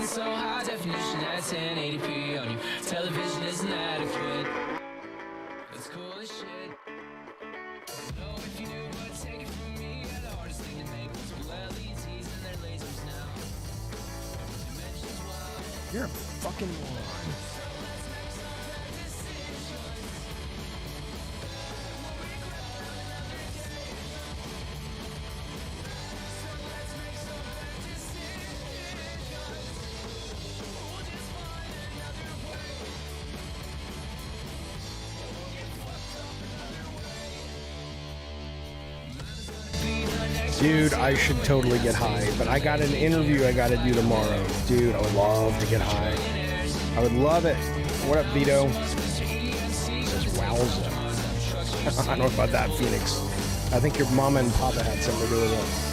so high definition at 1080p on your television isn't adequate. It's cool as shit. No, if you knew, but take it from me. Yeah, the hardest thing to make was with LEDs and their lasers now. Dimensions wild. You're a fucking moron. Dude, I should totally get high, but I got an interview I got to do tomorrow. Dude, I would love to get high. I would love it. What up, Vito? It says wowza. I don't know about that, Phoenix. I think your mama and papa had something to do with it.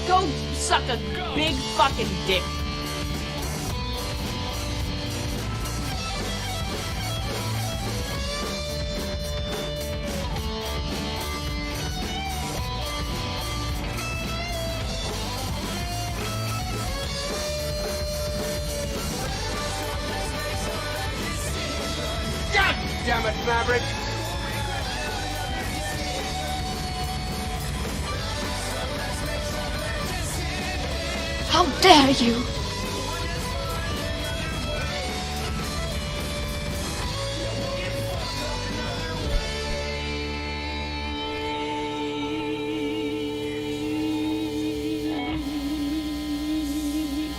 Go suck a big fucking dick. God damn it, Maverick! How dare you!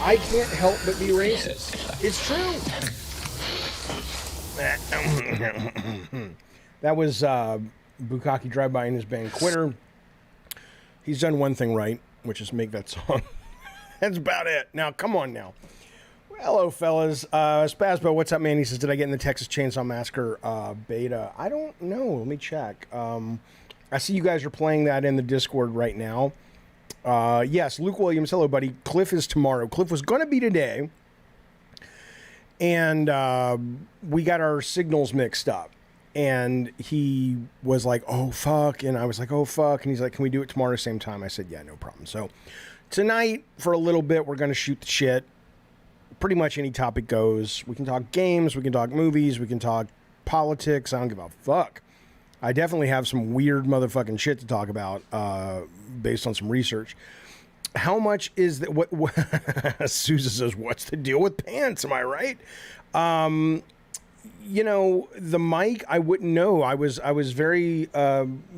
I can't help but be racist. It's true. That was Bukkake Drive-By and his band Quitter. He's done one thing right, which is make that song. That's about it. Now, come on now. Hello, fellas. Spazbo, what's up, man? He says, did I get in the Texas Chainsaw Massacre beta? I don't know. Let me check. I see you guys are playing that in the Discord right now. Yes, Luke Williams. Hello, buddy. Cliff is tomorrow. Cliff was going to be today. And we got our signals mixed up. And he was like, oh, fuck. And I was like, oh, fuck. And he's like, can we do it tomorrow same time? I said, yeah, no problem. So tonight, for a little bit, we're going to shoot the shit. Pretty much any topic goes. We can talk games. We can talk movies. We can talk politics. I don't give a fuck. I definitely have some weird motherfucking shit to talk about based on some research. How much is that? What Susan says, what's the deal with pants? Am I right? You know, the mic, I wouldn't know. I was very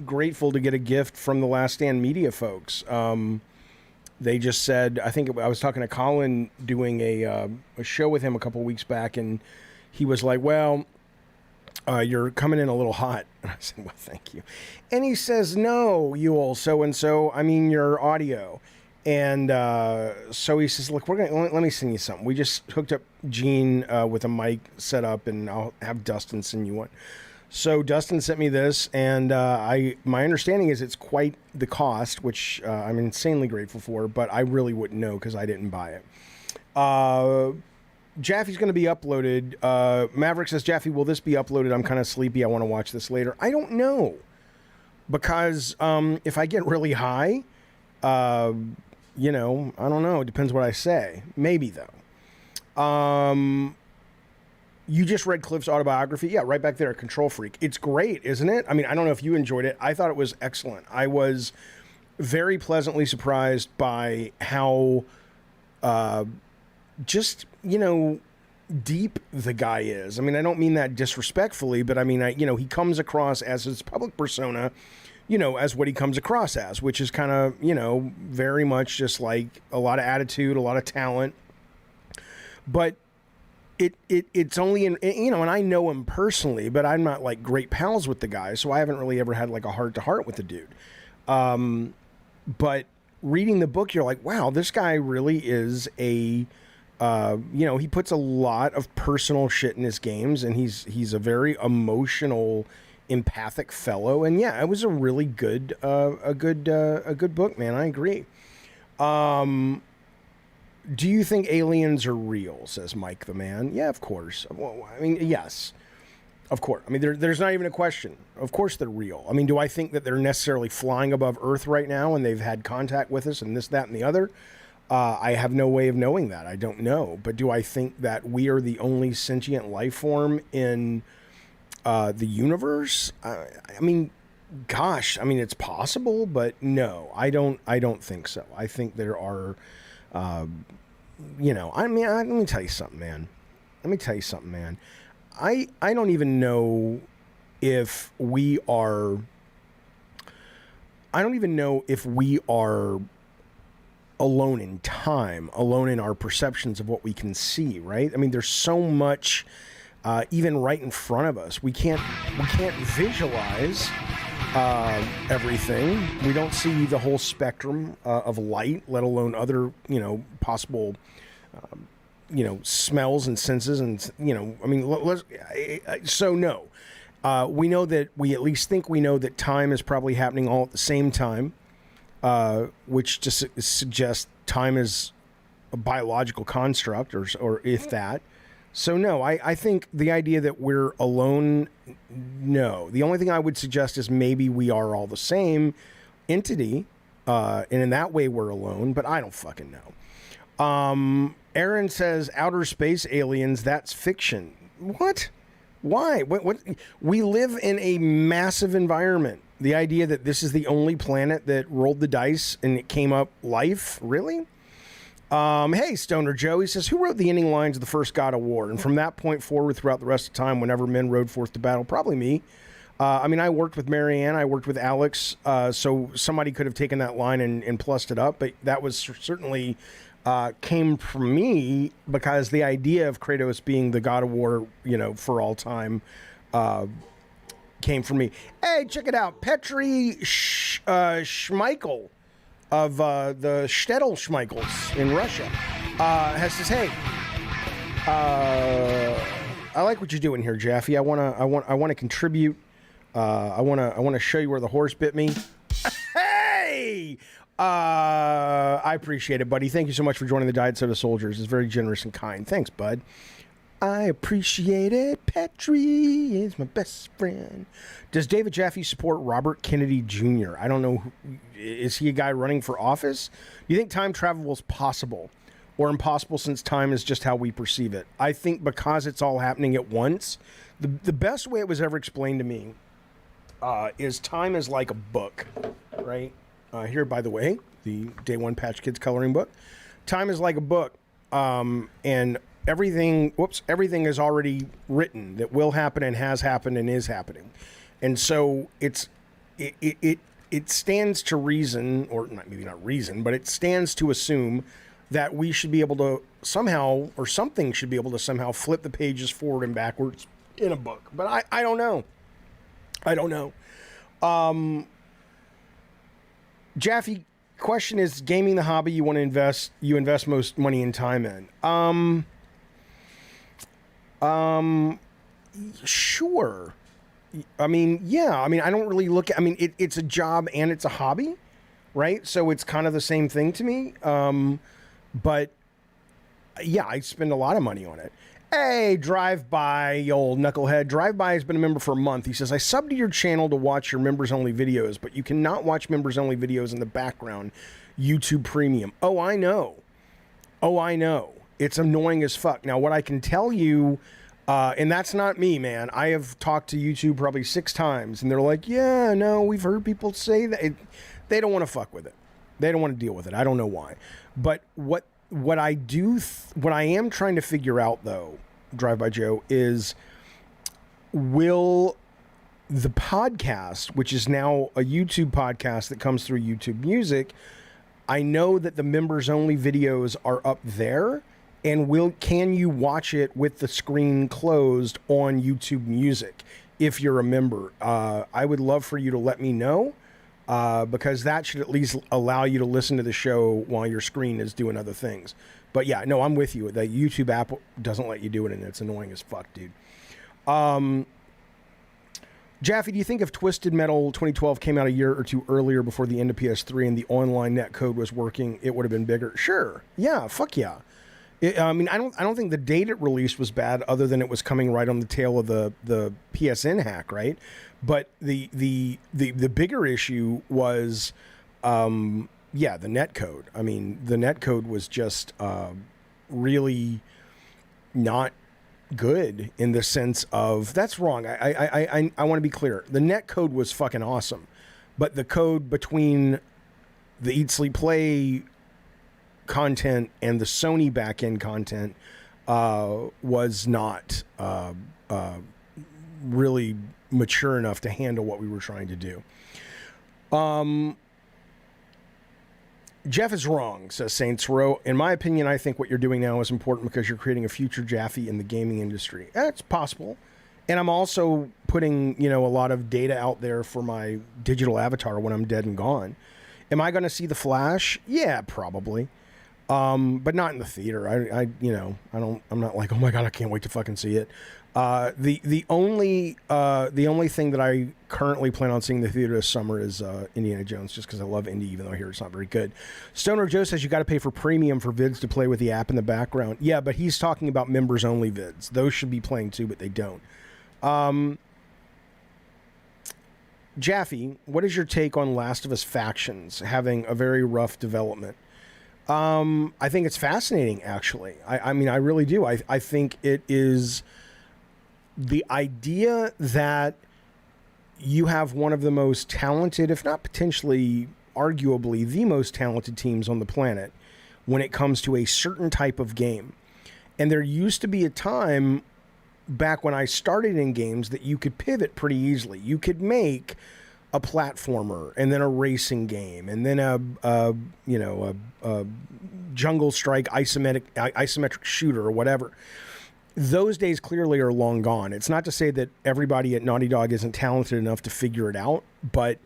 grateful to get a gift from the Last Stand Media folks. They just said, I think I was talking to Colin doing a show with him a couple weeks back, and he was like, well, you're coming in a little hot. And I said, well, thank you. And he says, no, you all so-and-so, I mean your audio. And so he says, look, let me send you something. We just hooked up Gene with a mic set up, and I'll have Dustin send you one. So Dustin sent me this, and my understanding is it's quite the cost, which I'm insanely grateful for, but I really wouldn't know because I didn't buy it. Jaffe's going to be uploaded. Maverick says, Jaffe, will this be uploaded? I'm kind of sleepy. I want to watch this later. I don't know. Because if I get really high, you know, I don't know. It depends what I say. Maybe, though. You just read Cliff's autobiography? Yeah, right back there at Control Freak. It's great, isn't it? I mean, I don't know if you enjoyed it. I thought it was excellent. I was very pleasantly surprised by how just, you know, deep the guy is. I mean, I don't mean that disrespectfully, but I mean, you know, he comes across as his public persona, you know, as what he comes across as, which is kind of, you know, very much just like a lot of attitude, a lot of talent. But it's only in, you know, and I know him personally, but I'm not like great pals with the guy, so I haven't really ever had like a heart-to-heart with the dude. But reading the book, you're like, wow, this guy really is a, you know, he puts a lot of personal shit in his games, and he's a very emotional, empathic fellow. And yeah, it was a really good book, man. I agree. Do you think aliens are real? Says Mike the Man. Yeah, of course. Well, I mean, yes, of course. I mean, there's not even a question. Of course they're real. I mean, do I think that they're necessarily flying above Earth right now and they've had contact with us and this, that, and the other? I have no way of knowing that. I don't know. But do I think that we are the only sentient life form in the universe? I mean, gosh, I mean, it's possible, but no, I don't think so. I think there are, you know, I mean, let me tell you something, man. I don't even know if we are, alone in time, alone in our perceptions of what we can see, right? I mean, there's so much, even right in front of us. We can't visualize everything. We don't see the whole spectrum of light, let alone other, you know, possible, you know, smells and senses, and you know, I mean, so no, we know that we at least think we know that time is probably happening all at the same time, which just suggests time is a biological construct, or if that. So no, I think the idea that we're alone, no. The only thing I would suggest is maybe we are all the same entity, and in that way we're alone, but I don't fucking know. Aaron says outer space aliens, that's fiction. What? Why? What? We live in a massive environment. The idea that this is the only planet that rolled the dice and it came up life, really? Hey, Stoner Joe, he says, who wrote the ending lines of the first God of War? And from that point forward throughout the rest of the time, whenever men rode forth to battle, probably me. I mean, I worked with Marianne, I worked with Alex, so somebody could have taken that line and plussed it up, but that was certainly came from me, because the idea of Kratos being the God of War, you know, for all time, came from me. Hey, check it out. Petri Schmeichel of the Shtetl Schmeichels in Russia has says, hey, I like what you're doing here, Jaffe. I want to contribute. I want to show you where the horse bit me. Hey, I appreciate it, buddy. Thank you so much for joining the Diet Soda Soldiers. It's very generous and kind. Thanks, bud. I appreciate it. Petri is my best friend. Does David Jaffe support Robert Kennedy Jr.? I don't know. Is he a guy running for office? Do you think time travel is possible or impossible, since time is just how we perceive it? I think because it's all happening at once. The best way it was ever explained to me is time is like a book, right? Here, by the way, the Day One Patch Kids coloring book. Time is like a book, and everything is already written that will happen and has happened and is happening. And so it stands to reason, or maybe not reason, but it stands to assume that we should be able to somehow, or something should be able to somehow flip the pages forward and backwards in a book. But I don't know. Jaffe, question is, gaming the hobby you invest most money and time in? Sure. I mean, yeah. I mean, I don't really look at, I mean, it's a job and it's a hobby, right? So it's kind of the same thing to me. But yeah, I spend a lot of money on it. Hey, Drive-By, you old knucklehead. Drive-By has been a member for a month. He says, I subbed to your channel to watch your members-only videos, but you cannot watch members-only videos in the background. YouTube Premium. Oh, I know. It's annoying as fuck. Now, what I can tell you, and that's not me, man. I have talked to YouTube probably 6 times, and they're like, yeah, no, we've heard people say that. They don't want to fuck with it. They don't want to deal with it. I don't know why. But what I am trying to figure out, though, Drive-By Joe, is will the podcast, which is now a YouTube podcast that comes through YouTube Music, I know that the members-only videos are up there, and can you watch it with the screen closed on YouTube Music if you're a member? I would love for you to let me know, because that should at least allow you to listen to the show while your screen is doing other things. But yeah, no, I'm with you. The YouTube app doesn't let you do it, and it's annoying as fuck, dude. Jaffe, do you think if Twisted Metal 2012 came out a year or two earlier before the end of PS3 and the online net code was working, it would have been bigger? Sure. Yeah. Fuck yeah. I mean, I don't think the date it released was bad, other than it was coming right on the tail of the PSN hack, right? But the bigger issue was, the net code. I mean, the net code was just really not good in the sense of, that's wrong. I want to be clear. The net code was fucking awesome, but the code between the Eat Sleep Play content and the Sony backend content was not really mature enough to handle what we were trying to do. Jeff is wrong, says Saints Row. In my opinion, I think what you're doing now is important because you're creating a future Jaffe in the gaming industry. That's possible. And I'm also putting, a lot of data out there for my digital avatar when I'm dead and gone. Am I going to see The Flash? Yeah, probably. But not in the theater. I'm not like, oh my God, I can't wait to fucking see it. The only thing that I currently plan on seeing in the theater this summer is Indiana Jones, just because I love Indy, even though here it's not very good. Stoner Joe says you got to pay for premium for vids to play with the app in the background. Yeah, but he's talking about members only vids. Those should be playing too, but they don't. Jaffe, what is your take on Last of Us Factions having a very rough development? I think it's fascinating, actually. I mean, I really do. I think it is the idea that you have one of the most talented, if not potentially, arguably, the most talented teams on the planet when it comes to a certain type of game. And there used to be a time back when I started in games that you could pivot pretty easily. You could make a platformer and then a racing game and then a Jungle Strike isometric shooter or whatever. Those days clearly are long gone. It's not to say that everybody at Naughty Dog isn't talented enough to figure it out, but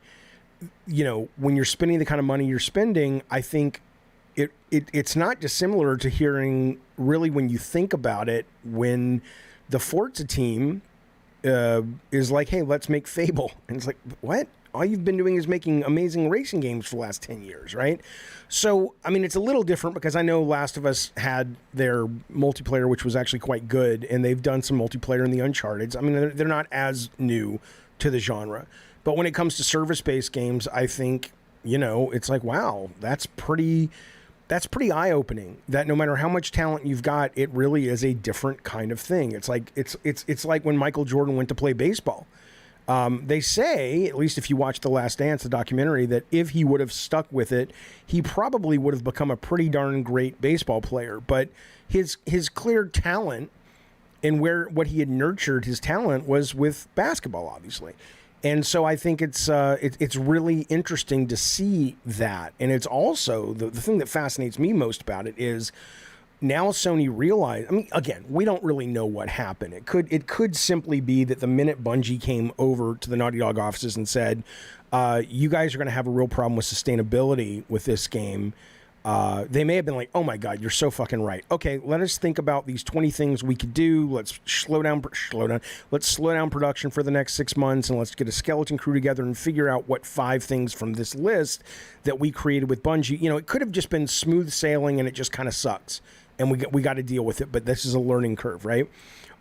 when you're spending the kind of money you're spending, I think it's not dissimilar to hearing, really, when you think about it, when the Forza team is like, hey, let's make Fable. And it's like, what? All you've been doing is making amazing racing games for the last 10 years, right? So, I mean, it's a little different because I know Last of Us had their multiplayer, which was actually quite good, and they've done some multiplayer in the Uncharted. I mean, they're not as new to the genre. But when it comes to service-based games, I think, it's like, wow, that's pretty eye-opening, that no matter how much talent you've got, it really is a different kind of thing. It's like it's like when Michael Jordan went to play baseball. They say, at least if you watch The Last Dance, the documentary, that if he would have stuck with it, he probably would have become a pretty darn great baseball player. But his clear talent and what he had nurtured his talent was with basketball, obviously. And so I think it's really interesting to see that. And it's also, the thing that fascinates me most about it is now Sony realized, I mean, again, we don't really know what happened. It could simply be that the minute Bungie came over to the Naughty Dog offices and said, you guys are going to have a real problem with sustainability with this game, they may have been like, oh my God, you're so fucking right. Okay, let us think about these 20 things we could do. Let's slow down. Let's slow down production for the next 6 months, and let's get a skeleton crew together and figure out what 5 things from this list that we created with Bungie. It could have just been smooth sailing and it just kind of sucks, and we got to deal with it, but this is a learning curve, right?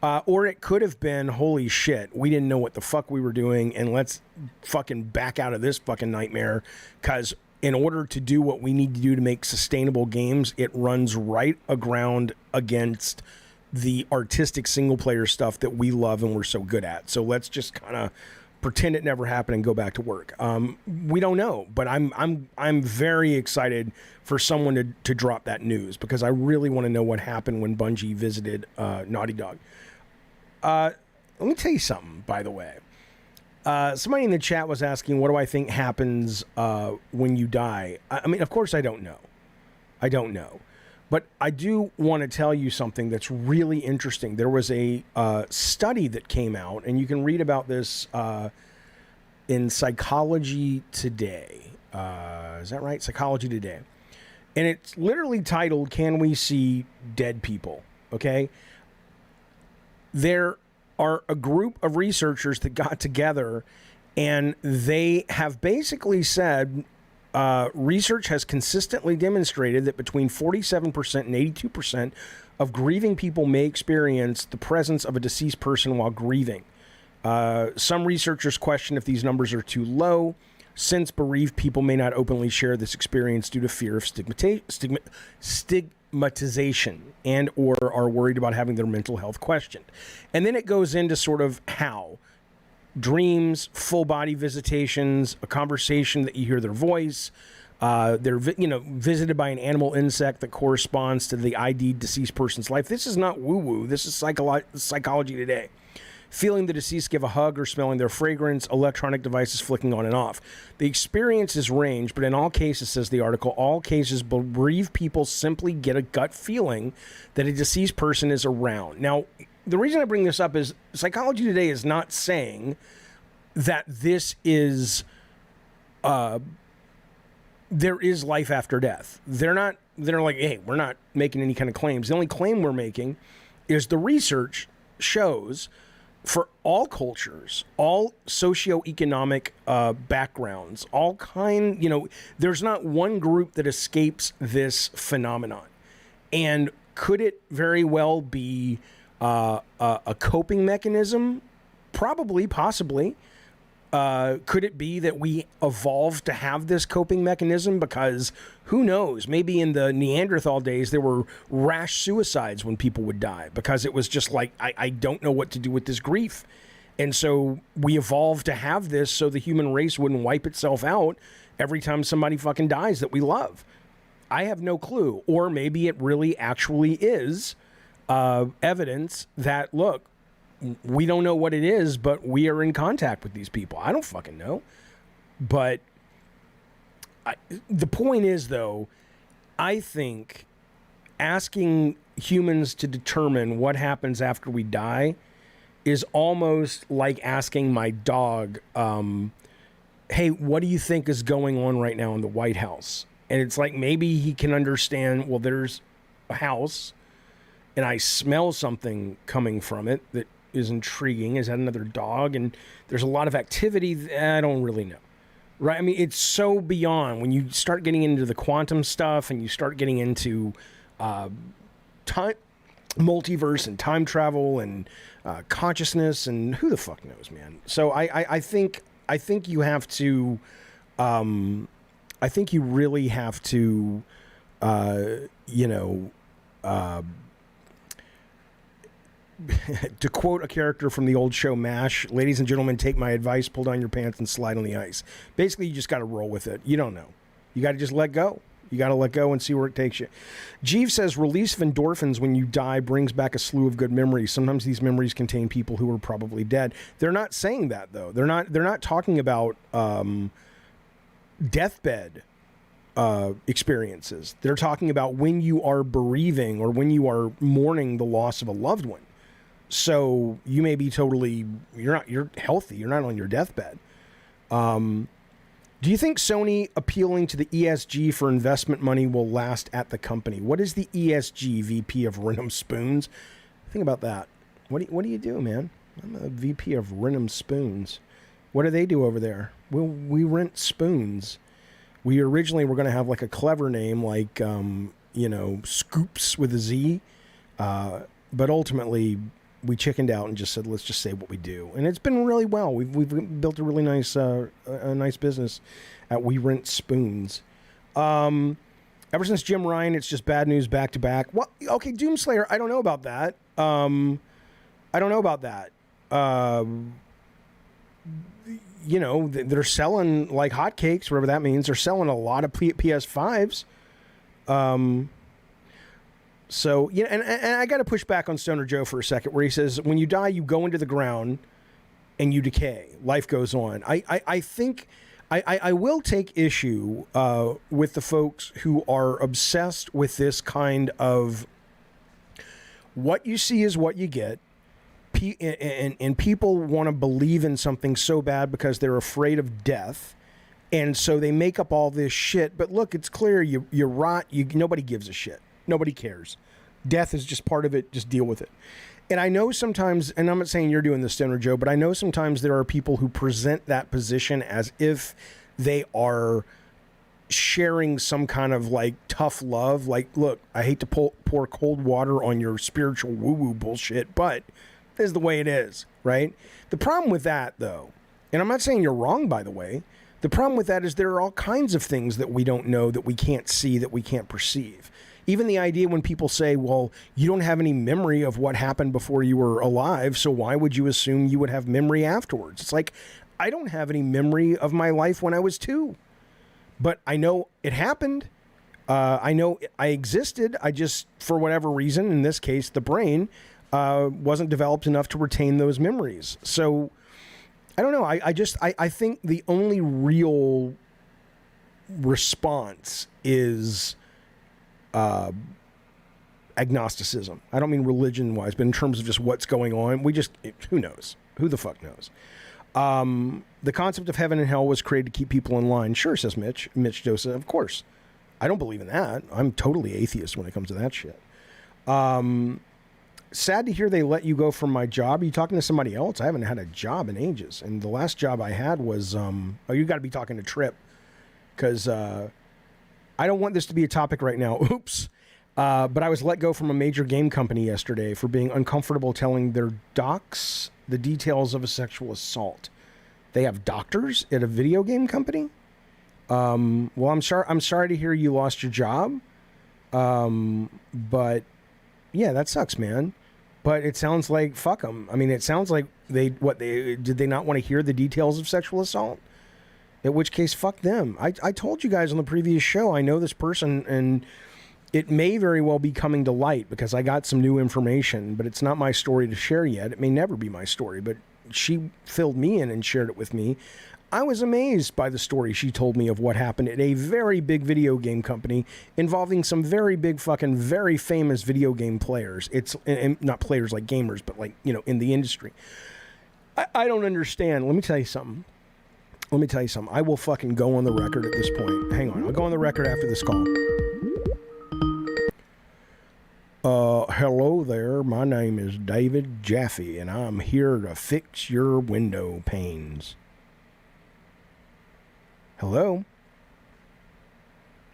Or it could have been, holy shit, we didn't know what the fuck we were doing, and let's fucking back out of this fucking nightmare, because in order to do what we need to do to make sustainable games, it runs right aground against the artistic single-player stuff that we love and we're so good at. So let's just kind of pretend it never happened and go back to work. We don't know, but I'm very excited for someone to drop that news, because I really want to know what happened when Bungie visited Naughty Dog. Let me tell you something, by the way. Somebody in the chat was asking, what do I think happens when you die? I mean, of course I don't know. But I do want to tell you something that's really interesting. There was a study that came out, and you can read about this in Psychology Today. Is that right? Psychology Today. And it's literally titled, Can We See Dead People? Okay? There are a group of researchers that got together, and they have basically said research has consistently demonstrated that between 47% and 82% of grieving people may experience the presence of a deceased person while grieving. Some researchers question if these numbers are too low, since bereaved people may not openly share this experience due to fear of stigmatization and or are worried about having their mental health questioned. And then it goes into sort of how dreams, full body visitations, a conversation that you hear their voice, they're visited by an animal insect that corresponds to the ID'd deceased person's life. This is not woo-woo. This is psychology today. Feeling the deceased give a hug or smelling their fragrance, electronic devices flicking on and off. The experiences range, but in all cases, says the article, all cases bereaved people simply get a gut feeling that a deceased person is around. Now, the reason I bring this up is psychology today is not saying that this is, there is life after death. They're like, hey, we're not making any kind of claims. The only claim we're making is the research shows for all cultures, all socioeconomic backgrounds, all there's not one group that escapes this phenomenon. And could it very well be a coping mechanism? Probably, possibly. Could it be that we evolved to have this coping mechanism? Because who knows? Maybe in the Neanderthal days, there were rash suicides when people would die because it was just like, I don't know what to do with this grief. And so we evolved to have this so the human race wouldn't wipe itself out every time somebody fucking dies that we love. I have no clue. Or maybe it really actually is evidence that, look, we don't know what it is, but we are in contact with these people. I don't fucking know. But the point is, though, I think asking humans to determine what happens after we die is almost like asking my dog, hey, what do you think is going on right now in the White House? And it's like maybe he can understand, well, there's a house and I smell something coming from it that is intriguing. Is that another dog? And there's a lot of activity. I don't really know. Right? I mean, it's so beyond when you start getting into the quantum stuff and you start getting into time, multiverse and time travel and consciousness and who the fuck knows, man. So I think you have to, I think you really have to, to quote a character from the old show MASH, ladies and gentlemen, take my advice, pull down your pants and slide on the ice. Basically, you just got to roll with it. You don't know. You got to just let go. You got to let go and see where it takes you. Jeeves says, release of endorphins when you die brings back a slew of good memories. Sometimes these memories contain people who are probably dead. They're not saying that, though. They're not talking about deathbed experiences. They're talking about when you are bereaving or when you are mourning the loss of a loved one. So you may be you're healthy. You're not on your deathbed. Do you think Sony appealing to the ESG for investment money will last at the company? What is the ESG VP of Renum Spoons? Think about that. What do you do, man? I'm a VP of Renum Spoons. What do they do over there? We rent spoons. We originally were going to have like a clever name like, Scoops with a Z. But ultimately, we chickened out and just said, let's just say what we do. And it's been really well. We've built a really nice nice business at We Rent Spoons. Ever since Jim Ryan, it's just bad news back to back. Well, okay, Doomslayer, I don't know about that. They're selling like hotcakes, whatever that means. They're selling a lot of PS5s. So, yeah, and I got to push back on Stoner Joe for a second, where he says, when you die, you go into the ground and you decay. Life goes on. I think I will take issue with the folks who are obsessed with this kind of what you see is what you get. And people want to believe in something so bad because they're afraid of death. And so they make up all this shit. But look, it's clear you rot. Nobody gives a shit. Nobody cares. Death is just part of it. Just deal with it. And I know sometimes, and I'm not saying you're doing this, Stoner Joe, but I know sometimes there are people who present that position as if they are sharing some kind of like tough love. Like, look, I hate to pour cold water on your spiritual woo-woo bullshit, but this is the way it is, right? The problem with that, though, and I'm not saying you're wrong, by the way, the problem with that is there are all kinds of things that we don't know, that we can't see, that we can't perceive. Even the idea when people say, well, you don't have any memory of what happened before you were alive, so why would you assume you would have memory afterwards? It's like, I don't have any memory of my life when I was 2. But I know it happened. I know I existed. I just, for whatever reason, in this case, the brain, wasn't developed enough to retain those memories. So, I don't know. I think the only real response is agnosticism. I don't mean religion-wise, but in terms of just what's going on, who knows? Who the fuck knows? The concept of heaven and hell was created to keep people in line. Sure, says Mitch Dosa. Of course. I don't believe in that. I'm totally atheist when it comes to that shit. Sad to hear they let you go from my job. Are you talking to somebody else? I haven't had a job in ages. And the last job I had was, you got to be talking to Trip. Because I don't want this to be a topic right now. Oops. But I was let go from a major game company yesterday for being uncomfortable telling their docs the details of a sexual assault. They have doctors at a video game company? Well, I'm sorry to hear you lost your job. But yeah, that sucks, man. But it sounds like, fuck them. I mean, it sounds like did they not want to hear the details of sexual assault? In which case, fuck them. I told you guys on the previous show, I know this person, and it may very well be coming to light because I got some new information, but it's not my story to share yet. It may never be my story, but she filled me in and shared it with me. I was amazed by the story she told me of what happened at a very big video game company involving some very big fucking very famous video game players. It's and not players like gamers, but like, you know, in the industry. I don't understand. Let me tell you something. I will fucking go on the record at this point. Hang on. I'll go on the record after this call. Hello there. My name is David Jaffe, and I'm here to fix your window panes. Hello?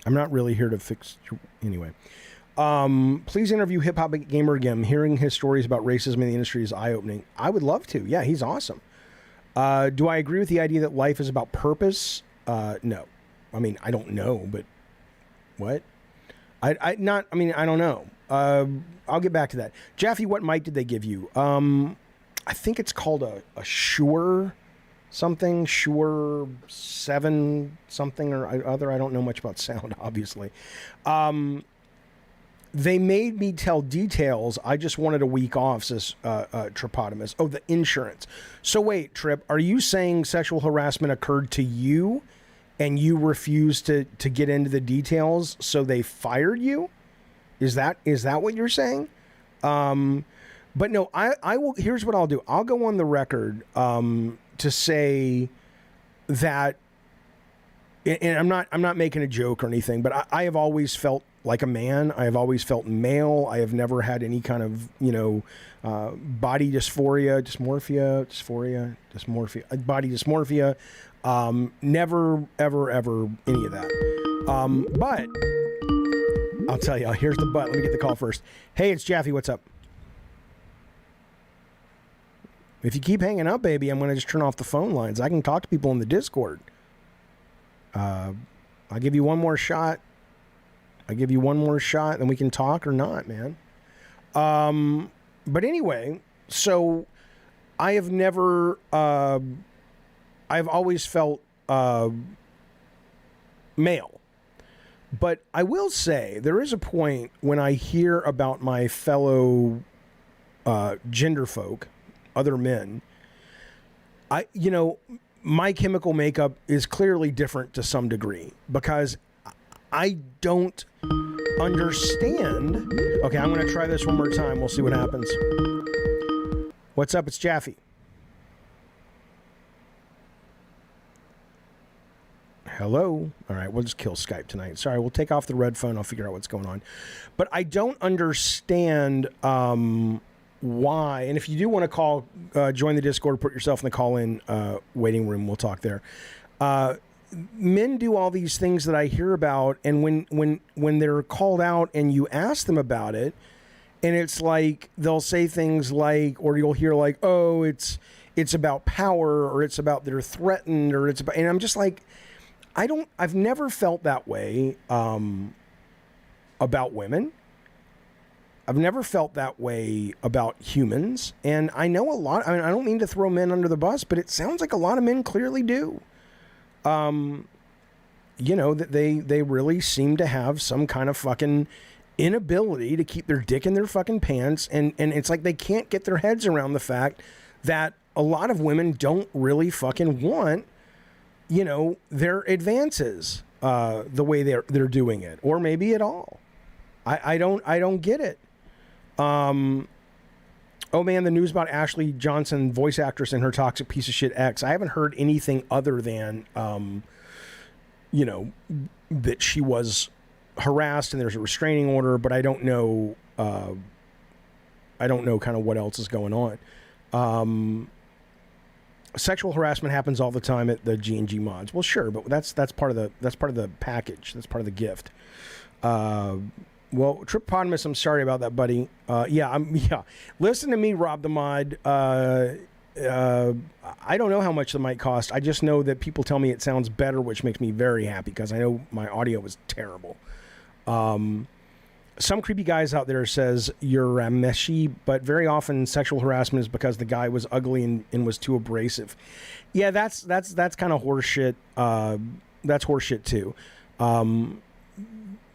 I'm not really here to fix your... Anyway. Please interview Hip Hop Gamer again. Hearing his stories about racism in the industry is eye-opening. I would love to. Yeah, he's awesome. Do I agree with the idea that life is about purpose? No. I mean, I don't know, but... What? I don't know. I'll get back to that. Jaffe, what mic did they give you? I think it's called a Shure something, Shure 7 something or other. I don't know much about sound, obviously. They made me tell details. I just wanted a week off, says Tripotamus. Oh, the insurance. So wait, Trip, are you saying sexual harassment occurred to you and you refused to get into the details, so they fired you? Is that what you're saying? But no, I will. Here's what I'll do. I'll go on the record to say that, and I'm not making a joke or anything, but I have always felt like a man. I have always felt male. I have never had any kind of, body dysphoria, body dysmorphia. Never, ever any of that. But I'll tell you, here's the but. Let me get the call first. Hey, it's Jaffe. What's up? If you keep hanging up, baby, I'm going to just turn off the phone lines. I can talk to people in the Discord. I'll give you one more shot. Then we can talk or not, man. But anyway, so I have never... I've always felt male. But I will say, there is a point when I hear about my fellow gender folk, other men, my chemical makeup is clearly different to some degree because I don't understand. Okay, I'm going to try this one more time. We'll see what happens. What's up? It's Jaffe. Hello? All right, we'll just kill Skype tonight. Sorry, we'll take off the red phone. I'll figure out what's going on. But I don't understand why. And if you do want to call, join the Discord, put yourself in the call-in waiting room. We'll talk there. Men do all these things that I hear about, and when they're called out and you ask them about it, and it's like they'll say things like, or you'll hear like, oh, it's about power, or it's about they're threatened, or it's about, and I'm just like, I've never felt that way about women. I've never felt that way about humans, and I know a lot. I mean, I don't mean to throw men under the bus, but it sounds like a lot of men clearly do. You know, that they really seem to have some kind of fucking inability to keep their dick in their fucking pants, and it's like they can't get their heads around the fact that a lot of women don't really fucking want, you know, their advances the way they're doing it, or maybe at all. I don't get it. Oh man, the news about Ashley Johnson, voice actress, and her toxic piece of shit ex. I haven't heard anything other than, you know, that she was harassed and there's a restraining order, but I don't know kind of what else is going on. Sexual harassment happens all the time at the G&G mods. Well, sure, but that's part of the package. That's part of the gift. Well, Tripotamus, I'm sorry about that, buddy. Yeah. Listen to me, Rob the Mod. I don't know how much the mic cost. I just know that people tell me it sounds better, which makes me very happy because I know my audio was terrible. Some creepy guys out there says you're a meshy, but very often sexual harassment is because the guy was ugly and was too abrasive. Yeah, that's kind of horseshit. That's horseshit too.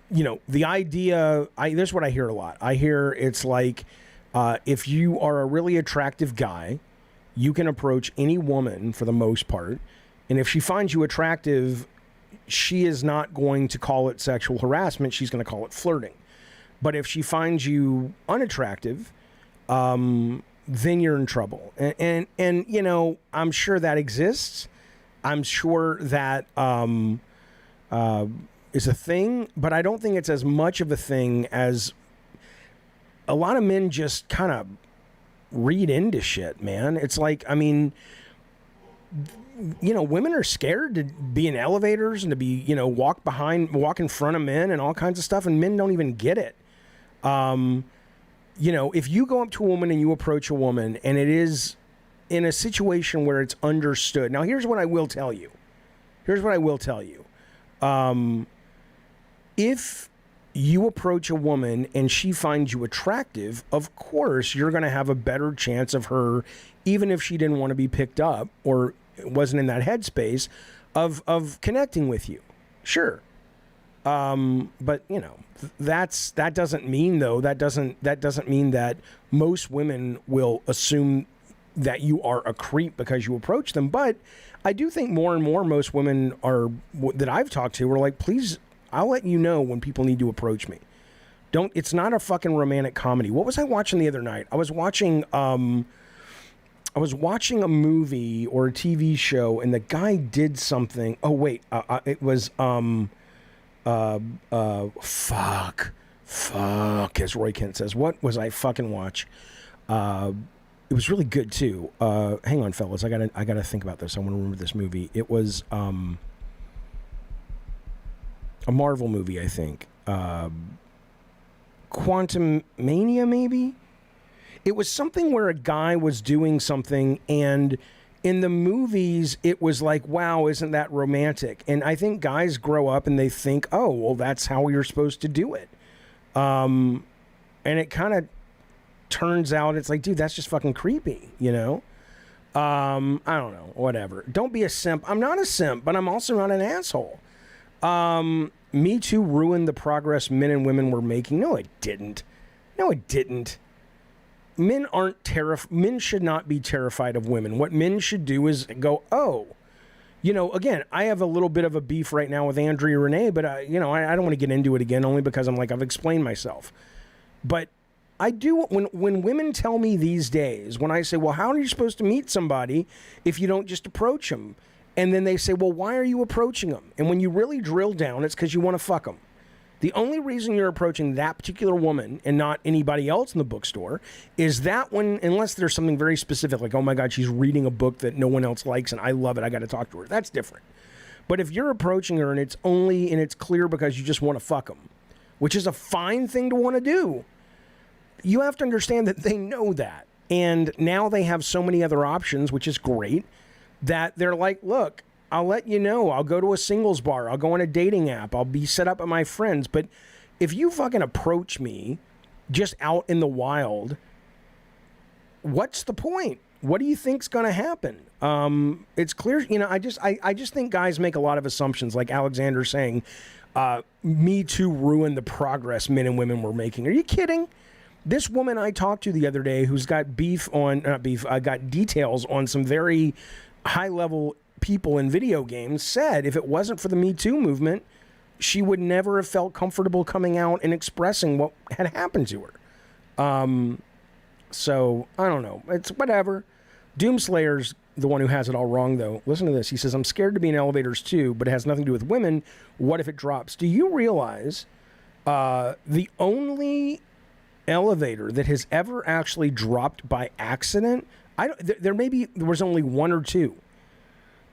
You know, the idea, this is what I hear a lot. I hear it's like, if you are a really attractive guy, you can approach any woman for the most part. And if she finds you attractive, she is not going to call it sexual harassment. She's going to call it flirting. But if she finds you unattractive, then you're in trouble. And you know, I'm sure that exists. I'm sure that is a thing, but I don't think it's as much of a thing as a lot of men just kind of read into shit, man. It's like, I mean, you know, women are scared to be in elevators and to be, you know, walk in front of men and all kinds of stuff, and men don't even get it. You know, if you go up to a woman and you approach a woman and it is in a situation where it's understood. Now, here's what I will tell you. If you approach a woman and she finds you attractive, of course, you're going to have a better chance of her, even if she didn't want to be picked up or wasn't in that headspace, of connecting with you. Sure. But you know, that doesn't mean that most women will assume that you are a creep because you approach them. But I do think more and more most women that I've talked to are like, please, I'll let you know when people need to approach me. It's not a fucking romantic comedy. What was I watching the other night? I was watching a movie or a TV show, and the guy did something. Oh wait, it was fuck, as Roy Kent says. What was I fucking watch? It was really good too. Hang on, fellas, I gotta think about this. I want to remember this movie. It was a Marvel movie, I think. Quantum Mania, maybe? It was something where a guy was doing something, and in the movies, it was like, wow, isn't that romantic? And I think guys grow up and they think, oh, well, that's how you're supposed to do it. And it kind of turns out, it's like, dude, that's just fucking creepy, you know? I don't know, whatever. Don't be a simp. I'm not a simp, but I'm also not an asshole. Metoo ruined the progress men and women were making. No, it didn't. Men should not be terrified of women. What men should do is go, oh, you know, again, I have a little bit of a beef right now with Andrea Renee, but I don't want to get into it again, only because I'm like, I've explained myself. But I do, when women tell me these days, when I say, well, how are you supposed to meet somebody if you don't just approach them? And then they say, well, why are you approaching them? And when you really drill down, it's because you want to fuck them. The only reason you're approaching that particular woman and not anybody else in the bookstore is that when, unless there's something very specific, like, oh my God, she's reading a book that no one else likes and I love it, I got to talk to her. That's different. But if you're approaching her and it's clear because you just want to fuck them, which is a fine thing to want to do, you have to understand that they know that. And now they have so many other options, which is great, that they're like, look, I'll let you know. I'll go to a singles bar. I'll go on a dating app. I'll be set up at my friends. But if you fucking approach me just out in the wild, what's the point? What do you think's going to happen? It's clear, you know, I just think guys make a lot of assumptions, like Alexander's saying, Me Too ruined the progress men and women were making. Are you kidding? This woman I talked to the other day who's got got details on some very high-level people in video games said if it wasn't for the Me Too movement, she would never have felt comfortable coming out and expressing what had happened to her. So, I don't know. It's whatever. Doomslayer's the one who has it all wrong, though. Listen to this. He says, I'm scared to be in elevators, too, but it has nothing to do with women. What if it drops? Do you realize the only elevator that has ever actually dropped by accident, there was only one or two.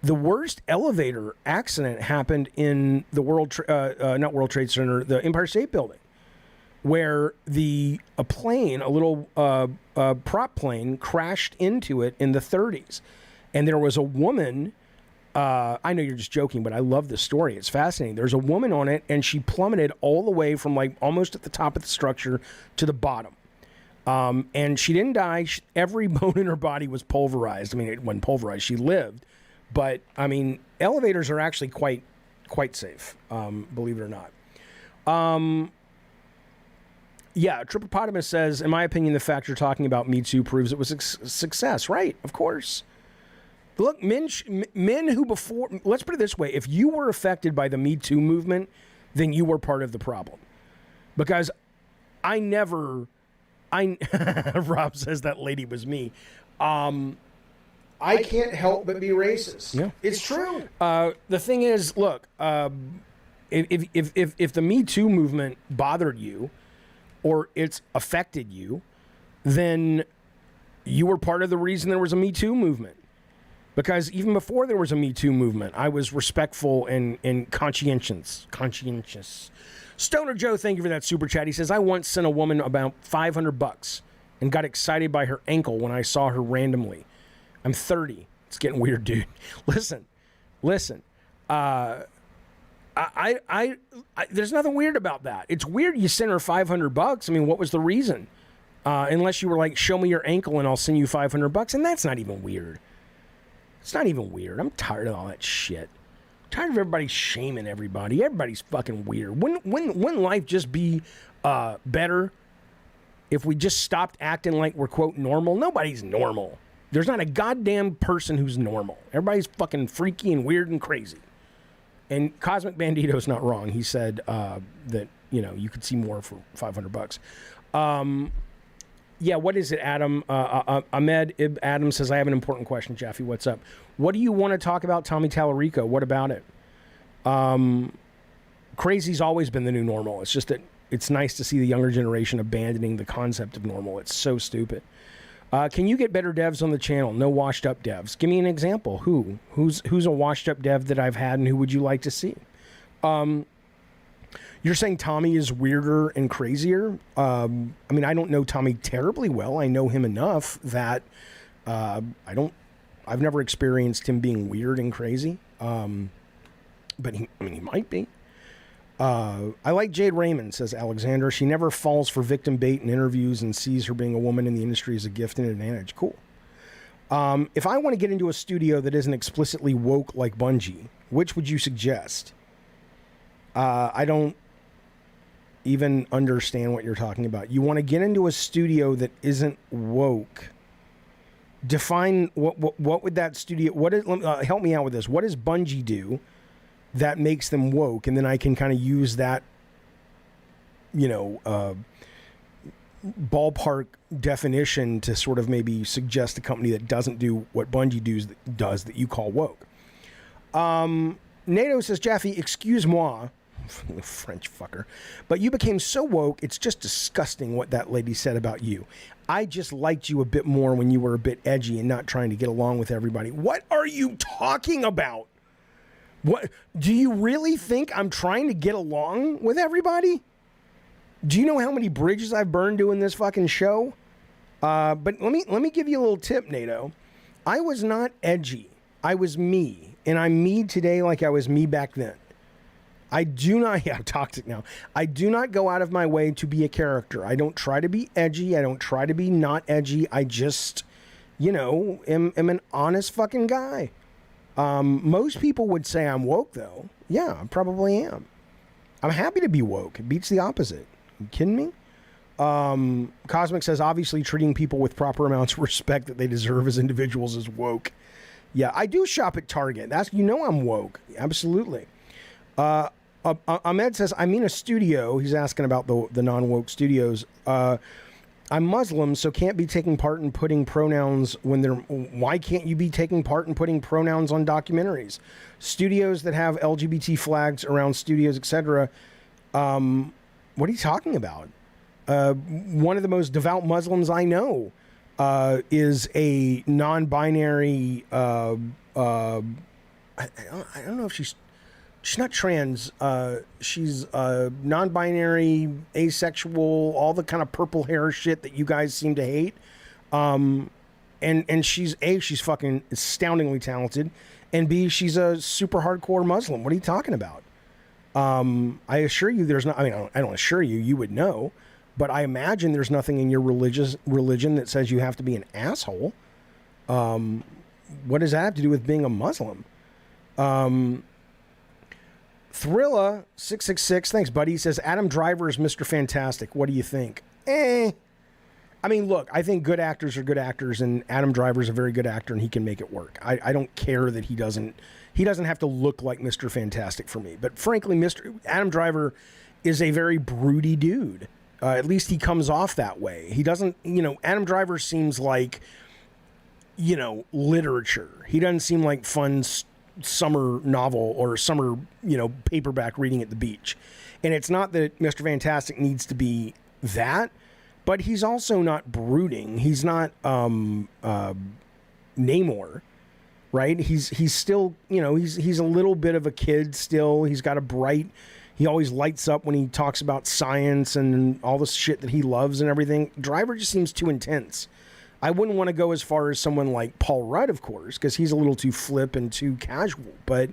The worst elevator accident happened in the not World Trade Center, the Empire State Building, where a plane, a little prop plane, crashed into it in the 30s. And there was a woman, I know you're just joking, but I love this story. It's fascinating. There's a woman on it, and she plummeted all the way from like almost at the top of the structure to the bottom. And she didn't die. Every bone in her body was pulverized. I mean, it wasn't pulverized. She lived. But, I mean, elevators are actually quite safe, believe it or not. Yeah, Tripopotamus says, in my opinion, the fact you're talking about Me Too proves it was a success. Right, of course. Look, men who before, let's put it this way, if you were affected by the Me Too movement, then you were part of the problem. Because Rob says that lady was me. I can't help but be racist. Yeah. It's true. The thing is, look, if the Me Too movement bothered you or it's affected you, then you were part of the reason there was a Me Too movement. Because even before there was a Me Too movement, I was respectful and conscientious. Stoner Joe, thank you for that super chat. He says, I once sent a woman about $500 and got excited by her ankle when I saw her randomly. I'm 30. It's getting weird, dude. Listen. There's nothing weird about that. It's weird you sent her $500. I mean, what was the reason? Unless you were like, show me your ankle and I'll send you $500. And that's not even weird. It's not even weird. I'm tired of all that shit. I'm tired of everybody shaming everybody. Everybody's fucking weird. Wouldn't life just be better if we just stopped acting like we're, quote, normal? Nobody's normal. There's not a goddamn person who's normal. Everybody's fucking freaky and weird and crazy. And Cosmic Bandito's not wrong. He said that, you know, you could see more for $500. Yeah, what is it, Adam? Ahmed Ib Adam says, I have an important question, Jaffe. What's up? What do you want to talk about, Tommy Tallarico? What about it? Crazy's always been the new normal. It's just that it's nice to see the younger generation abandoning the concept of normal. It's so stupid. Can you get better devs on the channel? No washed up devs. Give me an example. Who's a washed up dev that I've had, and who would you like to see? You're saying Tommy is weirder and crazier? I mean, I don't know Tommy terribly well. I know him enough that I've never experienced him being weird and crazy. But he might be. I like Jade Raymond, says Alexander. She never falls for victim bait in interviews and sees her being a woman in the industry as a gift and an advantage. Cool. If I want to get into a studio that isn't explicitly woke like Bungie, which would you suggest? I don't even understand what you're talking about. You want to get into a studio that isn't woke. Define what would that studio, help me out with this. What does Bungie do that makes them woke? And then I can kind of use that, ballpark definition to sort of maybe suggest a company that doesn't do what Bungie does that you call woke. NATO says, Jaffe, excuse-moi. French fucker. But you became so woke, it's just disgusting what that lady said about you. I just liked you a bit more when you were a bit edgy and not trying to get along with everybody. What are you talking about? What do you really think I'm trying to get along with everybody? Do you know how many bridges I've burned doing this fucking show? But let me give you a little tip, NATO. I was not edgy. I was me, and I'm me today like I was me back then. I do not, yeah, I'm toxic now. I do not go out of my way to be a character. I don't try to be edgy. I don't try to be not edgy. I just, am an honest fucking guy. Most people would say I'm woke, though. Yeah, I probably am. I'm happy to be woke. It beats the opposite. You kidding me? Cosmic says, obviously treating people with proper amounts of respect that they deserve as individuals is woke. Yeah, I do shop at Target. I'm woke. Absolutely. Ahmed says, I mean a studio. He's asking about the non-woke studios. I'm Muslim, so can't be taking part in putting pronouns when they're... Why can't you be taking part in putting pronouns on documentaries? Studios that have LGBT flags around studios, etc. What are you talking about? One of the most devout Muslims I know is a non-binary... I don't know if she's not trans. She's non-binary, asexual, all the kind of purple hair shit that you guys seem to hate. And she's fucking astoundingly talented, and B, she's a super hardcore Muslim. What are you talking about? I assure you there's not, I don't assure you, you would know, but I imagine there's nothing in your religion that says you have to be an asshole. What does that have to do with being a Muslim? Thrilla 666, thanks, buddy. He says Adam Driver is Mr. Fantastic. What do you think? Look, I think good actors are good actors, and Adam Driver is a very good actor, and he can make it work. I don't care that he doesn't have to look like Mr. Fantastic for me. But frankly, Adam Driver is a very broody dude. At least he comes off that way. He doesn't, Adam Driver seems like, literature. He doesn't seem like fun summer novel or summer, paperback reading at the beach. And it's not that Mr. Fantastic needs to be that, but he's also not brooding. He's not Namor, right? He's still, he's a little bit of a kid still. He's got he always lights up when he talks about science and all the shit that he loves and everything. Driver just seems too intense. I wouldn't want to go as far as someone like Paul Rudd, of course, because he's a little too flip and too casual. But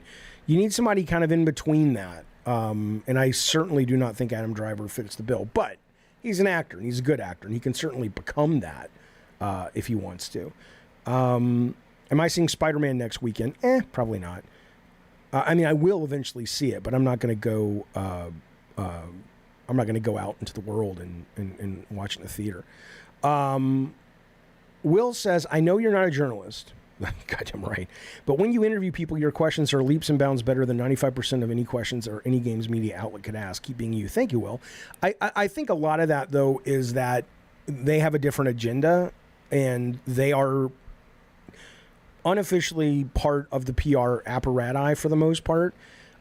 you need somebody kind of in between that. And I certainly do not think Adam Driver fits the bill. But he's an actor, and he's a good actor, and he can certainly become that if he wants to. Am I seeing Spider-Man next weekend? Probably not. I will eventually see it, but I'm not going to go. I'm not going to go out into the world and watch it in the theater. Will says, I know you're not a journalist. Goddamn right. But when you interview people, your questions are leaps and bounds better than 95% of any questions or any games media outlet could ask. Keep being you. Thank you, Will. I think a lot of that, though, is that they have a different agenda, and they are unofficially part of the PR apparatus for the most part.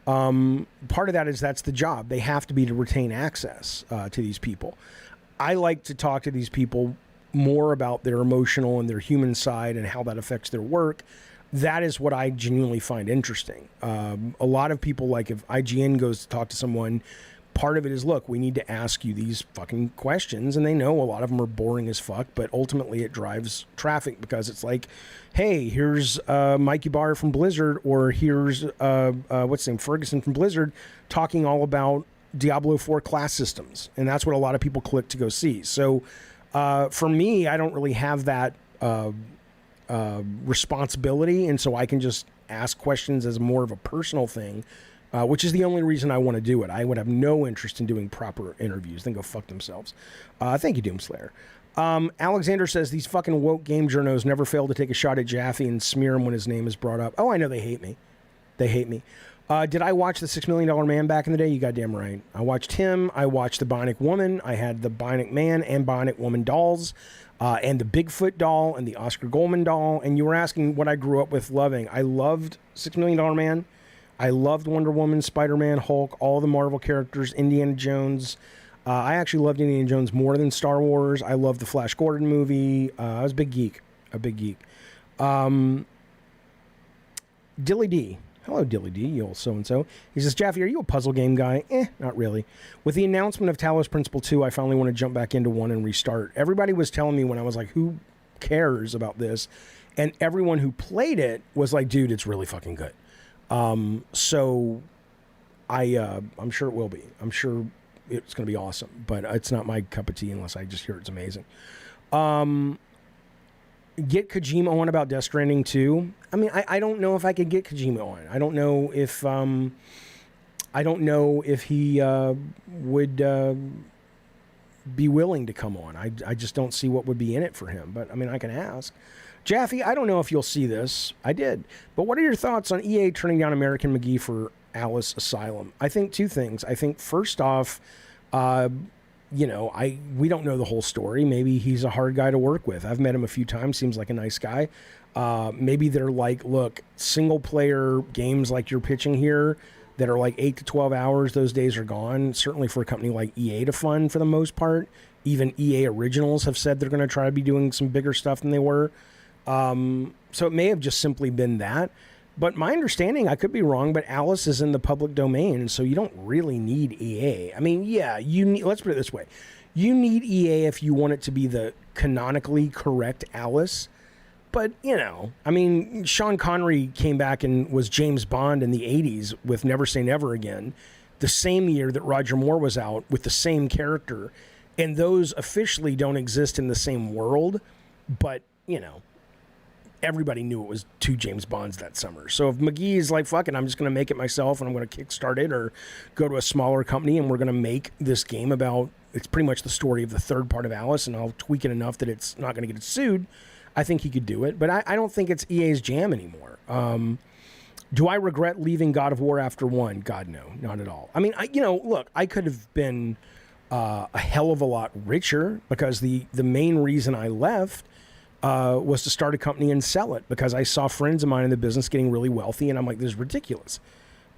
Part of that is that's the job. They have to be to retain access to these people. I like to talk to these people more about their emotional and their human side and how that affects their work. That is what I genuinely find interesting. A lot of people, like if IGN goes to talk to someone, part of it is, look, we need to ask you these fucking questions, and they know a lot of them are boring as fuck, but ultimately it drives traffic because it's like, hey, here's Mikey Barr from Blizzard, or here's what's his name, Ferguson from Blizzard, talking all about Diablo 4 class systems, and that's what a lot of people click to go see. So for me, I don't really have that responsibility, and so I can just ask questions as more of a personal thing, which is the only reason I want to do it. I would have no interest in doing proper interviews. Then go fuck themselves. Thank you, Doomslayer. Alexander says, these fucking woke game journos never fail to take a shot at Jaffe and smear him when his name is brought up. Oh, I know they hate me. They hate me. Did I watch the $6 Million Man back in the day? You goddamn right. I watched him. I watched the Bionic Woman. I had the Bionic Man and Bionic Woman dolls, and the Bigfoot doll and the Oscar Goldman doll. And you were asking what I grew up with loving. I loved $6 Million Man. I loved Wonder Woman, Spider-Man, Hulk, all the Marvel characters, Indiana Jones. I actually loved Indiana Jones more than Star Wars. I loved the Flash Gordon movie. I was a big geek. Dilly D. Hello, Dilly D, you old so-and-so. He says, Jaffe, are you a puzzle game guy? Not really. With the announcement of Talos Principle 2, I finally want to jump back into 1 and restart. Everybody was telling me when I was like, who cares about this? And everyone who played it was like, dude, it's really fucking good. So I'm sure it will be. I'm sure it's going to be awesome. But it's not my cup of tea unless I just hear it's amazing. Get Kojima on about Death Stranding 2. I mean, I don't know if I could get Kojima on. I don't know if he would be willing to come on. I just don't see what would be in it for him. But I mean, I can ask. Jaffe, I don't know if you'll see this. I did. But what are your thoughts on EA turning down American McGee for Alice Asylum? I think two things. I think first off, we don't know the whole story. Maybe he's a hard guy to work with. I've met him a few times. Seems like a nice guy. Maybe they're like, look, single player games like you're pitching here that are like 8 to 12 hours, those days are gone. Certainly for a company like EA to fund for the most part. Even EA Originals have said they're going to try to be doing some bigger stuff than they were. So it may have just simply been that. But my understanding, I could be wrong, but Alice is in the public domain, so you don't really need EA. I mean, yeah, let's put it this way. You need EA if you want it to be the canonically correct Alice. But, Sean Connery came back and was James Bond in the 80s with Never Say Never Again, the same year that Roger Moore was out with the same character. And those officially don't exist in the same world, but, everybody knew it was 2 James Bonds that summer. So if McGee is like, fuck it, I'm just going to make it myself and I'm going to kickstart it or go to a smaller company and we're going to make this game about, it's pretty much the story of the third part of Alice and I'll tweak it enough that it's not going to get sued, I think he could do it. But I don't think it's EA's jam anymore. Do I regret leaving God of War after 1? God, no, not at all. I mean, look, I could have been a hell of a lot richer because the main reason I left was to start a company and sell it because I saw friends of mine in the business getting really wealthy and I'm like, this is ridiculous.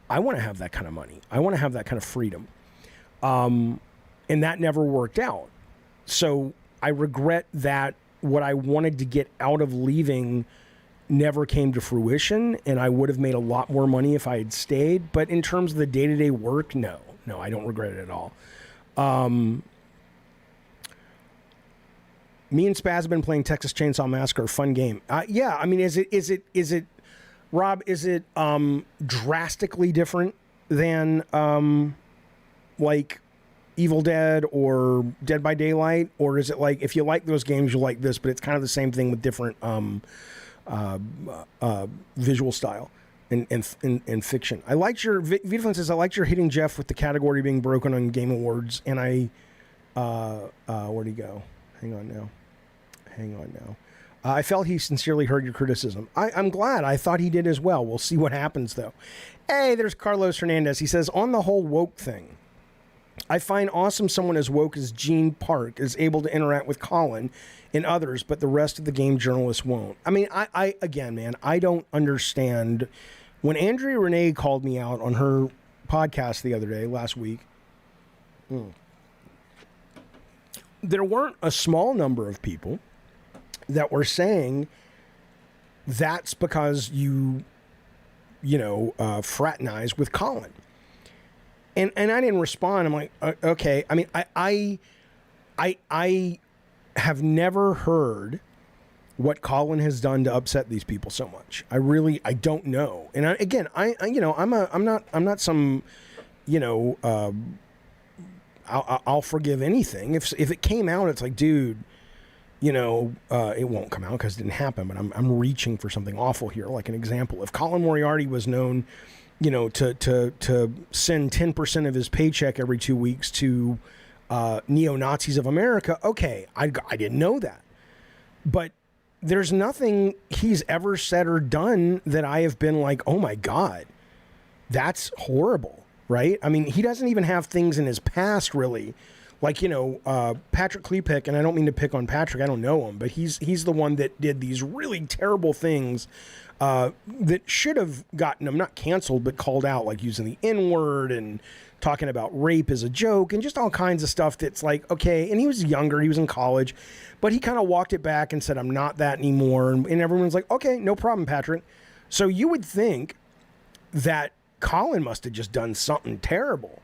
I want to have that kind of money. I want to have that kind of freedom. And that never worked out. So I regret that what I wanted to get out of leaving never came to fruition and I would have made a lot more money if I had stayed. But in terms of the day-to-day work, no, I don't regret it at all. Me and Spaz have been playing Texas Chainsaw Massacre, fun game. Yeah, I mean, is it, Rob, is it drastically different than like Evil Dead or Dead by Daylight? Or is it like, if you like those games, you like this, but it's kind of the same thing with different visual style and fiction? I liked your, Vitafun says, I liked your hitting Jeff with the category being broken on Game Awards, and where'd he go? Hang on now. I felt he sincerely heard your criticism. I'm glad. I thought he did as well. We'll see what happens, though. Hey, there's Carlos Hernandez. He says, on the whole woke thing, I find awesome someone as woke as Gene Park is able to interact with Colin and others, but the rest of the game journalists won't. I mean, again, man, I don't understand. When Andrea Renee called me out on her podcast the other day, last week, there weren't a small number of people that were saying that's because you fraternize with Colin. And I didn't respond. I'm like, okay. I mean, I have never heard what Colin has done to upset these people so much. I don't know. And I'm not some, I'll forgive anything. If it came out, it's like, dude, it won't come out because it didn't happen, but I'm reaching for something awful here. Like an example, if Colin Moriarty was known, to send 10% of his paycheck every 2 weeks to neo-Nazis of America, okay, I didn't know that. But there's nothing he's ever said or done that I have been like, oh my God, that's horrible, right? I mean, he doesn't even have things in his past, really. Like, Patrick Klepek, and I don't mean to pick on Patrick, I don't know him, but he's the one that did these really terrible things that should have gotten him not canceled, but called out, like using the N-word and talking about rape as a joke and just all kinds of stuff that's like, okay, and he was younger, he was in college, but he kind of walked it back and said, I'm not that anymore, and everyone's like, okay, no problem, Patrick. So you would think that Colin must have just done something terrible.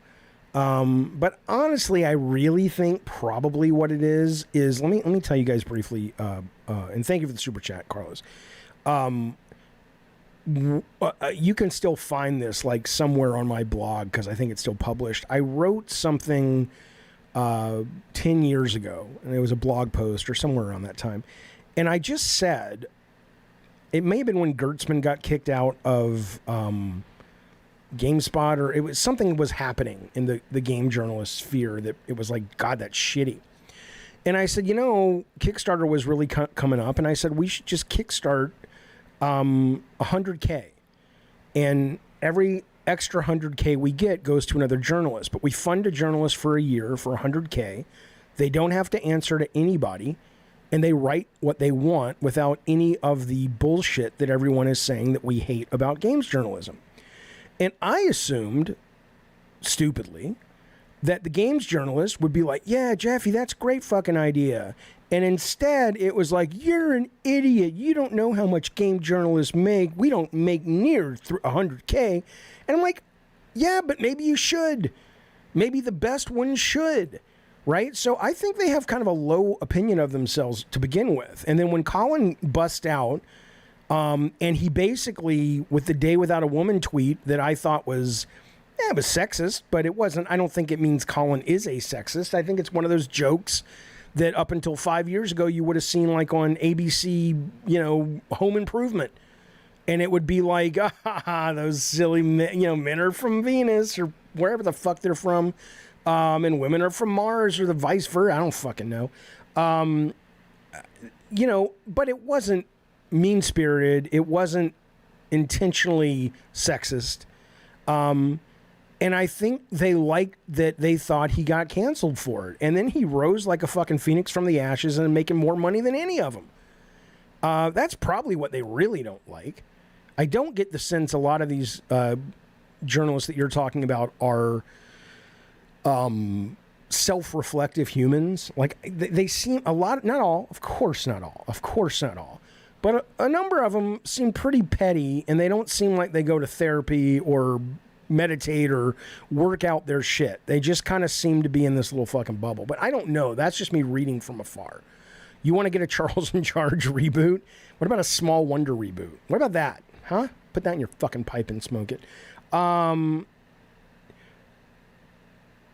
But honestly, I really think probably what it is let me tell you guys briefly, and thank you for the super chat, Carlos. You can still find this like somewhere on my blog because I think it's still published. I wrote something 10 years ago, and it was a blog post or somewhere around that time. And I just said, it may have been when Gertzman got kicked out of GameSpot, or it was something was happening in the game journalist sphere that it was like, God, that's shitty. And I said, Kickstarter was really coming up, and I said we should just kickstart 100K, and every extra 100K we get goes to another journalist. But we fund a journalist for a year for 100K. They don't have to answer to anybody, and they write what they want without any of the bullshit that everyone is saying that we hate about games journalism. And I assumed, stupidly, that the games journalist would be like, yeah, Jeffy, that's a great fucking idea. And instead, it was like, you're an idiot. You don't know how much game journalists make. We don't make near 100K. And I'm like, yeah, but maybe you should. Maybe the best ones should, right? So I think they have kind of a low opinion of themselves to begin with. And then when Colin busts out, and he basically, with the Day Without a Woman tweet that I thought was, it was sexist, but it wasn't. I don't think it means Colin is a sexist. I think it's one of those jokes that up until 5 years ago you would have seen like on ABC, Home Improvement. And it would be like, those silly men, men are from Venus or wherever the fuck they're from. And women are from Mars or the vice versa. I don't fucking know. But it wasn't mean-spirited. It wasn't intentionally sexist. And I think they liked that they thought he got canceled for it. And then he rose like a fucking phoenix from the ashes and making more money than any of them. That's probably what they really don't like. I don't get the sense a lot of these journalists that you're talking about are self-reflective humans. Like, they seem a lot, not all, of course not all. But a number of them seem pretty petty, and they don't seem like they go to therapy or meditate or work out their shit. They just kind of seem to be in this little fucking bubble. But I don't know. That's just me reading from afar. You want to get a Charles in Charge reboot? What about a Small Wonder reboot? What about that? Huh? Put that in your fucking pipe and smoke it.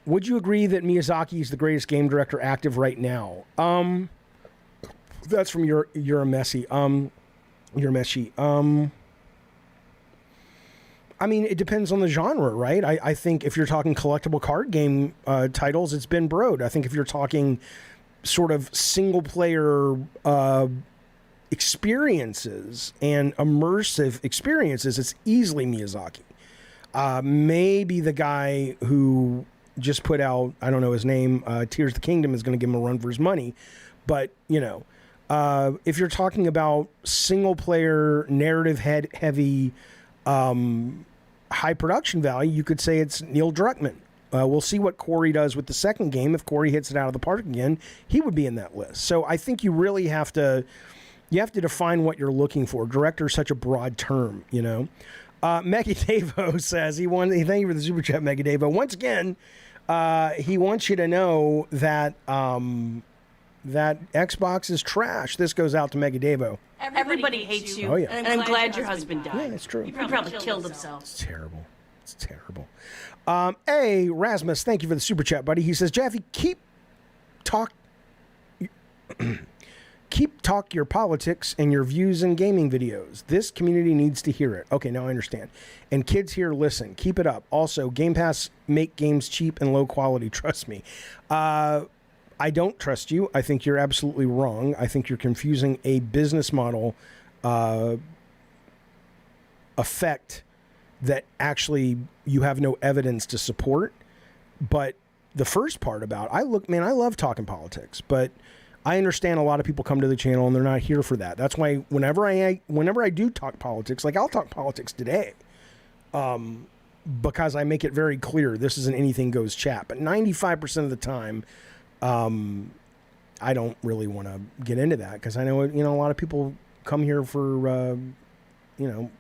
Would you agree that Miyazaki is the greatest game director active right now? That's from You're a Messy. You're Messy. I mean, it depends on the genre, right? I think if you're talking collectible card game titles, it's Ben Brode. I think if you're talking sort of single-player experiences and immersive experiences, it's easily Miyazaki. Maybe the guy who just put out, I don't know his name, Tears of the Kingdom is going to give him a run for his money. But, if you're talking about single-player, narrative-heavy, high production value, you could say it's Neil Druckmann. We'll see what Quarry does with the second game. If Quarry hits it out of the park again, he would be in that list. So I think you really have to define what you're looking for. Director is such a broad term, Megadavo says thank you for the super chat, Megadavo. Once again, he wants you to know that that Xbox is trash. This goes out to Megadavo. Everybody hates you. Oh, yeah. And I'm glad your husband died. Yeah, that's true. He probably killed himself. It's terrible. It's terrible. Rasmus, thank you for the super chat, buddy. He says, Jeffy, keep talk your politics and your views in gaming videos. This community needs to hear it. Okay, now I understand. And kids here, listen. Keep it up. Also, Game Pass make games cheap and low quality. Trust me. I don't trust you. I think you're absolutely wrong. I think you're confusing a business model effect that actually you have no evidence to support. But the first part about, I love talking politics, but I understand a lot of people come to the channel and they're not here for that. That's why whenever I do talk politics, like I'll talk politics today, because I make it very clear this is an anything goes chat. But 95% of the time, I don't really want to get into that because I know, a lot of people come here for,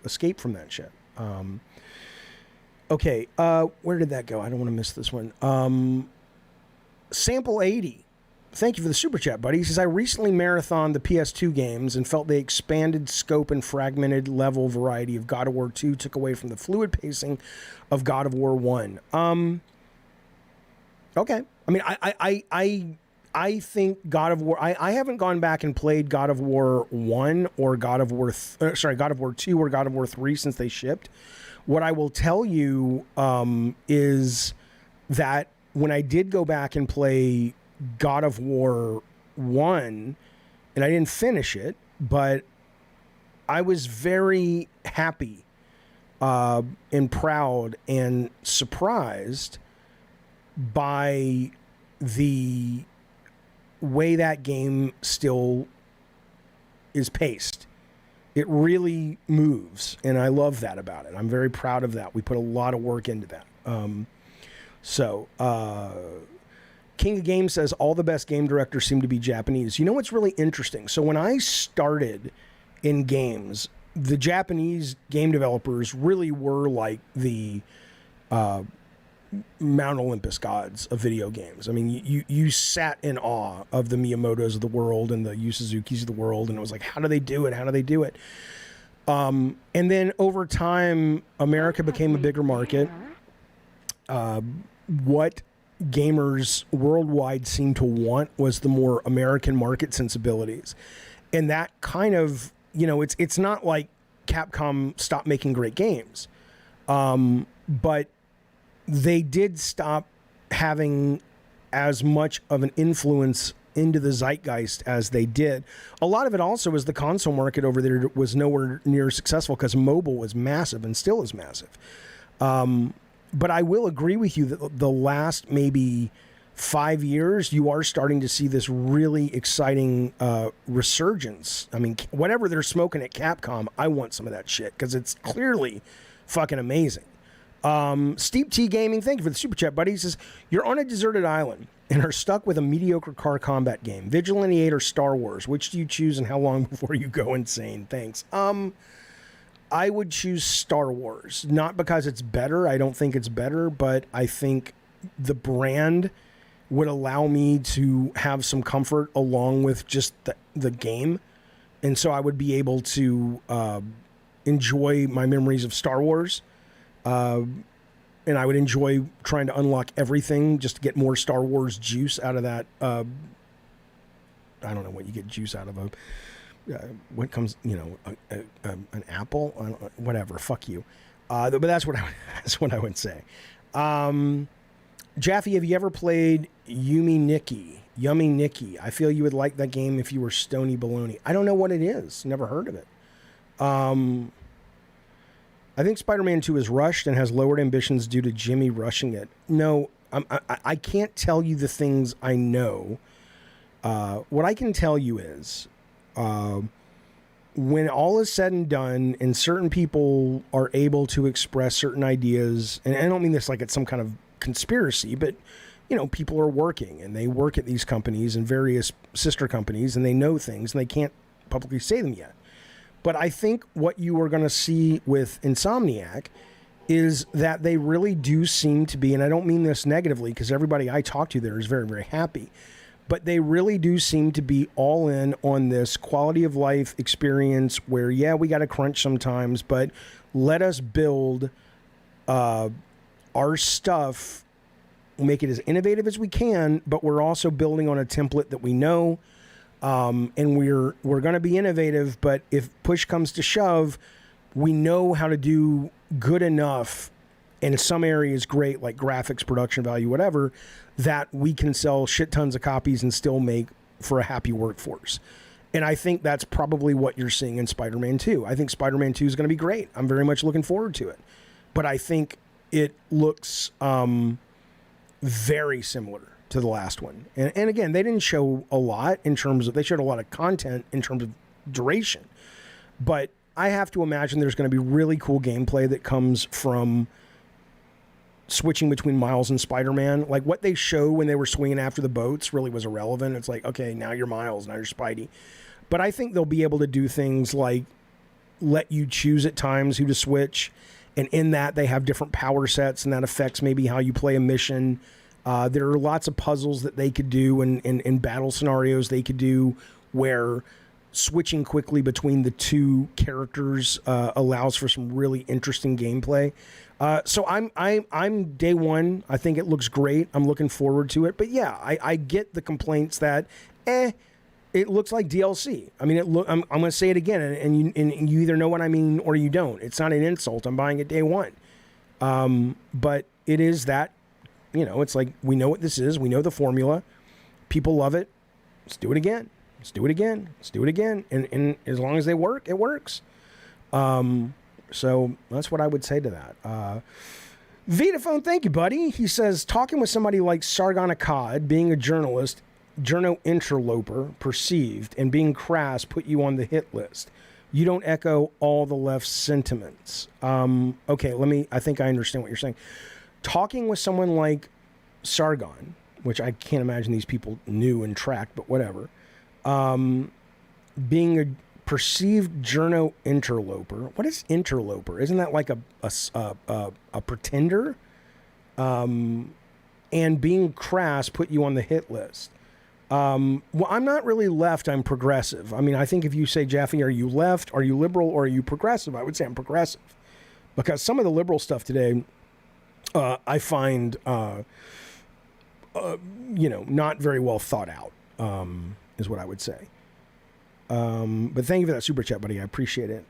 escape from that shit. Okay, where did that go? I don't want to miss this one. Sample 80. Thank you for the super chat, buddy. He says, I recently marathoned the PS2 games and felt the expanded scope and fragmented level variety of God of War 2 took away from the fluid pacing of God of War 1. Okay. I mean, I think God of War, I haven't gone back and played God of War 1 or God of War 2 or God of War 3 since they shipped. What I will tell you is that when I did go back and play God of War 1, and I didn't finish it, but I was very happy and proud and surprised by the way that game still is paced. It really moves, and I love that about it. I'm very proud of that. We put a lot of work into that. King of Games says all the best game directors seem to be Japanese. You know what's really interesting? So when I started in games, the Japanese game developers really were like the Mount Olympus gods of video games. I mean, you sat in awe of the Miyamotos of the world and the Yu Suzukis of the world, and it was like, how do they do it? How do they do it? And then over time, America became a bigger market. What gamers worldwide seemed to want was the more American market sensibilities. And that kind of, it's not like Capcom stopped making great games. But they did stop having as much of an influence into the zeitgeist as they did. A lot of it also was the console market over there was nowhere near successful because mobile was massive and still is massive. But I will agree with you that the last maybe 5 years, you are starting to see this really exciting resurgence. I mean, whatever they're smoking at Capcom, I want some of that shit because it's clearly fucking amazing. Steep T Gaming, thank you for the super chat, buddy. He says, you're on a deserted island and are stuck with a mediocre car combat game. Vigilante 8 or Star Wars? Which do you choose and how long before you go insane? Thanks. I would choose Star Wars, not because it's better. I don't think it's better, but I think the brand would allow me to have some comfort along with just the game. And so I would be able to enjoy my memories of Star Wars. And I would enjoy trying to unlock everything just to get more Star Wars juice out of that. I don't know what you get juice out of what comes, an apple, whatever. Fuck you. But that's what I would say. Jaffe, have you ever played Yummy Nikki? I feel you would like that game if you were Stony Baloney. I don't know what it is. Never heard of it. I think Spider-Man 2 is rushed and has lowered ambitions due to Jimmy rushing it. No, I can't tell you the things I know. What I can tell you is when all is said and done and certain people are able to express certain ideas, and I don't mean this like it's some kind of conspiracy, but people are working and they work at these companies and various sister companies and they know things and they can't publicly say them yet. But I think what you are going to see with Insomniac is that they really do seem to be, and I don't mean this negatively because everybody I talk to there is very, very happy, but they really do seem to be all in on this quality of life experience where, yeah, we got to crunch sometimes, but let us build our stuff, make it as innovative as we can, but we're also building on a template that we know. And we're going to be innovative, but if push comes to shove, we know how to do good enough, and in some areas great, like graphics, production value, whatever, that we can sell shit tons of copies and still make for a happy workforce. And I think that's probably what you're seeing in Spider-Man 2. I think Spider-Man 2 is going to be great. I'm very much looking forward to it. But I think it looks very similar to the last one. And again, they didn't show a lot in terms of, they showed a lot of content in terms of duration. But I have to imagine there's going to be really cool gameplay that comes from switching between Miles and Spider-Man. Like what they showed when they were swinging after the boats really was irrelevant. It's like, okay, now you're Miles, now you're Spidey. But I think they'll be able to do things like let you choose at times who to switch. And in that, they have different power sets, and that affects maybe how you play a mission. There are lots of puzzles that they could do in battle scenarios they could do where switching quickly between the two characters allows for some really interesting gameplay. So I'm day one. I think it looks great. I'm looking forward to it. But yeah, I get the complaints that it looks like DLC. I mean, I'm going to say it again, and you either know what I mean or you don't. It's not an insult. I'm buying it day one. But it is that, it's like we know what this is. We know the formula. People love it. Let's do it again. Let's do it again. Let's do it again. And as long as they work, it works. So that's what I would say to that. Vitaphone, thank you, buddy. He says, talking with somebody like Sargon Akkad, being a journalist, journo interloper, perceived, and being crass put you on the hit list. You don't echo all the left's sentiments. Okay, I think I understand what you're saying. Talking with someone like Sargon, which I can't imagine these people knew and tracked, but whatever. Being a perceived journo interloper. What is interloper? Isn't that like a pretender? And being crass put you on the hit list. Well, I'm not really left. I'm progressive. I mean, I think if you say, Jaffe, are you left? Are you liberal? Or are you progressive? I would say I'm progressive. Because some of the liberal stuff today, I find, not very well thought out, is what I would say. But thank you for that super chat, buddy. I appreciate it.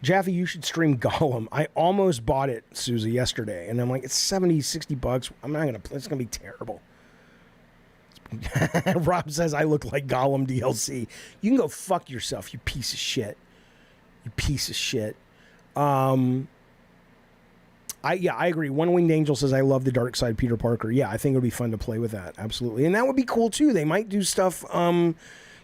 Jaffe, you should stream Gollum. I almost bought it, Susie, yesterday. And I'm like, it's 70, 60 bucks. I'm not going to play. It's going to be terrible. Rob says I look like Gollum DLC. You can go fuck yourself, you piece of shit. You piece of shit. I agree. One Winged Angel says, I love the dark side Peter Parker. Yeah, I think it would be fun to play with that. Absolutely. And that would be cool, too. They might do stuff,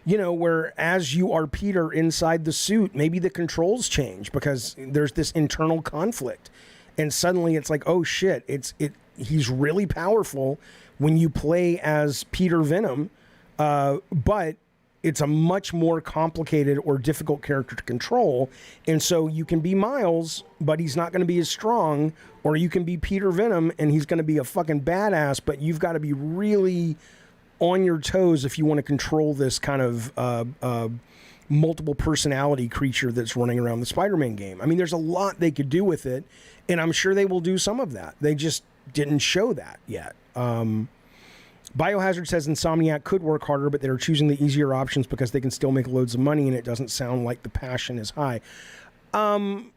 where as you are Peter inside the suit, maybe the controls change because there's this internal conflict. And suddenly it's like, oh, shit, he's really powerful when you play as Peter Venom, but it's a much more complicated or difficult character to control. And so you can be Miles, but he's not going to be as strong, or you can be Peter Venom and he's going to be a fucking badass, but you've got to be really on your toes if you want to control this kind of multiple personality creature that's running around the Spider-Man game. I mean, there's a lot they could do with it, and I'm sure they will do some of that. They just didn't show that yet. Biohazard says Insomniac could work harder, but they're choosing the easier options because they can still make loads of money, and it doesn't sound like the passion is high. I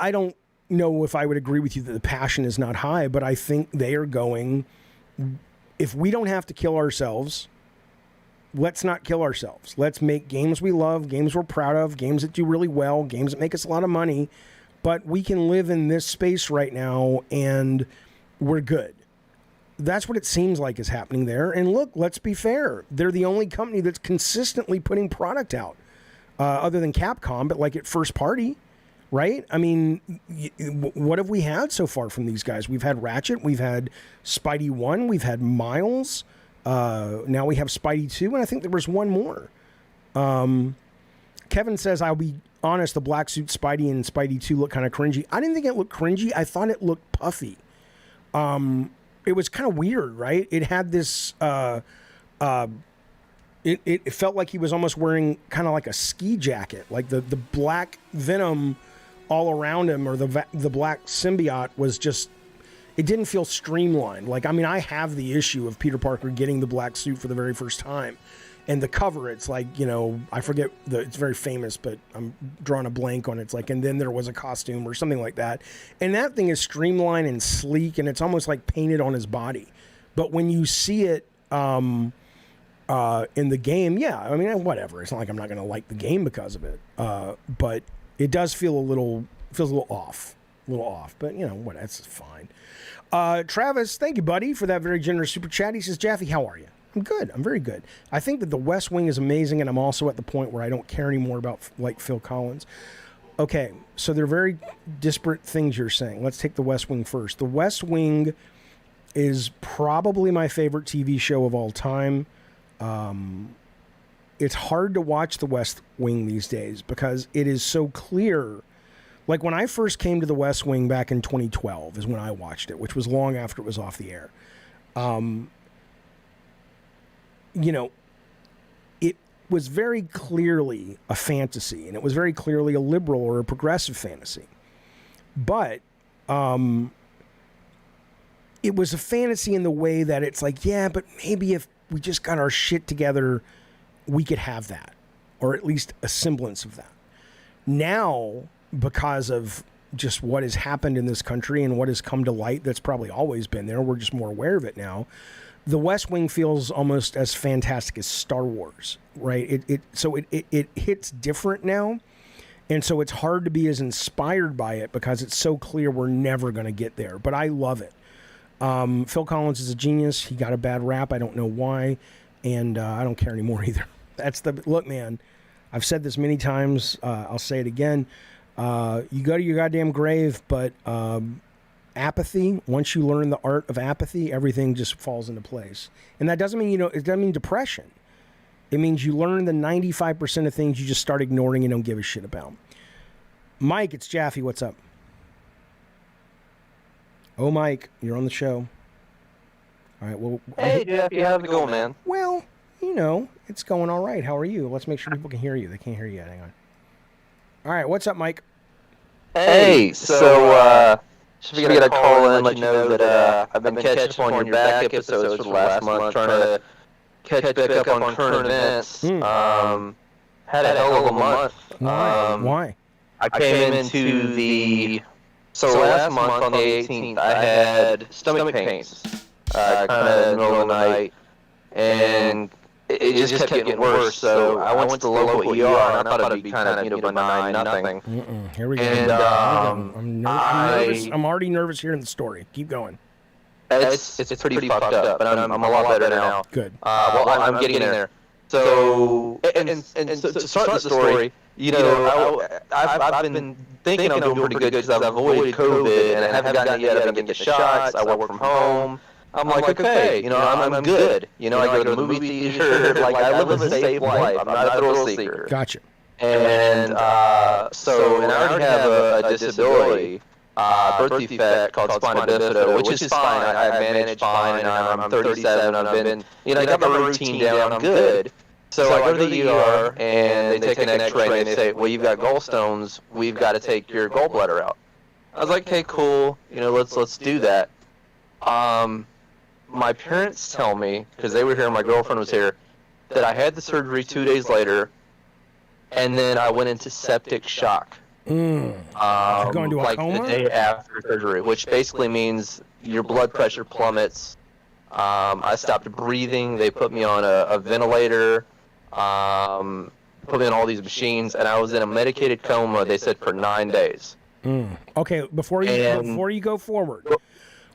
don't know if I would agree with you that the passion is not high, but I think they are going, if we don't have to kill ourselves, let's not kill ourselves. Let's make games we love, games we're proud of, games that do really well, games that make us a lot of money, but we can live in this space right now, and we're good. That's what it seems like is happening there. And look, let's be fair. They're the only company that's consistently putting product out, other than Capcom, but like at first party, right? I mean, what have we had so far from these guys? We've had Ratchet, we've had Spidey 1, we've had Miles, now we have Spidey 2, and I think there was one more. Kevin says, I'll be honest, the black suit Spidey and Spidey 2 look kind of cringy. I didn't think it looked cringy. I thought it looked puffy. It was kind of weird, right? It had this, it felt like he was almost wearing kind of like a ski jacket, like the black Venom all around him, or the black symbiote was just, it didn't feel streamlined. Like, I mean, I have the issue of Peter Parker getting the black suit for the very first time. And the cover, it's like, I forget, it's very famous, but I'm drawing a blank on it. It's like, and then there was a costume or something like that. And that thing is streamlined and sleek, and it's almost like painted on his body. But when you see it in the game, yeah, I mean, whatever. It's not like I'm not going to like the game because of it. But it does feel feels a little off. little off, but what? That's fine. Travis, thank you, buddy, for that very generous super chat. He says, Jaffe, how are you? I'm good. I'm very good. I think that The West Wing is amazing, and I'm also at the point where I don't care anymore about like Phil Collins. Okay, so they're very disparate things you're saying. Let's take The West Wing first. The West Wing is probably my favorite TV show of all time. It's hard to watch The West Wing these days because it is so clear. Like when I first came to The West Wing back in 2012 is when I watched it, which was long after it was off the air. It was very clearly a fantasy, and it was very clearly a liberal or a progressive fantasy. But it was a fantasy in the way that it's like, yeah, but maybe if we just got our shit together, we could have that, or at least a semblance of that. Now, because of just what has happened in this country and what has come to light that's probably always been there, we're just more aware of it now. The West Wing feels almost as fantastic as Star Wars, right? It hits different now, and so it's hard to be as inspired by it because it's so clear we're never going to get there. But I love it. Phil Collins is a genius. He got a bad rap. I don't know why, and I don't care anymore either. Look, man. I've said this many times. I'll say it again. You go to your goddamn grave, but apathy, once you learn the art of apathy, everything just falls into place. And that doesn't mean, it doesn't mean depression. It means you learn the 95% of things you just start ignoring and don't give a shit about. Mike, it's Jaffe. What's up? Oh, Mike, you're on the show. All right, well. Hey, Jaffe, how's it going, man? Well, it's going all right. How are you? Let's make sure people can hear you. They can't hear you yet. Hang on. All right, what's up, Mike? Hey, so, just figured I'd call in and let you know that I've been catching up on your back episodes for the last month, trying to catch back up on current events. Had a hell of a month. Why? I came into so last month on the 18th, I had stomach pains, kind of in the middle of the night, and it just kept getting worse. So I went to the local ER, and I thought it'd be kind of, benign, nothing. Here we go. And I'm nervous. I'm already nervous hearing the story. Keep going. It's pretty fucked up, but I'm a lot better now. Good. Well, I'm getting there. So, and so to start the story, I've been thinking I'm doing pretty good because I've avoided COVID, and I haven't gotten it yet. I've been getting the shots. I work from home. I'm like, okay, I'm good. I go to the movie theater. Like, I live a safe life. I'm not a thrill seeker. Gotcha. And so I already have a disability, birth defect called spina bifida, which is fine. I manage fine, and I'm 37. I've been, I got my routine down. I'm good. So I go to the ER, and they take an X-ray, and they say, well, you've got gallstones. We've got to take your gallbladder out. I was like, okay, cool. Let's do that. My parents tell me, because they were here and my girlfriend was here, that I had the surgery 2 days later, and then I went into septic shock. Going to a coma? The day after surgery, which basically means your blood pressure plummets. I stopped breathing. They put me on a ventilator, put me on all these machines, and I was in a medicated coma, they said, for 9 days. Okay, before you go forward,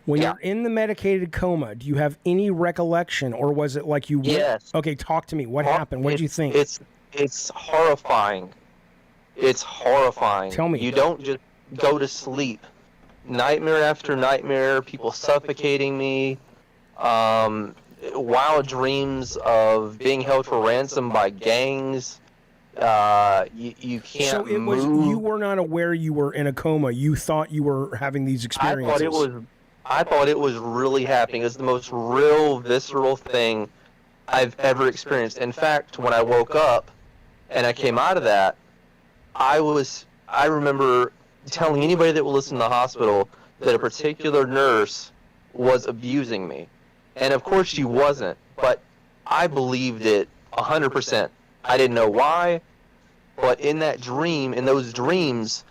when you're in the medicated coma, do you have any recollection, or was it like you went? Yes. Okay, talk to me. What happened? What did you think? It's horrifying. It's horrifying. Tell me. You don't just go to sleep. Nightmare after nightmare, people suffocating me, wild dreams of being held for ransom by gangs. You can't So it was move. you were not aware you were in a coma. You thought you were having these experiences. I thought it was really happening. It was the most real, visceral thing I've ever experienced. In fact, when I woke up and I came out of that, I remember telling anybody that would listen to the hospital that a particular nurse was abusing me. And of course she wasn't, but I believed it 100%. I didn't know why, but in those dreams,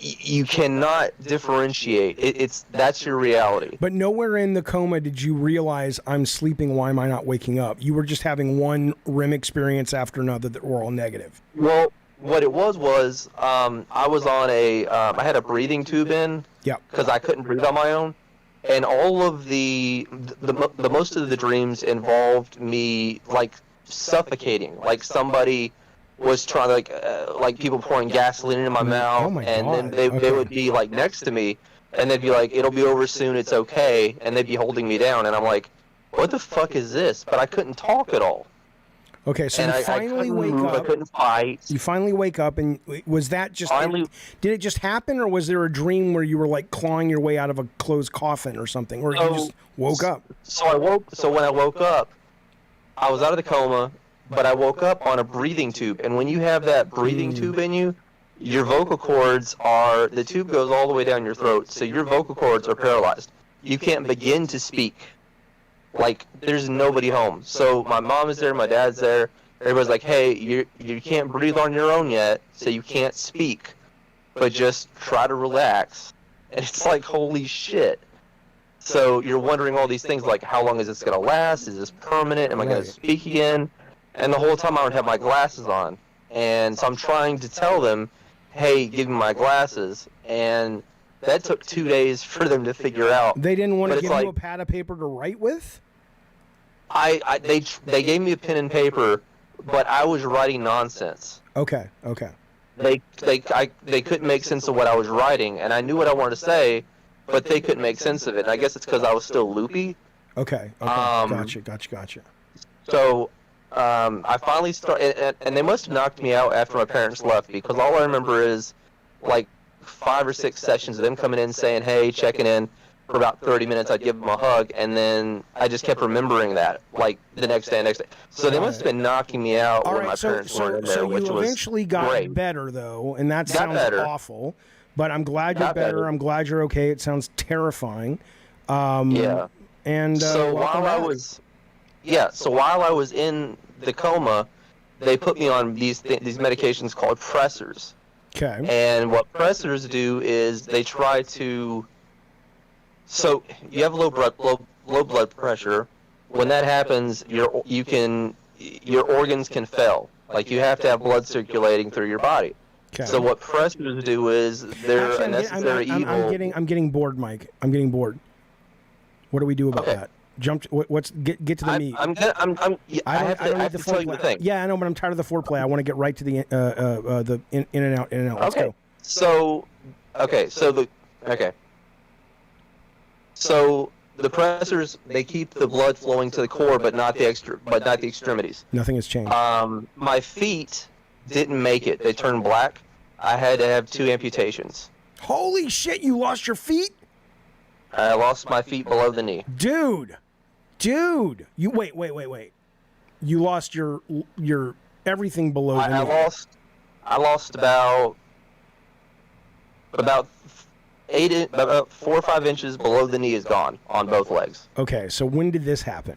you cannot differentiate. That's your reality. But nowhere in the coma did you realize, I'm sleeping, why am I not waking up? You were just having one REM experience after another that were all negative. Well, what it was I was on I had a breathing tube in Yep. because I couldn't breathe on my own, and all of the most of the dreams involved me like suffocating, like somebody was trying like people pouring gasoline into my mouth, Oh my and God. then they Okay. would be like next to me, and they'd be like, "It'll be over soon, it's okay," and they'd be holding me down, and I'm like, "What the fuck is this?" But I couldn't talk at all. Okay, so And you I finally couldn't wake move, I up. couldn't fight. You finally wake up, and was that just Finally- did it just happen, or was there a dream where you were like clawing your way out of a closed coffin or something, or you So- just woke up? So when I woke up, I was out of the coma, but I woke up on a breathing tube. And when you have that breathing tube in you, your vocal cords the tube goes all the way down your throat, so your vocal cords are paralyzed. You can't begin to speak. Like, there's nobody home. So my mom is there, my dad's there. Everybody's like, "Hey, you can't breathe on your own yet, so you can't speak, but just try to relax." And it's like, holy shit. So you're wondering all these things like, how long is this going to last? Is this permanent? Am I going Right. to speak again? And the whole time I would have my glasses on. And so I'm trying to tell them, "Hey, give me my glasses." And that took 2 days for them to figure out. They didn't want But to it's give you a like- pad of paper to write with? They gave me a pen and paper, but I was writing nonsense. Okay. They couldn't make sense of what I was writing, and I knew what I wanted to say, but they couldn't make sense of it. And I guess it's because I was still loopy. Okay. Um, Gotcha. So I finally started, and they must have knocked me out after my parents left, because all I remember is like 5 or 6 sessions of them coming in saying, "Hey," checking in. For about 30 minutes, I'd give them a hug, and then I just kept remembering that, like the next day. So they must have been knocking me out All when my right, so parents weren't in there, so which you was eventually got great. better though, and that Got sounds better. awful. But I'm glad you're Got better. better. I'm glad you're okay. It sounds terrifying. Yeah. And So welcome while I back. was in the coma, they put me on these medications called pressors. Okay. And what pressors do is they try to. So you have low blood pressure. When that happens, your organs can fail. Like, you have to have blood circulating through your body. Okay. So what pressors do is they're Actually, a necessary evil. I'm getting bored, Mike. I'm getting bored. What do we do about Okay. that? Get to the meat. I have to tell you the thing. Yeah, I know, but I'm tired of the foreplay. I want to get right to the in and out. Let's Okay. go. So the pressors, they keep the blood flowing to the core, but not the extremities. Nothing has changed. My feet didn't make it. They turned black. I had to have 2 amputations. Holy shit! You lost your feet, I lost my feet below the knee. dude. You wait. You lost your everything below the I knee. lost about 4 or 5 inches below the knee is gone on both legs. Okay, so when did this happen?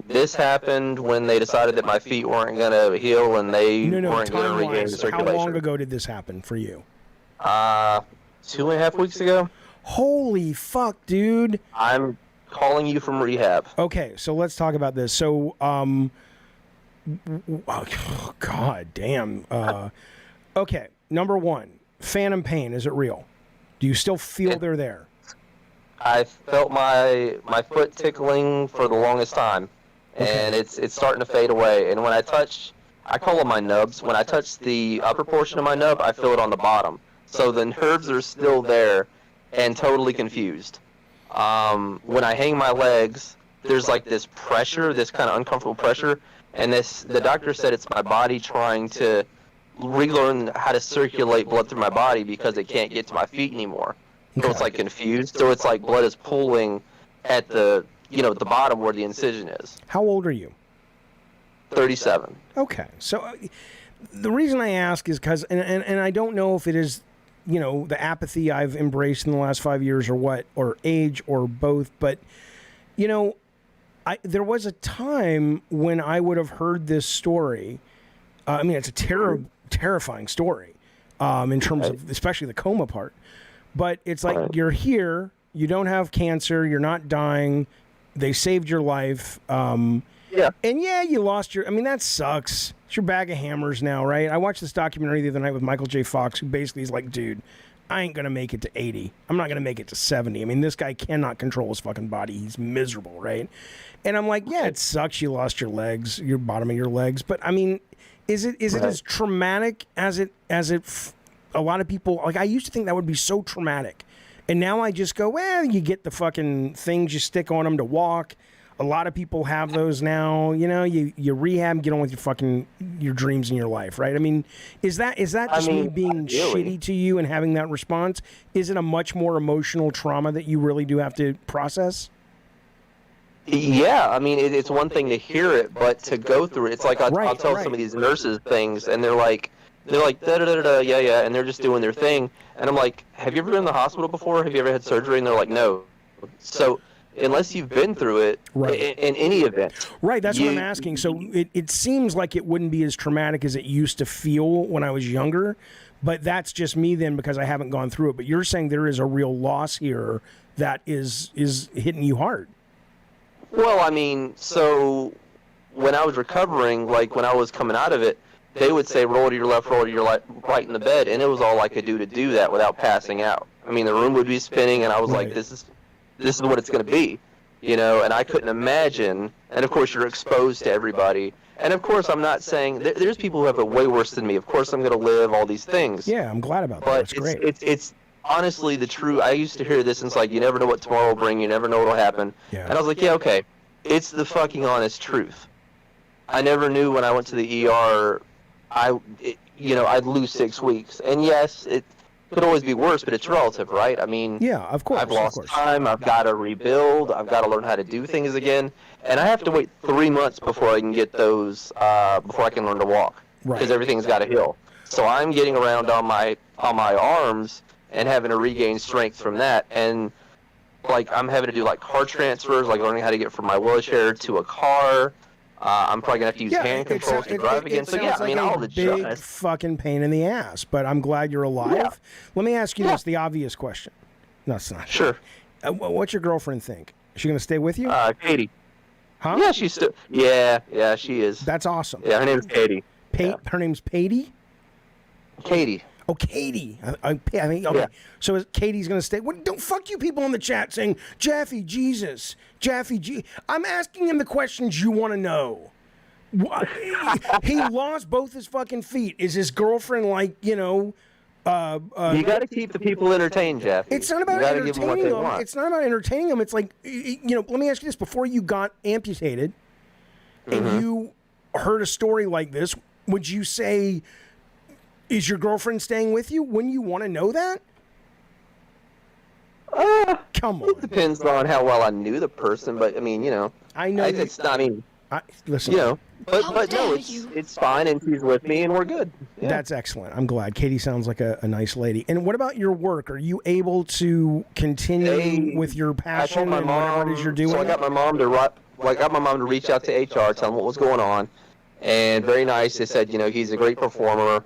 This happened when they decided that my feet weren't going to heal and they No. weren't going to regain Time-wise, how circulation. long ago did this happen for you? 2.5 weeks ago. Holy fuck, dude. I'm calling you from rehab. Okay, so let's talk about this. So, oh, god damn. Okay, number one, phantom pain. Is it real? Do you still feel they're there? I felt my foot tickling for the longest time, and it's starting to fade away. And when I call them my nubs. When I touch the upper portion of my nub, I feel it on the bottom. So the nerves are still there, and totally confused. When I hang my legs, there's like this pressure, this kind of uncomfortable pressure, and the doctor said it's my body trying to relearn how to circulate blood through my body because it can't get to my feet anymore. So it's like confused. So it's like blood is pooling at the bottom where the incision is. How old are you? 37. Okay, so the reason I ask is because, and I don't know if it is, the apathy I've embraced in the last 5 years or what, or age or both, but, there was a time when I would have heard this story. I mean, it's a terrifying story in terms of especially the coma part. But it's like you're here, you don't have cancer, you're not dying, they saved your life, Yeah. And yeah, you lost your. I mean, that sucks. It's your bag of hammers now, right? I watched this documentary the other night with Michael J. Fox, who basically is like, dude, I ain't gonna make it to 80. I'm not gonna make it to 70. I mean, this guy cannot control his fucking body. He's miserable, right? And I'm like, yeah, it sucks. You lost your legs, your bottom of your legs. But I mean, is it as traumatic as it? A lot of people, like, I used to think that would be so traumatic, and now I just go, well, you get the fucking things you stick on them to walk. A lot of people have those now. You know, you rehab, get on with your dreams in your life, right? I mean, is that just me being shitty to you and having that response? Is it a much more emotional trauma that you really do have to process? Yeah, I mean, it's one thing to hear it, but to go through it, it's like I'll tell some of these nurses things, and they're like da da da da, yeah, and they're just doing their thing, and I'm like, have you ever been in the hospital before? Have you ever had surgery? And they're like, no. So unless you've been through it, in any event, right? That's what I'm asking. So it seems like it wouldn't be as traumatic as it used to feel when I was younger, but that's just me then because I haven't gone through it. But you're saying there is a real loss here that is hitting you hard. Well, I mean, so when I was recovering, like when I was coming out of it, they would say roll to your left, roll to your right in the bed, and it was all I could do to do that without passing out. I mean, the room would be spinning, and I was like, this is what it's going to be, you know, and I couldn't imagine. And of course, you're exposed to everybody. And of course, I'm not saying there's people who have it way worse than me. Of course, I'm going to live all these things. Yeah, I'm glad about that. But That's great. It's honestly the truth. I used to hear this, and it's like, you never know what tomorrow will bring. You never know what will happen. Yeah. And I was like, yeah, okay. It's the fucking honest truth. I never knew when I went to the ER, I'd lose 6 weeks. And yes, it could always be worse, but it's relative, right? I mean, yeah, of course. I've lost time. I've got to rebuild. I've got to learn how to do things again. And I have to wait 3 months before I can get those, before I can learn to walk. Because everything's got to heal. So I'm getting around on my arms and having to regain strength from that. And like I'm having to do like car transfers, like learning how to get from my wheelchair to a car. I'm probably gonna have to use hand controls to drive again. So yeah, I mean, all the big fucking pain in the ass. But I'm glad you're alive. Yeah. Let me ask you this: the obvious question. No, it's not. Sure. What's your girlfriend think? Is she gonna stay with you? Katie. Huh? Yeah, she's still. Yeah, she is. That's awesome. Yeah, her name's Katie. Her name's Patty. Katie. Oh, Katie. I mean, okay. Yeah. So Katie's going to stay. Don't fuck you people in the chat saying, Jaffe, Jesus. Jaffe, I'm asking him the questions you want to know. He lost both his fucking feet. Is his girlfriend like, you know... you got to keep the people entertained, Jaffe. It's not about entertaining them. It's not about entertaining them. It's like, you know, let me ask you this. Before you got amputated and you heard a story like this, would you say... Is your girlfriend staying with you? Wouldn't you want to know that? Come on. It depends on how well I knew the person, but I mean, you know. I know. It's not. I mean, listen. You know, but no, it's fine, and she's with me, and we're good. Yeah. That's excellent. I'm glad. Katie sounds like a nice lady. And what about your work? Are you able to continue with your passion and whatever it is you're doing? So I got my mom to reach out to HR, tell them what was going on. And very nice. They said, you know, he's a great performer.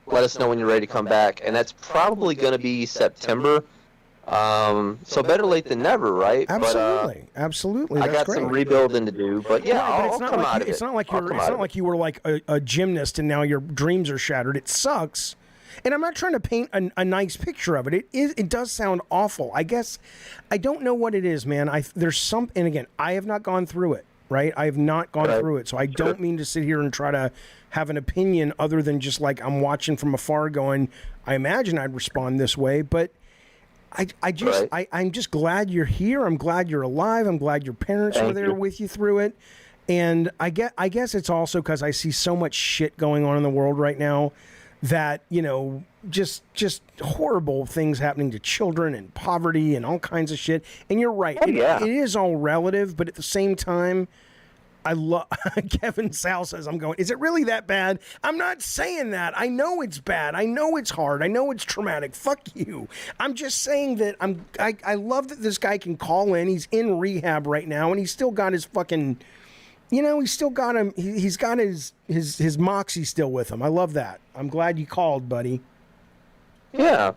Let us know when you're ready to come back. And that's probably going to be September. So better late than never, right? Absolutely. Absolutely. I got some rebuilding to do, but yeah, I'll come out of it. It's not like you were like a gymnast and now your dreams are shattered. It sucks. And I'm not trying to paint a nice picture of it. It does sound awful. I guess I don't know what it is, man. There's some, and again, I have not gone through it. Right? I have not gone through it, so I don't mean to sit here and try to have an opinion other than just like I'm watching from afar going, I imagine I'd respond this way, but I'm just glad you're here. I'm glad you're alive. I'm glad your parents were there with you through it. And I guess it's also because I see so much shit going on in the world right now that, you know, just horrible things happening to children and poverty and all kinds of shit. And you're right. It is all relative, but at the same time, I love Kevin Sal says, is it really that bad? I'm not saying that. I know it's bad. I know it's hard. I know it's traumatic. Fuck you. I'm just saying that I love that this guy can call in. He's in rehab right now and he's still got his fucking, you know, he's still got him. He's got his moxie still with him. I love that. I'm glad you called, buddy. Yeah.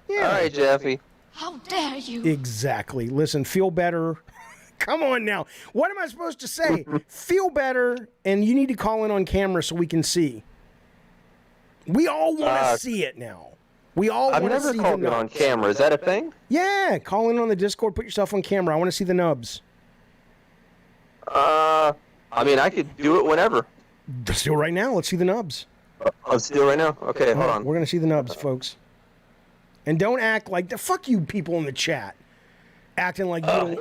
All right, Jaffe. How dare you? Exactly. Listen, feel better. Come on now. What am I supposed to say? Feel better, and you need to call in on camera so we can see. We all want to see it now. We all I've want to never see the called it nubs. on camera. Is that a thing? Yeah, call in on the Discord. Put yourself on camera. I want to see the nubs. I mean, I could do it whenever. Let's do it right now. Let's see the nubs. Let's do it right now. Okay, hold on. We're going to see the nubs, folks. And don't act like the fuck you people in the chat. Acting like you don't...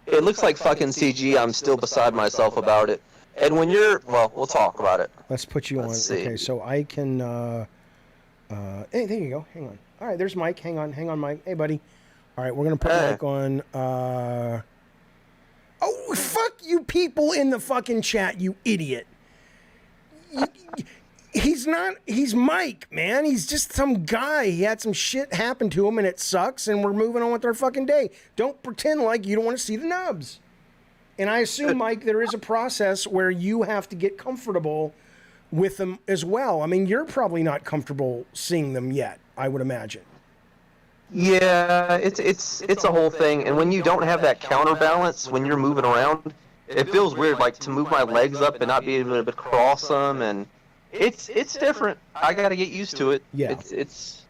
It looks like fucking CG. I'm still beside myself about it. And when you're... Well, we'll talk about it. Let's put you on. See. Okay, so I can... hey, there you go. Hang on. All right, there's Mike. Hang on, Mike. Hey, buddy. All right, we're going to put Mike on... Oh, fuck you people in the fucking chat, you idiot. He's Mike, man. He's just some guy. He had some shit happen to him and it sucks and we're moving on with our fucking day. Don't pretend like you don't want to see the nubs. And I assume, Mike, there is a process where you have to get comfortable with them as well. I mean, you're probably not comfortable seeing them yet, I would imagine. Yeah, it's a whole thing. And when you don't have that counterbalance when you're moving around, it feels weird, like to move my legs up and not be able to cross them, and it's different. I got to get used to it. Yeah. It's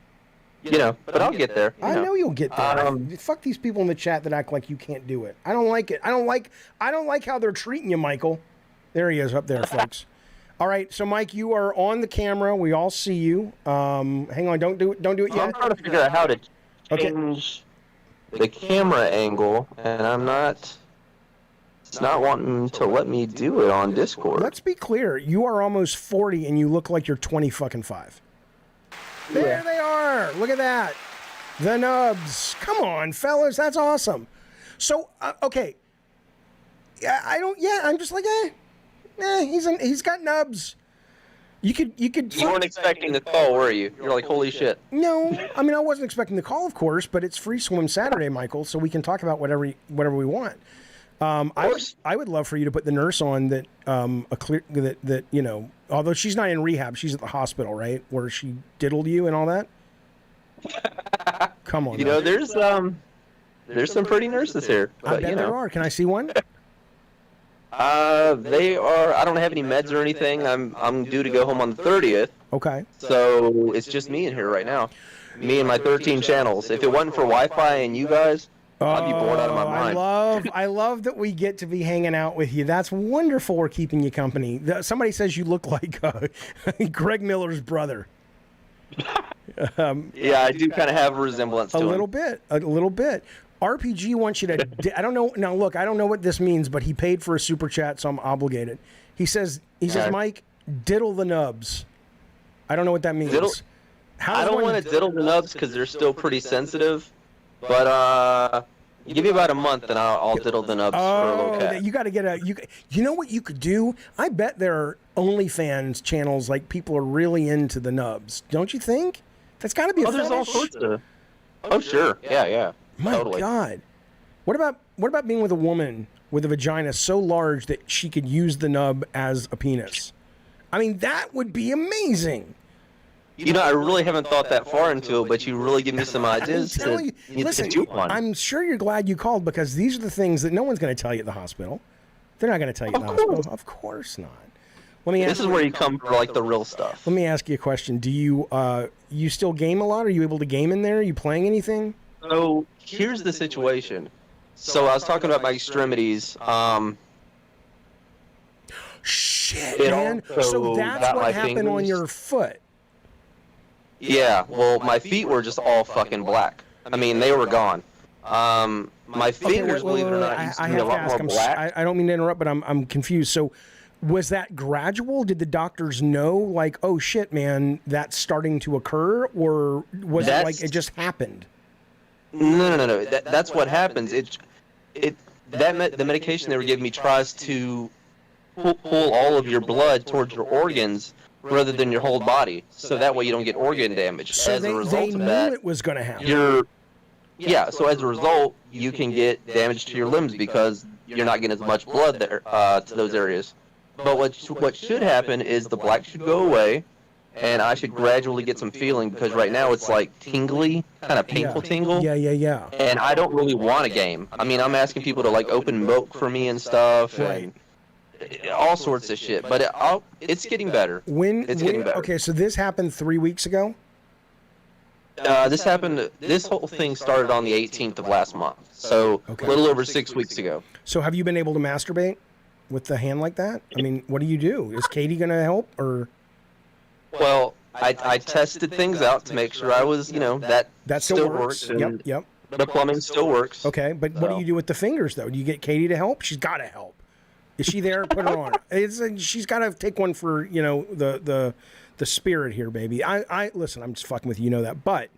but I'll get there. I know you'll get there. Fuck these people in the chat that act like you can't do it. I don't like it. I don't like how they're treating you, Michael. There he is up there, folks. All right, so Mike, you are on the camera. We all see you. Hang on, don't do it yet. I'm trying to figure out how to change the camera angle, and it's not wanting to let me do it on Discord. Let's be clear. You are almost 40, and you look like you're 20 fucking 5. There they are. Look at that. The nubs. Come on, fellas. That's awesome. So, okay. I'm just like, he's got nubs. You weren't expecting the call, were you? You're like, holy shit. No, I mean, I wasn't expecting the call, of course, but it's Free Swim Saturday, Michael, so we can talk about whatever we want. I would love for you to put the nurse on that, although she's not in rehab, she's at the hospital, right, where she diddled you and all that. Come on. There's some pretty nurses here. I bet there are. Can I see one? They are. I don't have any meds or anything. I'm due to go home on the 30th. Okay. So it's just me in here right now. Me and my 13 channels. If it wasn't for Wi-Fi and you guys, I'd be bored out of my mind. I love that we get to be hanging out with you. That's wonderful. We're keeping you company. Somebody says you look like Greg Miller's brother. Yeah, I do kind of have a resemblance to him. A little bit. RPG wants you to... I don't know... Now, look, I don't know what this means, but he paid for a super chat, so I'm obligated. He says, Mike, diddle the nubs. I don't know what that means. I don't want to diddle the nubs because they're still pretty sensitive, but give me about a month and I'll diddle the nubs for a little cat. You got to get you know what you could do? I bet there are OnlyFans channels, like, people are really into the nubs. Don't you think? That's got to be a fetish. There's all sorts of... Oh, sure. Yeah. My totally. God. What about being with a woman with a vagina so large that she could use the nub as a penis? I mean, that would be amazing. I really haven't thought that far into it, but you really give me some ideas to do one. I'm sure you're glad you called, because these are the things that no one's going to tell you at the hospital. They're not going to tell you at the hospital. Of course not. This is where you come for, like, the real stuff. Let me ask you a question. Do you still game a lot? Are you able to game in there? Are you playing anything? So here's the situation. So I was talking about my extremities. Shit, man. So that's what happened on your foot. Yeah. Well, my feet were just all fucking black. I mean, they were gone. My fingers, believe it or not, used to be a lot more black. I don't mean to interrupt, but I'm confused. So was that gradual? Did the doctors know, like, oh shit, man, that's starting to occur, or was it like it just happened? No. That's what happens. The medication they were giving me tries to pull all of your blood towards your organs rather than your whole body, so that way you don't get organ damage. So as a result of that, knew it was going to happen. So as a result, you can get damage to your limbs because you're not getting as much blood there to those areas. But what should happen is the black should go away, and I should gradually get some feeling because right now it's like tingly, kind of painful tingle. Yeah. And I don't really want a game. I mean, I'm asking people to like open milk for me and stuff, and all sorts of shit. But it's getting better. It's getting better. Okay, so this happened 3 weeks ago. This happened. This whole thing started on the 18th of last month, so a little over 6 weeks ago. So have you been able to masturbate with the hand like that? I mean, what do you do? Is Katie gonna help or? Well, I tested things out to make sure I was, that still works. Yep. The plumbing still works. Okay, but what do you do with the fingers though? Do you get Katie to help? She's got to help. Is she there? Put her on. She's got to take one for the spirit here, baby. I listen. I'm just fucking with you. You know that, but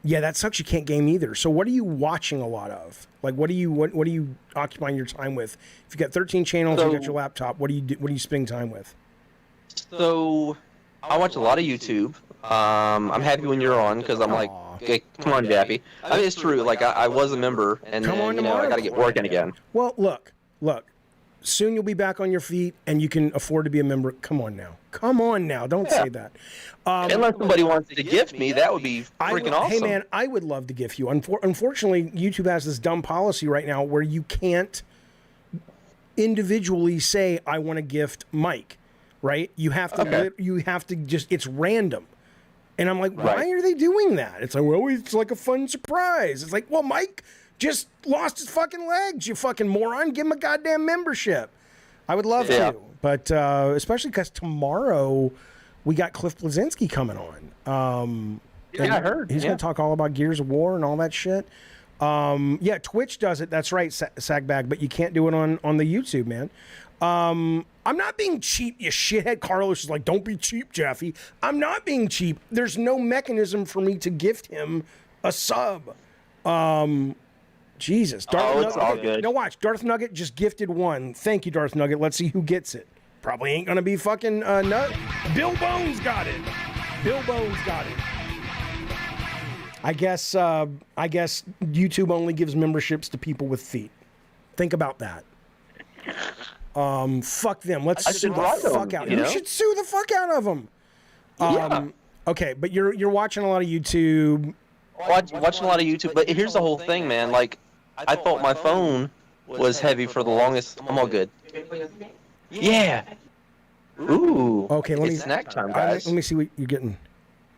yeah, that sucks. You can't game either. So what are you watching a lot of? Like, what are you occupying your time with? If you got 13 channels, you got your laptop. What do you do? What are you spending time with? So I watch a lot of YouTube. I'm happy when you're on because I'm like, okay, come on, Jappy. I mean, it's true. Like I was a member, and then I got to get working again. Well, look. Soon you'll be back on your feet, and you can afford to be a member. Come on now. Don't say that. Unless somebody wants to gift me, that would be freaking awesome. Hey, man, I would love to gift you. Unfortunately, YouTube has this dumb policy right now where you can't individually say, I want to gift Mike, right? You have to just, it's random. And I'm like, why are they doing that? It's like, well, it's like a fun surprise. It's like, well, Mike just lost his fucking legs, you fucking moron. Give him a goddamn membership. I would love to, but especially because tomorrow we got Cliff Bleszinski coming on. I heard. He's going to talk all about Gears of War and all that shit. Yeah, Twitch does it. That's right, Sagbag, but you can't do it on the YouTube, man. I'm not being cheap, you shithead. Carlos is like, don't be cheap, Jeffy. I'm not being cheap. There's no mechanism for me to gift him a sub. Jesus. It's all good. No, watch. Darth Nugget just gifted one. Thank you, Darth Nugget. Let's see who gets it. Probably ain't going to be fucking Bill Bones got it. I guess YouTube only gives memberships to people with feet. Think about that. Fuck them. Let's sue the fuck out. You should sue the fuck out of them. Okay, but you're watching a lot of YouTube. Watching a lot of YouTube, but here's the whole thing, man. Like, I thought my phone was heavy for the longest. I'm all good. Yeah. Ooh. Okay, it's snack time, guys. Let me see what you're getting.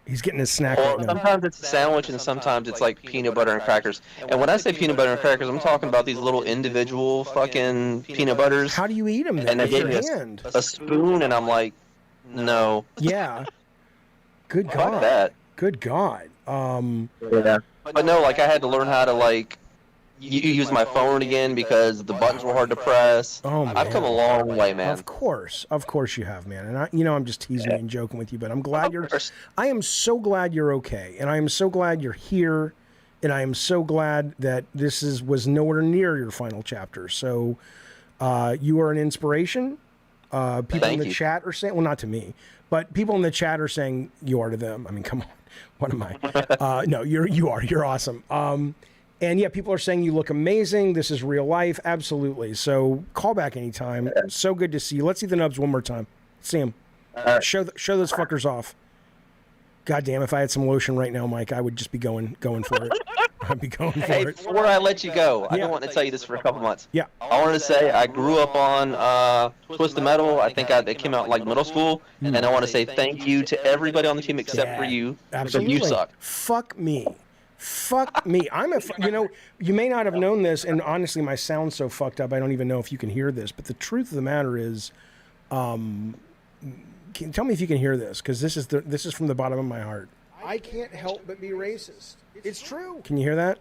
He's getting his snack right now. Sometimes it's a sandwich, and sometimes it's like peanut butter and crackers. And when I say peanut butter and crackers, I'm talking about these little individual fucking peanut butters. How do you eat them then? And they gave me a spoon, and I'm like, no. Yeah. Good God. Fuck that. Good God. Yeah. But no, like I had to learn how to like use my phone again because the buttons were hard to press. Oh, man. I've come a long way, man. Of course you have, man. And I'm just teasing you and joking with you, but I'm glad I am so glad you're okay, and I am so glad you're here, and I am so glad that this was nowhere near your final chapter. So, you are an inspiration. People in the chat are saying, well, not to me, but people in the chat are saying you are to them. I mean, come on. What am I? No, you're awesome. And yeah, people are saying you look amazing. This is real life. Absolutely. So call back anytime. So good to see you. Let's see the nubs one more time. See them. Show those fuckers off. God damn, if I had some lotion right now, Mike, I would just be going for it. I'd be going for it. Hey, before I let you go, I've been wanting to tell you this for a couple months. Yeah. I wanted to say I grew up on Twisted Metal. I think it came out like middle school. And I want to say thank you to everybody on the team except for you. Absolutely. You suck. Fuck me. You may not have known this, and honestly, my sound's so fucked up, I don't even know if you can hear this, but the truth of the matter is, tell me if you can hear this, because this is from the bottom of my heart. I can't help but be racist. It's true. Can you hear that?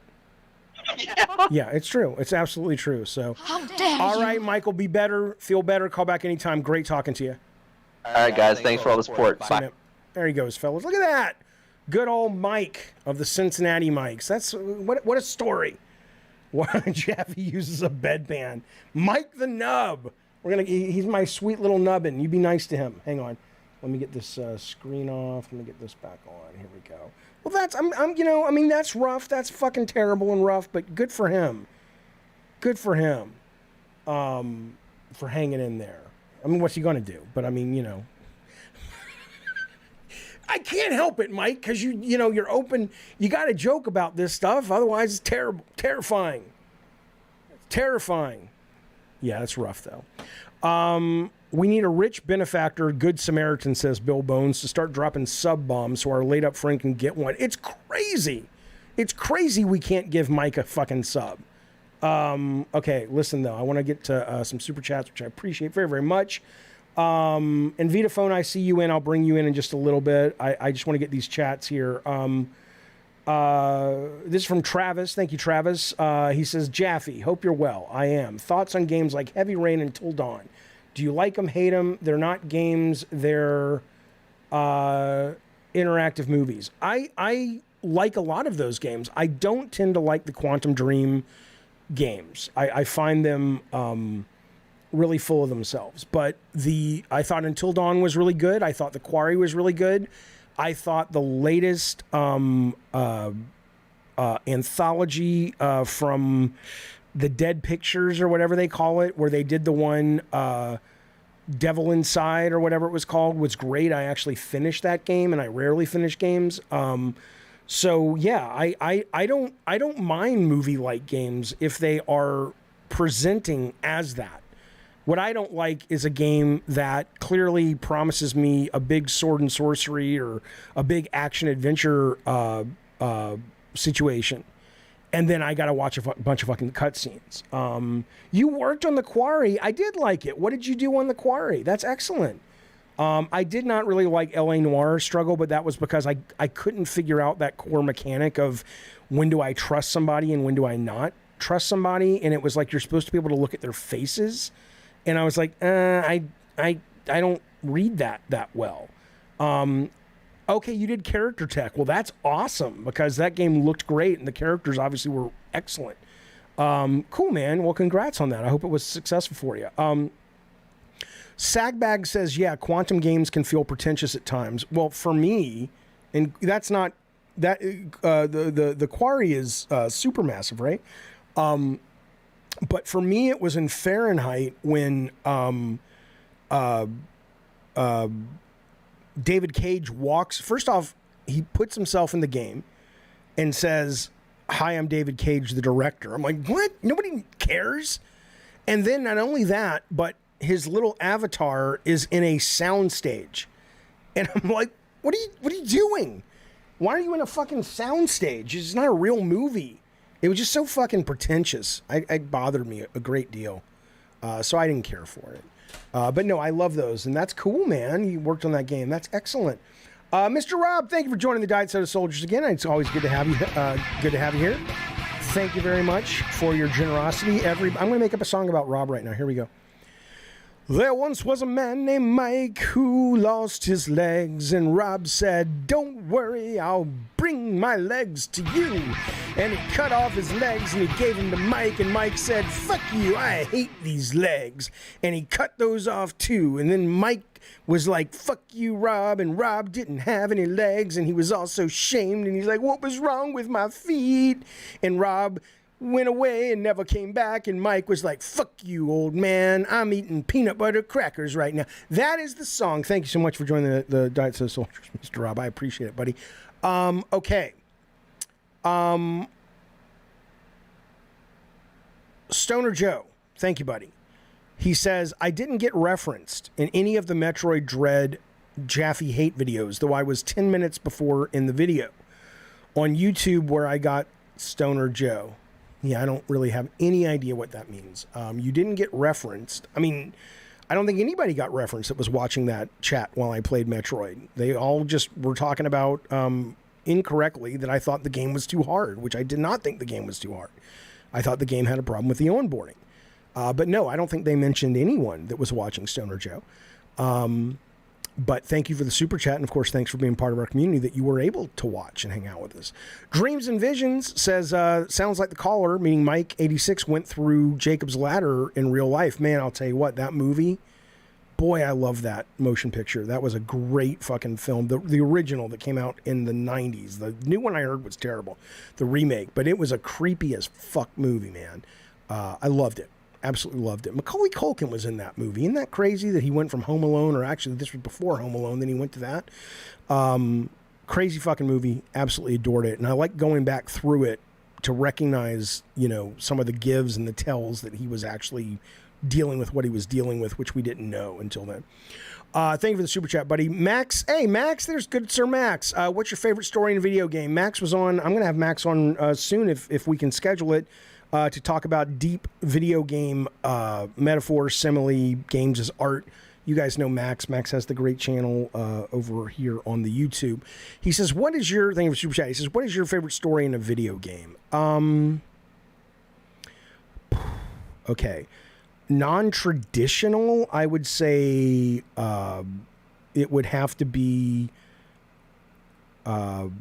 Yeah, it's true. It's absolutely true. So, all right, Michael, be better, feel better, call back anytime. Great talking to you. All right, guys, thanks for all the support. Bye. There he goes, fellas. Look at that. Good old Mike of the Cincinnati Mikes. That's what a story. Jeffy uses a bedpan. Mike the Nub. He's my sweet little nubbin. You be nice to him. Hang on. Let me get this screen off. Let me get this back on. Here we go. Well, that's rough. That's fucking terrible and rough, but good for him. Good for him. For hanging in there. I mean, what's he going to do? But I mean, I can't help it, Mike, because you're open. You got to joke about this stuff. Otherwise, it's terrible, terrifying. Terrifying. Yeah, that's rough, though. We need a rich benefactor, good Samaritan, says Bill Bones, to start dropping sub bombs so our laid up friend can get one. It's crazy. It's crazy we can't give Mike a fucking sub. Okay, listen, though. I want to get to some super chats, which I appreciate very, very much. And Vitaphone, I see you in. I'll bring you in just a little bit. I just want to get these chats here. This is from Travis. Thank you, Travis. He says, Jaffe, hope you're well. I am. Thoughts on games like Heavy Rain and Till Dawn? Do you like them, hate them? They're not games. They're interactive movies. I like a lot of those games. I don't tend to like the Quantum Dream games. I find them really full of themselves. But I thought Until Dawn was really good. I thought the Quarry was really good. I thought the latest anthology from the Dead Pictures or whatever they call it, where they did the one Devil Inside or whatever it was called, was great. I actually finished that game, and I rarely finish games. So yeah, I don't mind movie-like games if they are presenting as that. What I don't like is a game that clearly promises me a big sword and sorcery or a big action adventure situation, and then I got to watch a bunch of fucking cutscenes. You worked on the Quarry. I did like it. What did you do on the Quarry? That's excellent. I did not really like L.A. Noire Struggle, but that was because I couldn't figure out that core mechanic of when do I trust somebody and when do I not trust somebody, and it was like you're supposed to be able to look at their faces. And I was like, I don't read that well. Okay, you did character tech. Well, that's awesome because that game looked great and the characters obviously were excellent. Cool, man. Well, congrats on that. I hope it was successful for you. Sagbag says, yeah, quantum games can feel pretentious at times. Well, for me, and that's not that the Quarry is super massive, right? But for me, it was in Fahrenheit when David Cage walks. First off, he puts himself in the game and says, hi, I'm David Cage, the director. I'm like, what? Nobody cares. And then not only that, but his little avatar is in a soundstage. And I'm like, what are you doing? Why are you in a fucking soundstage? It's not a real movie. It was just so fucking pretentious. It bothered me a great deal. So I didn't care for it. But no, I love those. And that's cool, man. You worked on that game. That's excellent. Mr. Rob, thank you for joining the Diet Soda Soldiers again. It's always good to have you. Good to have you here. Thank you very much for your generosity. I'm going to make up a song about Rob right now. Here we go. There once was a man named Mike who lost his legs, and Rob said, don't worry, I'll bring my legs to you. And he cut off his legs and he gave them to Mike, and Mike said, fuck you, I hate these legs. And he cut those off too. And then Mike was like, fuck you, Rob, and Rob didn't have any legs, and he was also shamed, and he's like, what was wrong with my feet? And Rob went away and never came back, and Mike was like, fuck you, old man, I'm eating peanut butter crackers right now. That is the song. Thank you so much for joining the Diet Soda Soldiers, Mr. Rob. I appreciate it, buddy. Okay. Stoner Joe, thank you, buddy. He says, I didn't get referenced in any of the Metroid Dread Jaffe hate videos, though I was 10 minutes before in the video on YouTube where I got Stoner Joe. Yeah, I don't really have any idea what that means. You didn't get referenced. I mean, I don't think anybody got referenced that was watching that chat while I played Metroid. They all just were talking about incorrectly that I thought the game was too hard, which I did not think the game was too hard. I thought the game had a problem with the onboarding. But no, I don't think they mentioned anyone that was watching Stoner Joe. But thank you for the super chat. And of course, thanks for being part of our community that you were able to watch and hang out with us. Dreams and Visions says, sounds like the caller, meaning Mike 86, went through Jacob's Ladder in real life. Man, I'll tell you what, that movie, boy, I love that motion picture. That was a great fucking film. The original that came out in the 90s. The new one I heard was terrible, the remake, but it was a creepy as fuck movie, man. I loved it. Absolutely loved it. Macaulay Culkin was in that movie. Isn't that crazy that he went from Home Alone, or actually this was before Home Alone, then he went to that. Crazy fucking movie. Absolutely adored it. And I like going back through it to recognize, you know, some of the gives and the tells that he was actually dealing with what he was dealing with, which we didn't know until then. Thank you for the super chat, buddy. Max, hey, Max, there's good Sir Max. What's your favorite story in a video game? Max was on, I'm going to have Max on soon if we can schedule it, to talk about deep video game metaphor, simile, games as art. You guys know Max. Max has the great channel over here on the YouTube. He says, what is your, thank you for super chat. He says, what is your favorite story in a video game? Okay. Non-traditional, I would say it would have to be Elden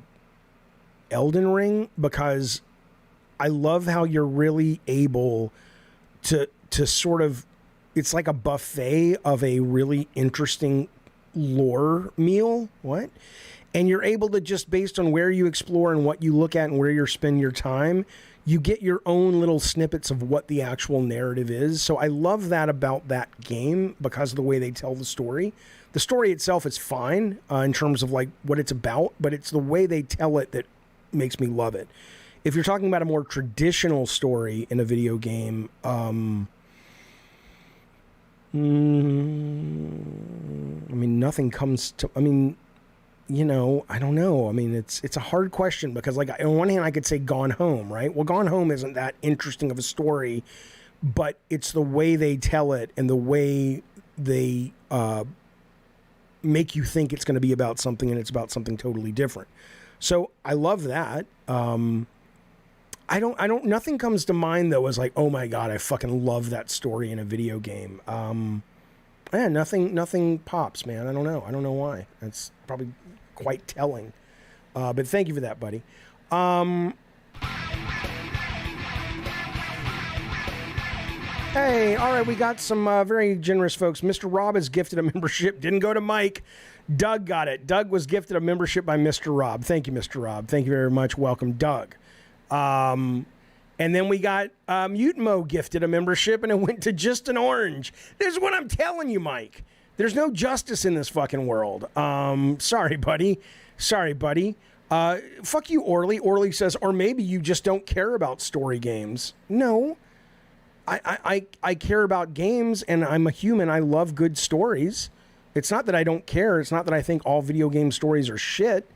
Ring, because I love how you're really able to sort of, it's like a buffet of a really interesting lore meal. What? And you're able to, just based on where you explore and what you look at and where you spend your time, you get your own little snippets of what the actual narrative is. So I love that about that game, because of the way they tell the story. The story itself is fine in terms of like what it's about, but it's the way they tell it that makes me love it. If you're talking about a more traditional story in a video game, I mean, nothing comes to, I mean, you know, I don't know. I mean, it's a hard question, because like on one hand I could say Gone Home, right? Well, Gone Home isn't that interesting of a story, but it's the way they tell it and the way they make you think it's going to be about something, and it's about something totally different. So I love that. Nothing comes to mind though as like, oh my God, I fucking love that story in a video game. Nothing pops, man. I don't know why. That's probably quite telling. But thank you for that, buddy. Hey, all right, we got some very generous folks. Mr. Rob is gifted a membership. Didn't go to Mike. Doug got it. Doug was gifted a membership by Mr. Rob. Thank you, Mr. Rob. Thank you very much. Welcome, Doug. And then we got Mutimo gifted a membership, and it went to Just an Orange. This is what I'm telling you, Mike. There's no justice in this fucking world. Sorry, buddy. Fuck you, Orly. Orly says, or maybe you just don't care about story games. No. I care about games, and I'm a human. I love good stories. It's not that I don't care. It's not that I think all video game stories are shit.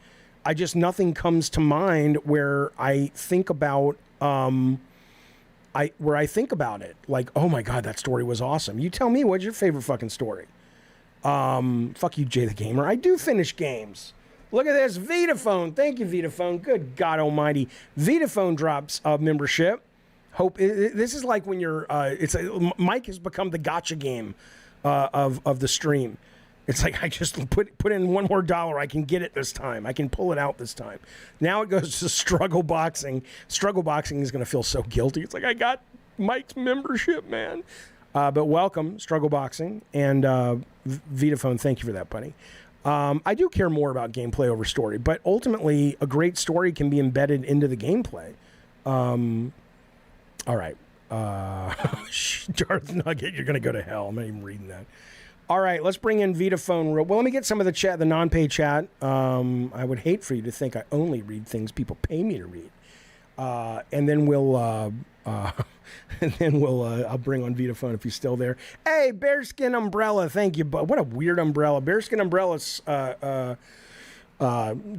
I just, nothing comes to mind where I think about it. Like, oh my God, that story was awesome. You tell me, what's your favorite fucking story? Fuck you, Jay the Gamer. I do finish games. Look at this, Vitaphone. Thank you, Vitaphone. Good God Almighty. Vitaphone drops a membership. Hope this is like when you're. Mike has become the gotcha game of the stream. It's like, I just put in one more dollar. I can get it this time. I can pull it out this time. Now it goes to Struggle Boxing. Struggle Boxing is going to feel so guilty. It's like, I got Mike's membership, man. But welcome, Struggle Boxing. And Vitaphone, thank you for that, buddy. I do care more about gameplay over story. But ultimately, a great story can be embedded into the gameplay. All right. Darth Nugget, you're going to go to hell. I'm not even reading that. All right, let's bring in Vitaphone. Well, let me get some of the chat, the non-pay chat. I would hate for you to think I only read things people pay me to read. And then I'll bring on Vitaphone if he's still there. Hey, Bearskin Umbrella, thank you. What a weird umbrella. Bearskin Umbrella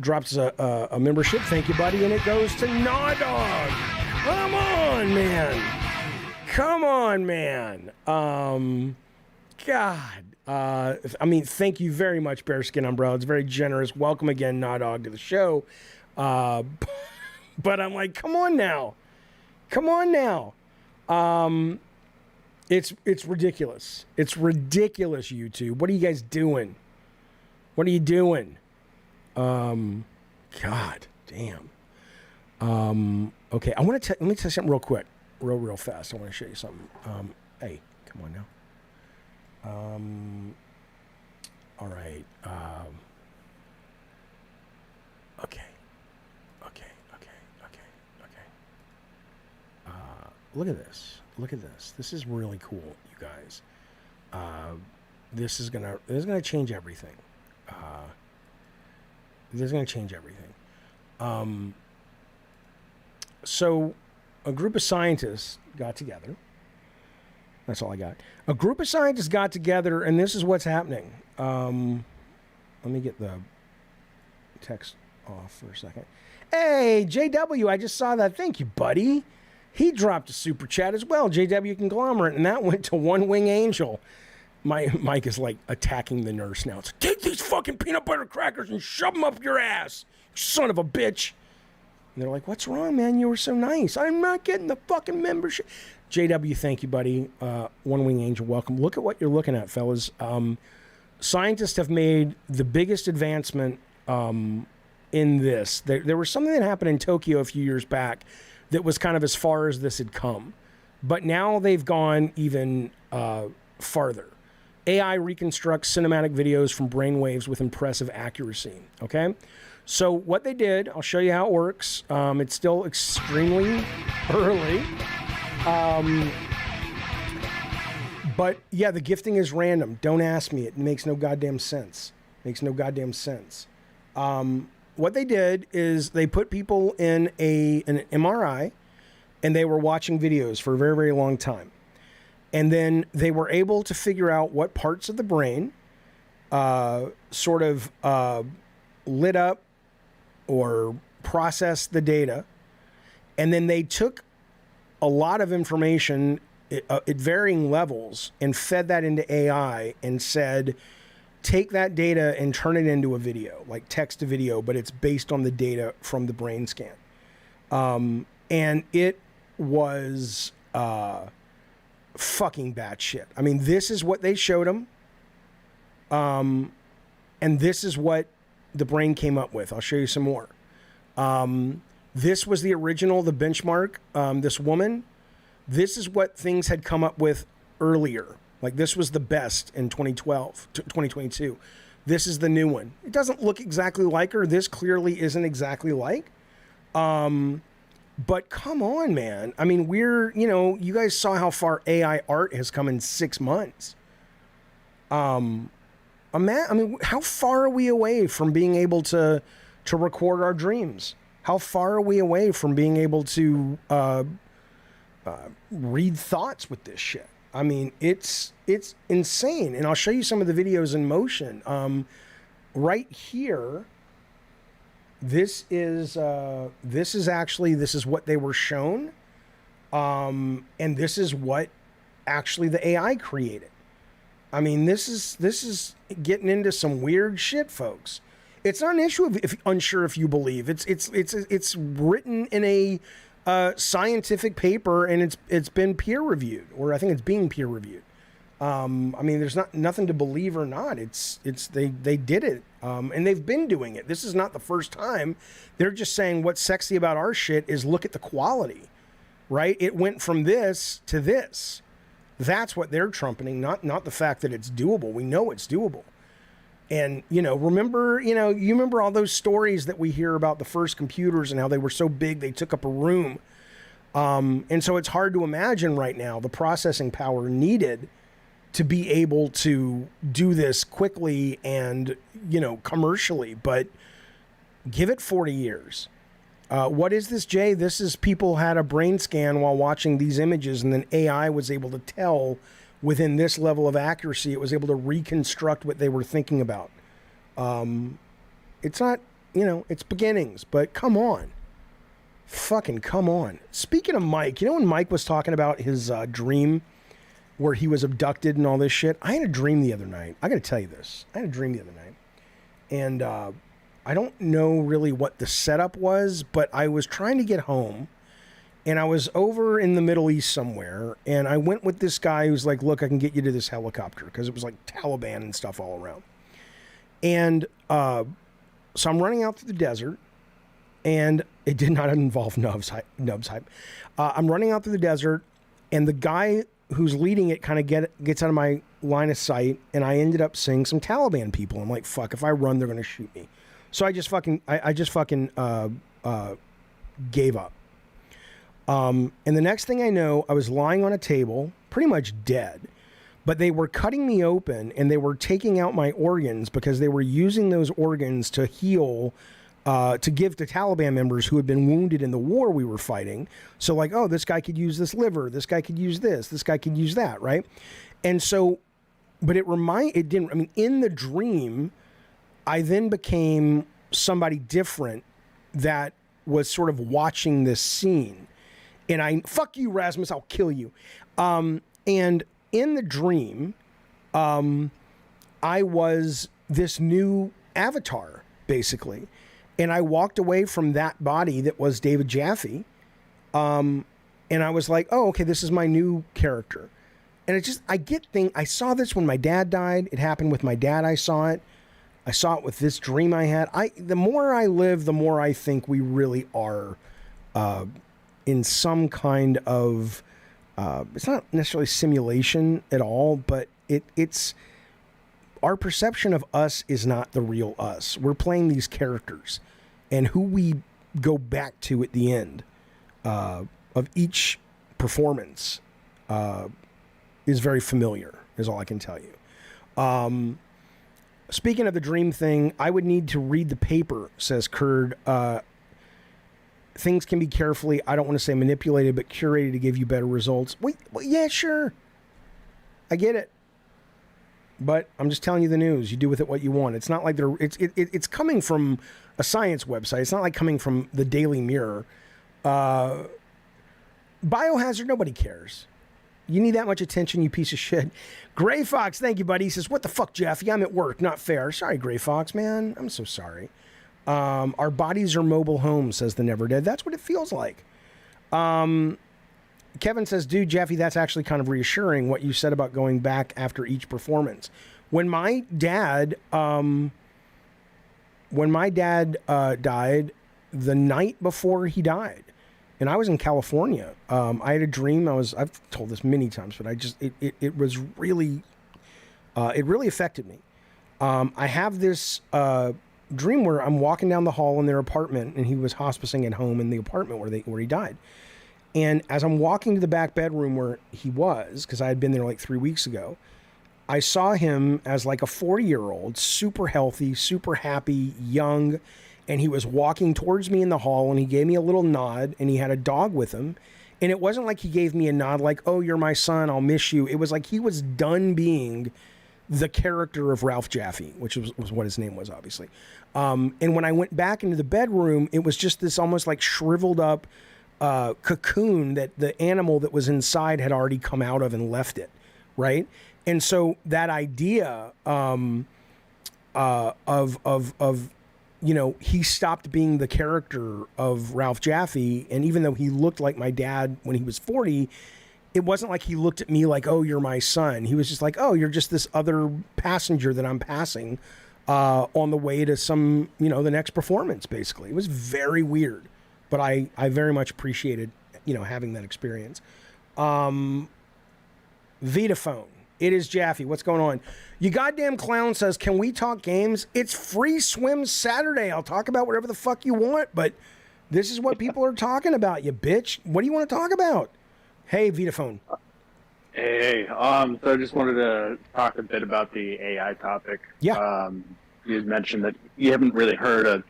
drops a membership. Thank you, buddy. And it goes to Nawdog. Come on, man. God. I mean, thank you very much, Bearskin Umbrella. It's very generous. Welcome again, Nawdog, to the show. But I'm like, come on now. It's ridiculous. It's ridiculous, YouTube. What are you guys doing? What are you doing? God damn. Okay, let me tell you something real quick. Real fast. I want to show you something. Hey, come on now. All right. Okay. look at this. Look at this. This is really cool, you guys. This is gonna change everything. This is gonna change everything. So a group of scientists got together. That's all I got. A group of scientists got together, and this is what's happening. Let me get the text off for a second. Hey, JW, I just saw that. Thank you, buddy. He dropped a super chat as well, JW Conglomerate, and that went to One Wing Angel. Mike is like attacking the nurse now. It's like, take these fucking peanut butter crackers and shove them up your ass, you son of a bitch. And they're like, what's wrong, man? You were so nice. I'm not getting the fucking membership. JW, thank you, buddy. One Wing Angel, welcome. Look at what you're looking at, fellas. Scientists have made the biggest advancement in this. There was something that happened in Tokyo a few years back that was kind of as far as this had come. But now they've gone even farther. AI reconstructs cinematic videos from brainwaves with impressive accuracy, okay? So what they did, I'll show you how it works. It's still extremely early. But yeah, the gifting is random. Don't ask me. It makes no goddamn sense. What they did is they put people in an MRI and they were watching videos for a very, very long time. And then they were able to figure out what parts of the brain sort of lit up or processed the data. And then they took a lot of information at varying levels and fed that into AI and said, take that data and turn it into a video, like text to video, but it's based on the data from the brain scan. And it was fucking batshit. I mean, this is what they showed them. And this is what the brain came up with. I'll show you some more. This was the original, the benchmark. This woman, this is what things had come up with earlier. Like this was the best in 2022. This is the new one. It doesn't look exactly like her. This clearly isn't exactly like. But come on, man. I mean, you guys saw how far AI art has come in 6 months. I mean, how far are we away from being able to record our dreams? How far are we away from being able to read thoughts with this shit? I mean, it's insane. And I'll show you some of the videos in motion. Right here, this is what they were shown. And this is what actually the AI created. I mean, this is getting into some weird shit, folks. It's not an issue of if unsure if you believe. It's written in a scientific paper and it's been peer reviewed, or I think it's being peer reviewed. I mean, there's nothing to believe or not. They did it, and they've been doing it. This is not the first time. They're just saying what's sexy about our shit is look at the quality, right? It went from this to this. That's what they're trumpeting, not the fact that it's doable. We know it's doable. And, you remember all those stories that we hear about the first computers and how they were so big they took up a room. And so it's hard to imagine right now the processing power needed to be able to do this quickly and, commercially. But give it 40 years. What is this, Jay? This is people had a brain scan while watching these images, and then AI was able to tell within this level of accuracy, it was able to reconstruct what they were thinking about. It's not, it's beginnings, but come on. Fucking come on. Speaking of Mike, when Mike was talking about his dream where he was abducted and all this shit, I had a dream the other night. I got to tell you this. I had a dream the other night. And I don't know really what the setup was, but I was trying to get home. And I was over in the Middle East somewhere, and I went with this guy who's like, look, I can get you to this helicopter, because it was like Taliban and stuff all around. And so I'm running out through the desert, and it did not involve Nubs hype. I'm running out through the desert, and the guy who's leading it kind of gets out of my line of sight, and I ended up seeing some Taliban people. I'm like, fuck, if I run, they're going to shoot me. So I just fucking gave up. And the next thing I know, I was lying on a table, pretty much dead. But they were cutting me open and they were taking out my organs because they were using those organs to heal, to give to Taliban members who had been wounded in the war we were fighting. So like, oh, this guy could use this liver. This guy could use this guy could use that, right? And so, but in the dream, I then became somebody different that was sort of watching this scene. And fuck you, Rasmus, I'll kill you. And in the dream, I was this new avatar, basically. And I walked away from that body that was David Jaffe. And I was like, oh, okay, this is my new character. And I saw this when my dad died. It happened with my dad. I saw it with this dream I had. The more I live, the more I think we really are in some kind of, it's not necessarily simulation at all, but it's our perception of us is not the real us. We're playing these characters, and who we go back to at the end of each performance is very familiar, is all I can tell you. Speaking of the dream thing, I would need to read the paper, says Kurd. Things can be carefully, I don't want to say manipulated, but curated to give you better results. Well, yeah, sure. I get it. But I'm just telling you the news. You do with it what you want. It's not like it's coming from a science website. It's not like coming from the Daily Mirror. Biohazard, nobody cares. You need that much attention, you piece of shit. Gray Fox, thank you, buddy. He says, what the fuck, Jeffy? I'm at work. Not fair. Sorry, Gray Fox, man. I'm so sorry. Our bodies are mobile homes, says the Never Dead. That's what it feels like. Kevin says, dude, Jeffy, that's actually kind of reassuring what you said about going back after each performance. When my dad died, the night before he died, and I was in California. I had a dream. I've told this many times, but it was really, it really affected me. I have this dream where I'm walking down the hall in their apartment, and he was hospicing at home in the apartment where he died. And as I'm walking to the back bedroom where he was, because I had been there like 3 weeks ago, I saw him as like a 40-year-old, super healthy, super happy, young. And he was walking towards me in the hall, and he gave me a little nod, and he had a dog with him. And it wasn't like he gave me a nod like, oh, you're my son, I'll miss you. It was like he was done being the character of Ralph Jaffe, which was what his name was, obviously. And when I went back into the bedroom, it was just this almost like shriveled up cocoon that the animal that was inside had already come out of and left it, right? And so that idea of he stopped being the character of Ralph Jaffe, and even though he looked like my dad when he was 40, it wasn't like he looked at me like, oh, you're my son. He was just like, oh, you're just this other passenger that I'm passing on the way to some, the next performance, basically. It was very weird, but I very much appreciated, having that experience. Vitaphone. It is Jaffe. What's going on? You goddamn clown says, can we talk games? It's Free Swim Saturday. I'll talk about whatever the fuck you want, but this is what people are talking about, you bitch. What do you want to talk about? Hey, Vitaphone. Hey, so I just wanted to talk a bit about the AI topic. Yeah. You had mentioned that you haven't really heard a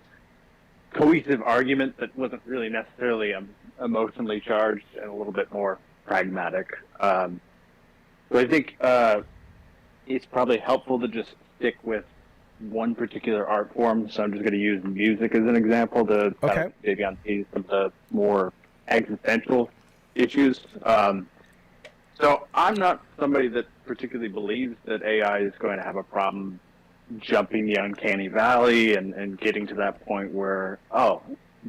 cohesive argument that wasn't really necessarily emotionally charged and a little bit more pragmatic. So I think it's probably helpful to just stick with one particular art form. So I'm just going to use music as an example to maybe untease some of the more existential issues. So I'm not somebody that particularly believes that AI is going to have a problem jumping the uncanny valley and getting to that point where, oh,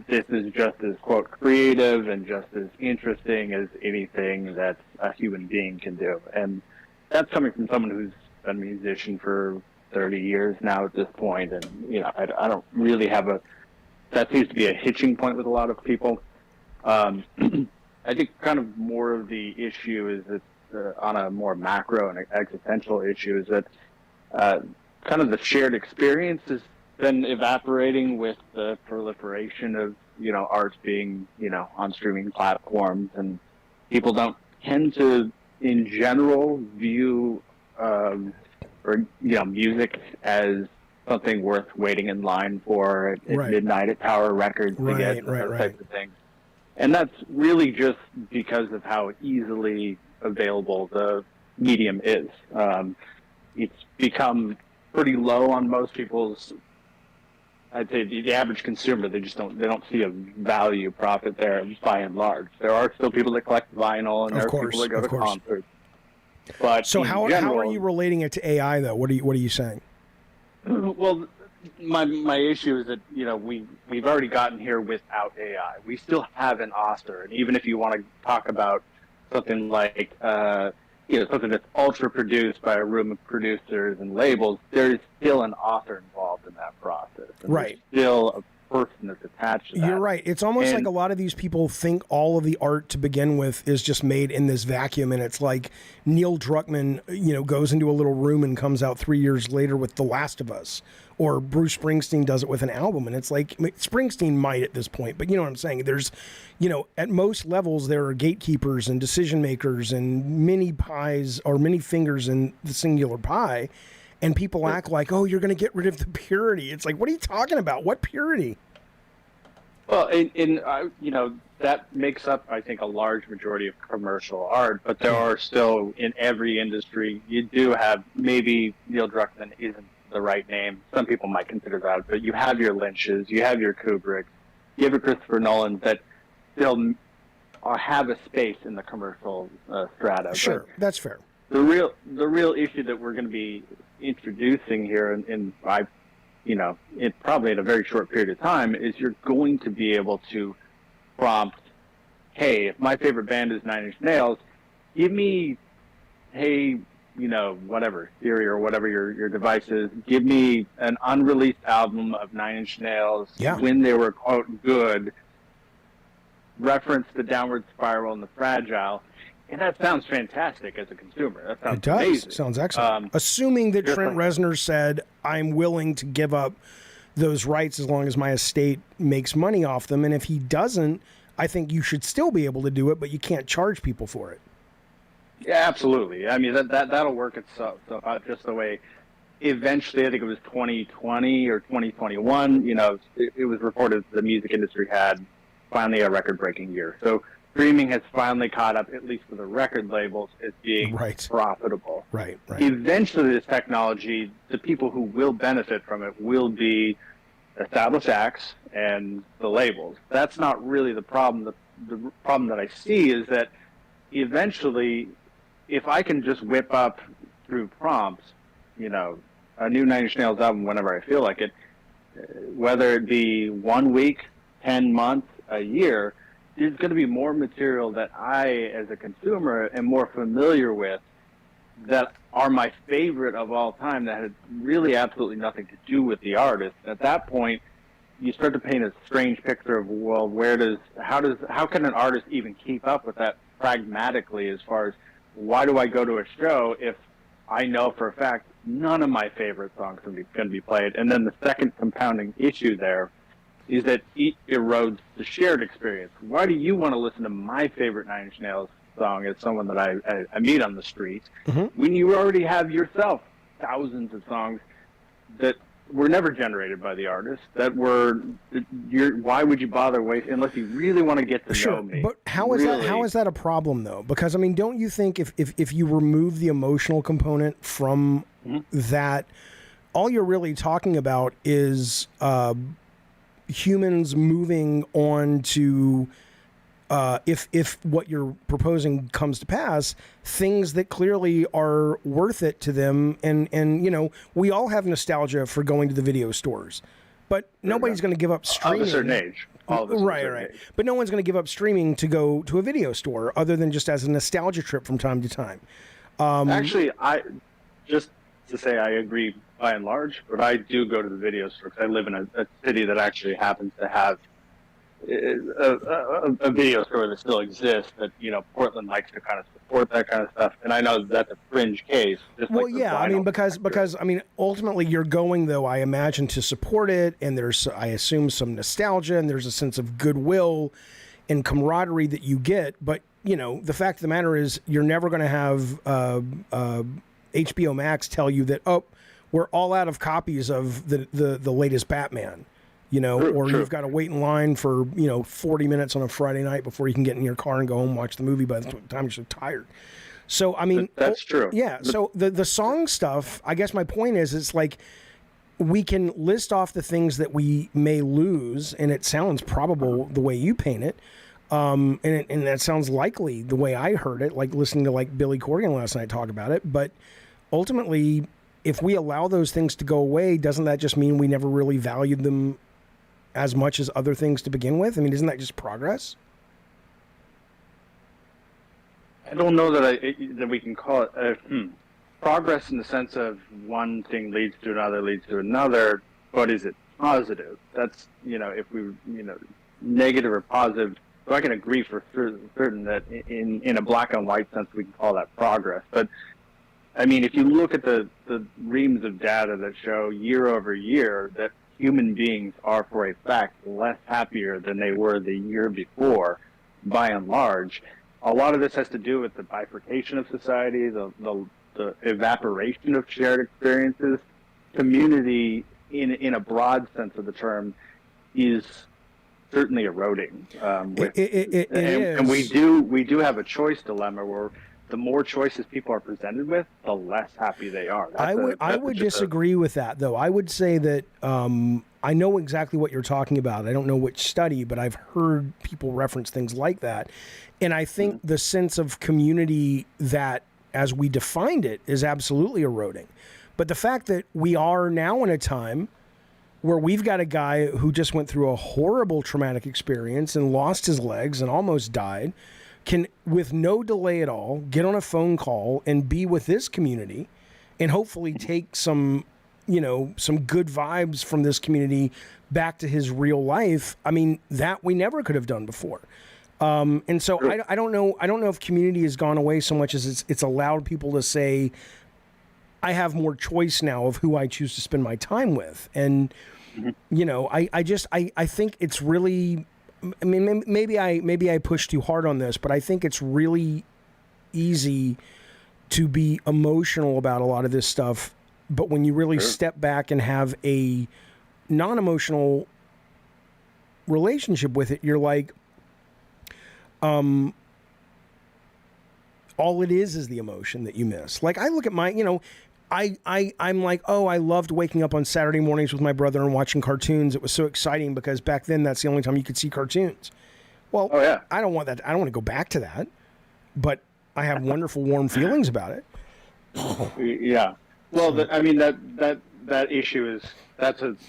this is just as, quote, creative and just as interesting as anything that a human being can do. And that's coming from someone who's been a musician for 30 years now at this point. And, I don't really have that seems to be a hitching point with a lot of people. I think kind of more of the issue is that on a more macro and existential issue is that kind of the shared experience has been evaporating with the proliferation of art being, on streaming platforms, and people don't tend to, in general, view, music as something worth waiting in line for at midnight at Tower Records to get those types of things. And that's really just because of how easily available the medium is. It's become pretty low on most people's, I'd say the average consumer, they don't see a value profit there by and large. There are still people that collect vinyl, and there are people that go to concerts. But so how are you relating it to AI though? What are you saying? Well, my issue is that we've already gotten here without AI. We still have an author, and even if you want to talk about something like something that's ultra produced by a room of producers and labels, there is still an author involved in that process. And right. There's still a person that's attached to that. You're right. It's almost like a lot of these people think all of the art to begin with is just made in this vacuum, and it's like Neil Druckmann, goes into a little room and comes out 3 years later with The Last of Us, or Bruce Springsteen does it with an album, and it's like Springsteen might at this point, but you know what I'm saying? There's, at most levels there are gatekeepers and decision makers and mini pies or many fingers in the singular pie. And people act like, oh, you're going to get rid of the purity. It's like, what are you talking about? What purity? Well, that makes up, I think, a large majority of commercial art. But there are still, in every industry, you do have, maybe Neil Druckmann isn't the right name. Some people might consider that. But you have your Lynches, you have your Kubricks, you have your Christopher Nolan that still have a space in the commercial strata. Sure, but that's fair. The real issue that we're going to be introducing here in probably in a very short period of time is you're going to be able to prompt, hey, if my favorite band is Nine Inch Nails, give me, hey, whatever, Siri or whatever your device is, give me an unreleased album of Nine Inch Nails when they were, quote, good, reference the Downward Spiral and the Fragile. And that sounds fantastic as a consumer. That sounds amazing. Sounds excellent. Assuming that Trent Reznor said, I'm willing to give up those rights as long as my estate makes money off them. And if he doesn't, I think you should still be able to do it, but you can't charge people for it. Yeah, absolutely. I mean, that'll work itself out just the way eventually, I think it was 2020 or 2021, it was reported the music industry had finally a record-breaking year. So streaming has finally caught up, at least for the record labels, as being profitable. Right. Eventually, this technology, the people who will benefit from it will be established acts and the labels. That's not really the problem. The problem that I see is that eventually, if I can just whip up through prompts, a new Nine Inch Nails album whenever I feel like it, whether it be 1 week, 10 months, a year, there's going to be more material that I, as a consumer, am more familiar with that are my favorite of all time that had really absolutely nothing to do with the artist. At that point, you start to paint a strange picture of, well, how can an artist even keep up with that pragmatically, as far as why do I go to a show if I know for a fact none of my favorite songs are going to be played? And then the second compounding issue there is that it erodes the shared experience. Why do you want to listen to my favorite Nine Inch Nails song as someone that I meet on the street when you already have yourself thousands of songs that were never generated by the artist, why would you bother wasting, unless you really want to get to know me? But how is that a problem though? Because I mean, don't you think if you remove the emotional component from that, all you're really talking about is humans moving on to if what you're proposing comes to pass, things that clearly are worth it to them, and we all have nostalgia for going to the video stores, but nobody's going to give up streaming. Of a certain age. Right. But no one's going to give up streaming to go to a video store, other than just as a nostalgia trip from time to time. Actually, just to say I agree by and large, but I do go to the video store because I live in a city that actually happens to have a video store that still exists that, Portland likes to kind of support that kind of stuff. And I know that's a fringe case. Just Well, like the yeah, I mean, vinyl because I mean, ultimately you're going, though, I imagine, to support it, and there's, I assume, some nostalgia, and there's a sense of goodwill and camaraderie that you get. But, the fact of the matter is you're never going to have HBO Max tell you that, oh, we're all out of copies of the latest Batman. Or True. you've got to wait in line for, 40 minutes on a Friday night before you can get in your car and go home and watch the movie by the time you're so tired. So, I mean... That's true. Yeah, so the song stuff, I guess my point is, it's like we can list off the things that we may lose, and it sounds probable the way you paint it, and that sounds likely the way I heard it, like listening to like Billy Corgan last night talk about it, but ultimately, if we allow those things to go away, doesn't that just mean we never really valued them as much as other things to begin with? I mean, isn't that just progress? I don't know that we can call it progress in the sense of one thing leads to another, but is it positive? That's, if we, negative or positive. So I can agree for certain that in a black and white sense, we can call that progress. But I mean, if you look at the reams of data that show year over year that human beings are, for a fact, less happier than they were the year before, by and large, a lot of this has to do with the bifurcation of society, the evaporation of shared experiences. Community, in a broad sense of the term, is certainly eroding. It is. And we do have a choice dilemma where the more choices people are presented with, the less happy they are. I would disagree with that, though. I would say that I know exactly what you're talking about. I don't know which study, but I've heard people reference things like that. And I think the sense of community that, as we defined it, is absolutely eroding. But the fact that we are now in a time where we've got a guy who just went through a horrible traumatic experience and lost his legs and almost died, can, with no delay at all, get on a phone call and be with this community and hopefully take some good vibes from this community back to his real life. I mean, that we never could have done before. And so I don't know if community has gone away so much as it's allowed people to say, I have more choice now of who I choose to spend my time with. And, I think it's really, I mean, maybe I push too hard on this, but I think it's really easy to be emotional about a lot of this stuff. But when you really step back and have a non-emotional relationship with it, you're like, all it is the emotion that you miss. Like, I look at my, I'm like, oh, I loved waking up on Saturday mornings with my brother and watching cartoons. It was so exciting because back then that's the only time you could see cartoons. Well, I don't want that. I don't want to go back to that, but I have wonderful, warm feelings about it. Yeah. Well, that issue is,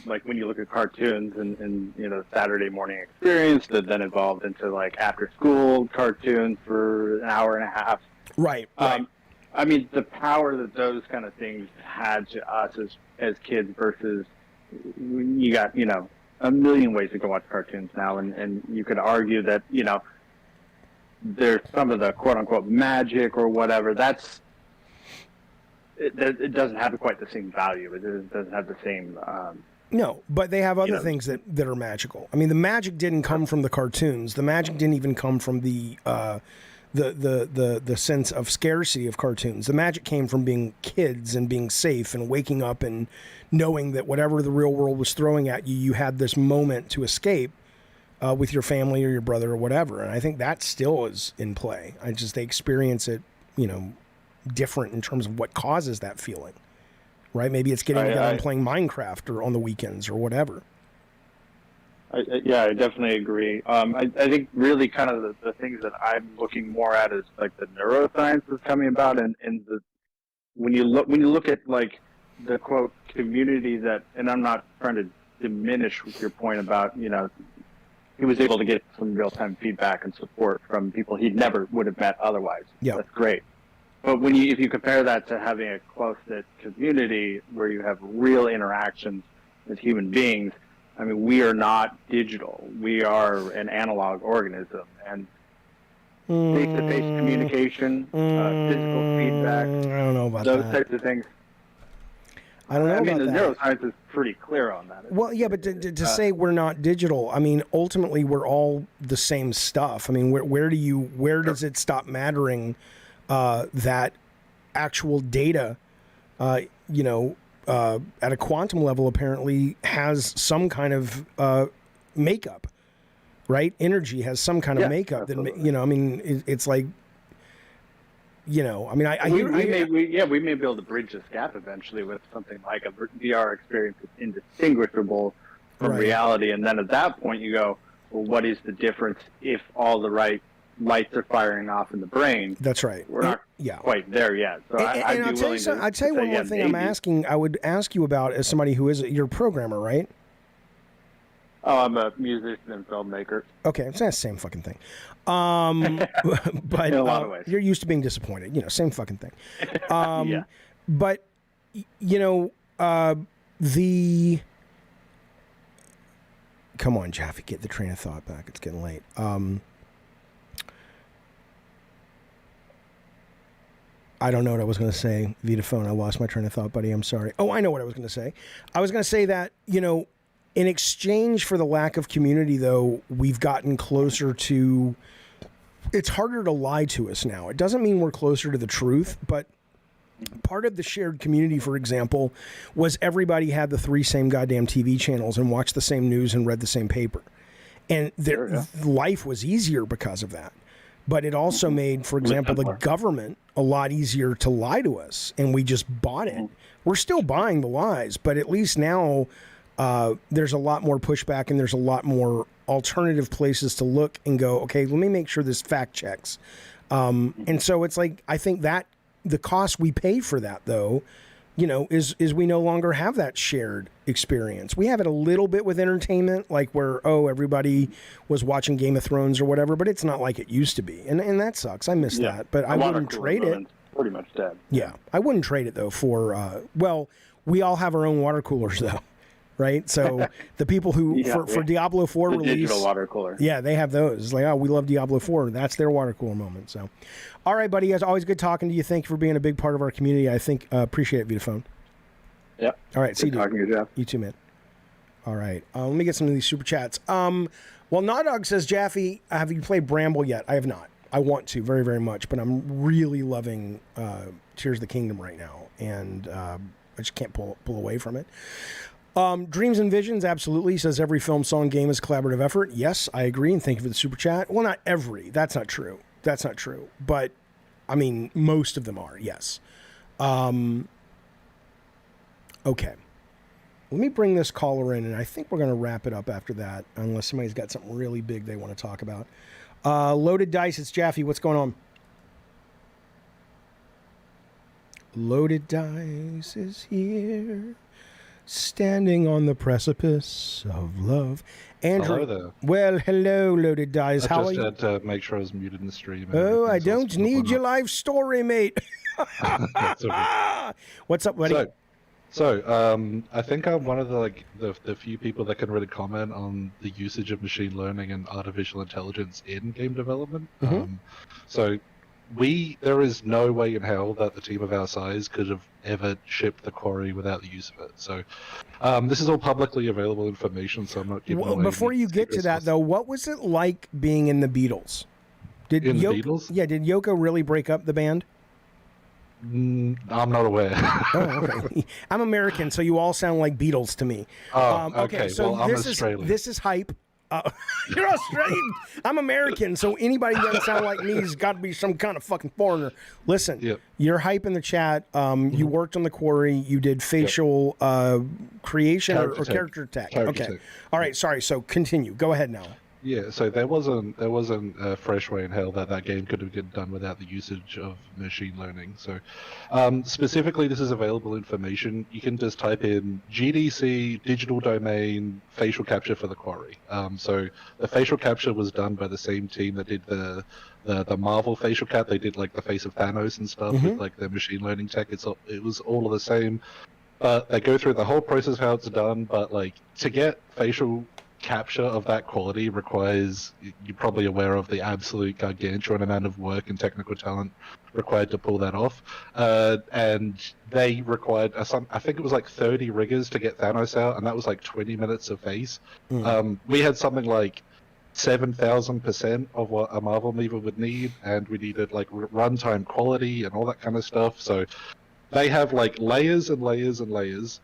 like when you look at cartoons and Saturday morning experience that then evolved into like after school cartoons for an hour and a half. Right. I mean, the power that those kind of things had to us as kids versus you got, a million ways to go watch cartoons now. And you could argue that, there's some of the quote unquote magic or whatever. It doesn't have quite the same value. It doesn't have the same. No, but they have other things that are magical. I mean, the magic didn't come from the cartoons. The magic didn't even come from the sense of scarcity of cartoons. The magic came from being kids and being safe and waking up and knowing that whatever the real world was throwing at you, you had this moment to escape with your family or your brother or whatever. And I think that still is in play. They experience it, different in terms of what causes that feeling, right? Maybe it's getting together and playing Minecraft or on the weekends or whatever. I definitely agree. I think really kind of the things that I'm looking more at is like the neuroscience that's coming about, and when you look at like the quote community that, and I'm not trying to diminish your point about he was able to get some real time feedback and support from people he never would have met otherwise. Yeah, that's great. But if you compare that to having a close-knit community where you have real interactions as human beings, I mean, we are not digital. We are an analog organism, and face-to-face communication, physical feedback, I don't know about those that. types of things. I don't know I mean, about the that. neuroscience is pretty clear on that. Well, yeah, but to say we're not digital, I mean, ultimately we're all the same stuff. I mean, where does it stop mattering that actual data, at a quantum level apparently has some kind of makeup, right? Energy has some kind of makeup that, I mean, it's like, I mean, we may be able to bridge this gap eventually with something like a VR experience that's indistinguishable from reality, and then at that point you go, well, what is the difference if all the right lights are firing off in the brain? That's right. We're not quite there yet. So I'd tell you one more thing. I would ask you about as somebody who you're a programmer, right? Oh, I'm a musician and filmmaker. Okay, it's the same fucking thing. But in a lot of ways. You're used to being disappointed. Same fucking thing. Yeah. But come on, Jaffe, get the train of thought back. It's getting late. I don't know what I was going to say via the phone. I lost my train of thought, buddy. I'm sorry. Oh, I know what I was going to say. I was going to say that, in exchange for the lack of community, though, we've gotten closer to... It's harder to lie to us now. It doesn't mean we're closer to the truth, but part of the shared community, for example, was everybody had the 3 same goddamn TV channels and watched the same news and read the same paper. And life was easier because of that. But it also made, for example, the government a lot easier to lie to us, and we just bought it. We're still buying the lies, but at least now... there's a lot more pushback, and there's a lot more alternative places to look and go, okay, let me make sure this fact checks. And so it's like, I think that the cost we pay for that, though, is we no longer have that shared experience. We have it a little bit with entertainment, like where, everybody was watching Game of Thrones or whatever, but it's not like it used to be. And that sucks. I miss that, but I wouldn't trade it. Pretty much dead. Yeah. I wouldn't trade it, though, for, we all have our own water coolers, though. Right, so the people who for Diablo 4 release, digital water cooler, they have those. It's like, we love Diablo 4. That's their water cooler moment. So, all right, buddy, it's always good talking to you. Thank you for being a big part of our community. I think appreciate it via phone. Yep. All right, see you. Talking to you, Jeff. You too, man. All right, let me get some of these super chats. Well, Nawdog says, Jaffe, have you played Bramble yet? I have not. I want to very, very much, but I'm really loving Tears of the Kingdom right now, and I just can't pull away from it. Dreams and Visions, absolutely. Says every film, song, game is a collaborative effort. Yes, I agree, and thank you for the super chat. Well, not every. That's not true. But, I mean, most of them are, yes. Okay. Let me bring this caller in, and I think we're going to wrap it up after that, unless somebody's got something really big they want to talk about. Loaded Dice, it's Jaffe. What's going on? Loaded Dice is here. Standing on the precipice of love. Andrew. Hello there. Well, hello, Loaded Dice. How are you? I just had to make sure I was muted in the stream. Oh, I don't need your life story, mate. What's up, buddy? So, I think I'm one of the few people that can really comment on the usage of machine learning and artificial intelligence in game development. There is no way in hell that the team of our size could have ever shipped the Quarry without the use of it. So, this is all publicly available information, so I'm not giving away. Before you get to that, though, what was it like being in the Beatles? The Beatles? Yeah, did Yoko really break up the band? I'm not aware. Oh, okay. I'm American, so you all sound like Beatles to me. Oh, okay. So well, I'm Australian. This is hype. You're Australian. I'm American, so anybody who doesn't sound like me has got to be some kind of fucking foreigner. Listen, you're hype in the chat. You worked on the Quarry. You did facial creation or character tech. Okay. All right. Sorry. So continue. Go ahead now. Yeah, so there wasn't a fresh way in hell that game could have been done without the usage of machine learning. So specifically, this is available information. You can just type in GDC digital domain facial capture for the Quarry. So the facial capture was done by the same team that did the Marvel facial cap. They did like the face of Thanos and stuff with like their machine learning tech. It was all of the same. but they go through the whole process of how it's done. But like to get facial capture of that quality requires, you're probably aware of the absolute gargantuan amount of work and technical talent required to pull that off. And they required I think it was like 30 riggers to get Thanos out, and that was like 20 minutes of face. We had something like 7,000% of what a Marvel movie would need, and we needed like runtime quality and all that kind of stuff. So they have like layers and layers and layers.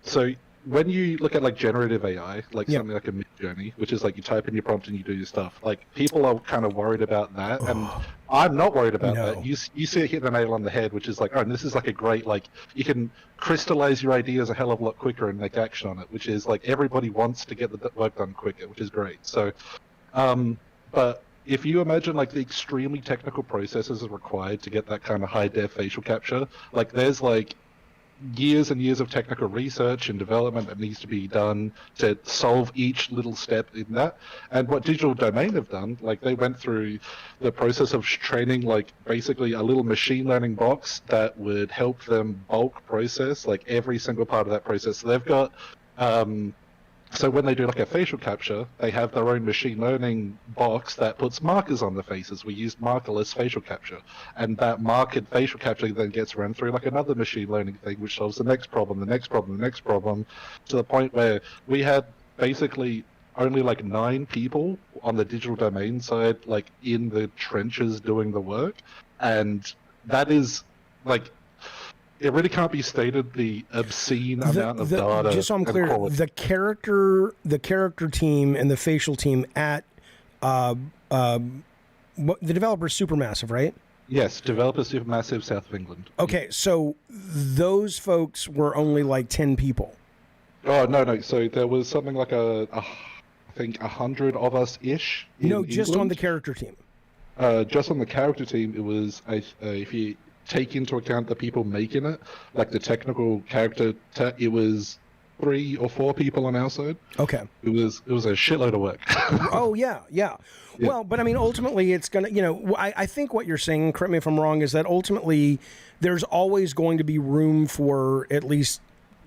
So when you look at like generative AI, like something like a Midjourney, which is like you type in your prompt and you do your stuff, like people are kind of worried about that, and I'm not worried about that. You see it hit the nail on the head, which is like, oh, and this is like a great, like you can crystallize your ideas a hell of a lot quicker and make action on it, which is like everybody wants to get the work done quicker, which is great. So, but if you imagine like the extremely technical processes required to get that kind of high def facial capture, like there's like years and years of technical research and development that needs to be done to solve each little step in that. And what Digital Domain have done, like they went through the process of training like basically a little machine learning box that would help them bulk process like every single part of that process. So they've got so when they do like a facial capture, they have their own machine learning box that puts markers on the faces. We used markerless facial capture, and that marked facial capture then gets run through like another machine learning thing, which solves the next problem, the next problem, the next problem, to the point where we had basically only like 9 people on the Digital Domain side, like in the trenches doing the work, and that is like, it really can't be stated the obscene amount of data. Just so I'm clear, the character team and the facial team at the developer's Supermassive, right? Yes, developer Supermassive, south of England. Okay, so those folks were only like 10 people. Oh no! So there was something like I think 100 of us ish. No, just on the character team. Just on the character team, it was if you take into account the people making it, like the technical character, it was 3 or 4 people on our side. Okay. It was a shitload of work. Oh yeah. Well, but I mean, ultimately, it's gonna, I think what you're saying, correct me if I'm wrong, is that ultimately there's always going to be room for at least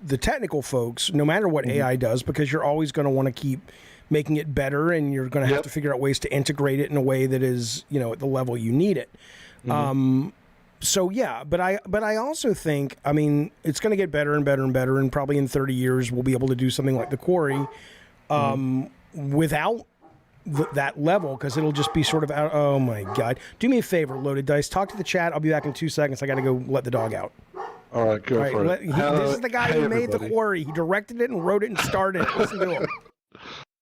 the technical folks, no matter what AI does, because you're always going to want to keep making it better, and you're going to have to figure out ways to integrate it in a way that is, at the level you need it. So yeah, but I also think, I mean, it's going to get better and better and better, and probably in 30 years we'll be able to do something like the Quarry without that level, because it'll just be sort of out. Oh my God! Do me a favor, Loaded Dice. Talk to the chat. I'll be back in 2 seconds. I got to go let the dog out. All right, go for it. This is the guy who made the Quarry. He directed it and wrote it and starred it. Listen to him.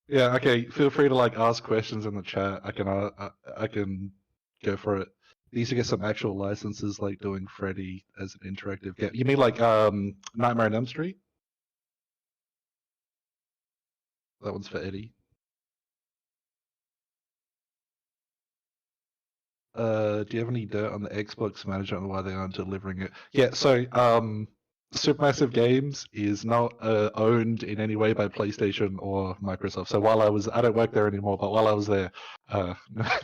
Yeah. Okay. Feel free to like ask questions in the chat. I can go for it. Needs to get some actual licenses, like doing Freddy as an interactive game. You mean like Nightmare on Elm Street? That one's for Eddie. Do you have any dirt on the Xbox manager and why they aren't delivering it? Yeah, so Supermassive Games is not owned in any way by PlayStation or Microsoft. So I don't work there anymore, but while I was there,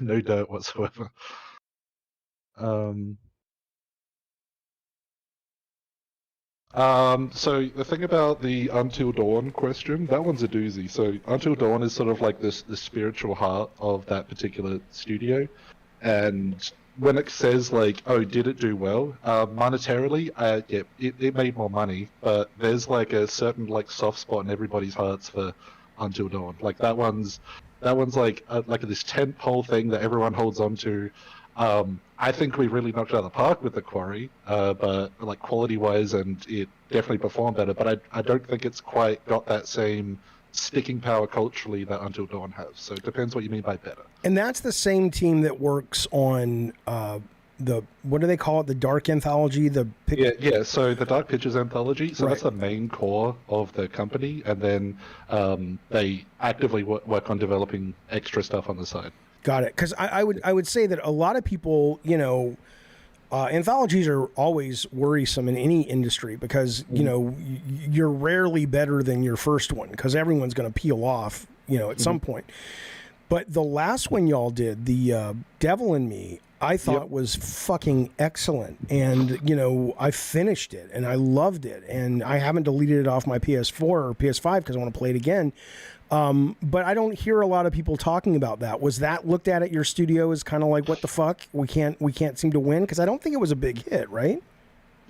no dirt whatsoever. So the thing about the Until Dawn question, that one's a doozy. So Until Dawn is sort of like the spiritual heart of that particular studio, and when it says like, oh, did it do well? Monetarily, yeah, it made more money, but there's like a certain like soft spot in everybody's hearts for Until Dawn. Like that one's like this tentpole thing that everyone holds on to. I think we really knocked it out of the park with the Quarry, but like quality-wise, and it definitely performed better. But I don't think it's quite got that same sticking power culturally that Until Dawn has. So it depends what you mean by better. And that's the same team that works on what do they call it? The Dark Anthology? Yeah. So the Dark Pictures Anthology. So that's the main core of the company, and then they actively work on developing extra stuff on the side. Got it. Because I would say that a lot of people, anthologies are always worrisome in any industry because, you're rarely better than your first one because everyone's going to peel off, at some point. But the last one y'all did, the Devil in Me, I thought was fucking excellent. And, you know, I finished it and I loved it. And I haven't deleted it off my PS4 or PS5 because I want to play it again. But I don't hear a lot of people talking about that. Was that looked at your studio as kind of like, what the fuck? We can't seem to win? Because I don't think it was a big hit, right?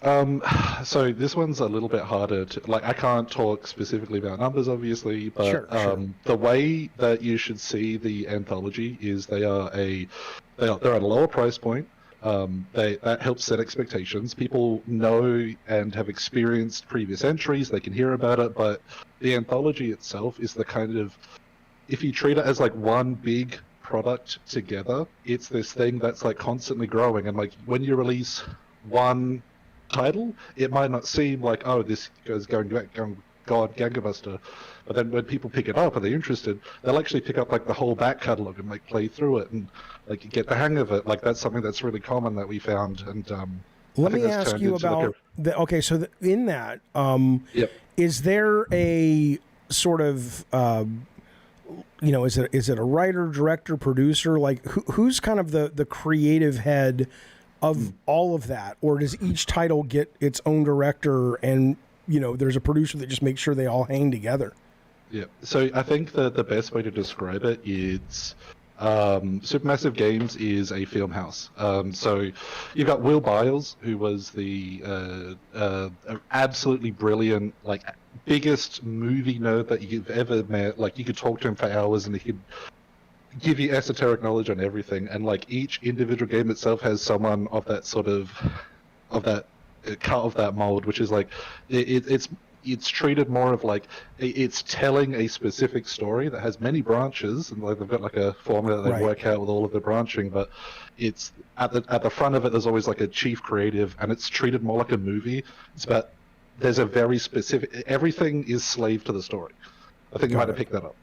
So this one's a little bit harder to, like, I can't talk specifically about numbers, obviously, but Sure. The way that you should see the anthology is they're at a lower price point. That helps set expectations. People know and have experienced previous entries, they can hear about it, but the anthology itself is the kind of, if you treat it as like one big product together, it's this thing that's like constantly growing, and like when you release one title, it might not seem like, oh, this goes going God gangbuster, but then when people pick it up and they're interested, they'll actually pick up like the whole back catalog and like play through it and like get the hang of it. Like that's something that's really common that we found. And let me ask you about in that, Yep. is there a sort of you know, is it a writer, director, producer? Like who's kind of the creative head of all of that, or does each title get its own director and, you know, there's a producer that just makes sure they all hang together? Yeah. So I think the best way to describe it is Supermassive Games is a film house. So you've got Will Biles, who was the absolutely brilliant, like biggest movie nerd that you've ever met. Like you could talk to him for hours and he could give you esoteric knowledge on everything. And like each individual game itself has someone of that sort of that cut of that mold, which is like it's treated more of like it's telling a specific story that has many branches, and like they've got like a formula that they work out with all of the branching, but it's at the front of it there's always like a chief creative, and it's treated more like a movie. It's about, there's a very specific, everything is slave to the story. I think you might have picked that up.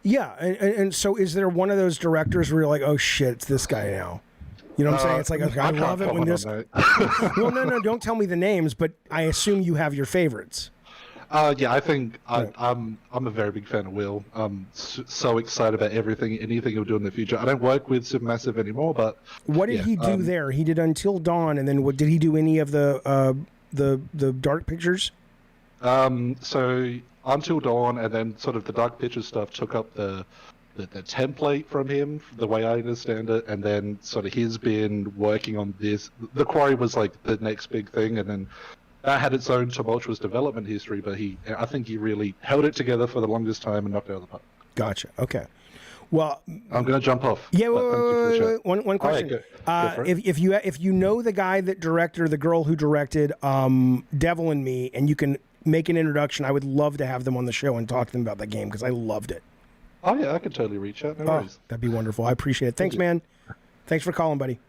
Yeah, and so is there one of those directors where you're like, oh shit, it's this guy now? You know what I'm saying? It's like, I love it when this... Well, no, don't tell me the names, but I assume you have your favorites. Yeah, I think I'm a very big fan of Will. I'm so excited about anything he'll do in the future. I don't work with Supermassive anymore, but... What did he do there? He did Until Dawn, and then what did he do any of the Dark Pictures? So Until Dawn, and then sort of the Dark Pictures stuff took up the template from him, the way I understand it, and then sort of he's been working on this. The Quarry was like the next big thing, and then that had its own tumultuous development history, but I think he really held it together for the longest time and knocked it out of the park. Gotcha. Okay. Well, I'm going to jump off. Yeah, wait. One question. If you know the guy that directed, the girl who directed Devil in Me, and you can make an introduction, I would love to have them on the show and talk to them about that game because I loved it. Oh yeah, I could totally reach out. No worries. That'd be wonderful. I appreciate it. Thanks, man. Thanks for calling, buddy.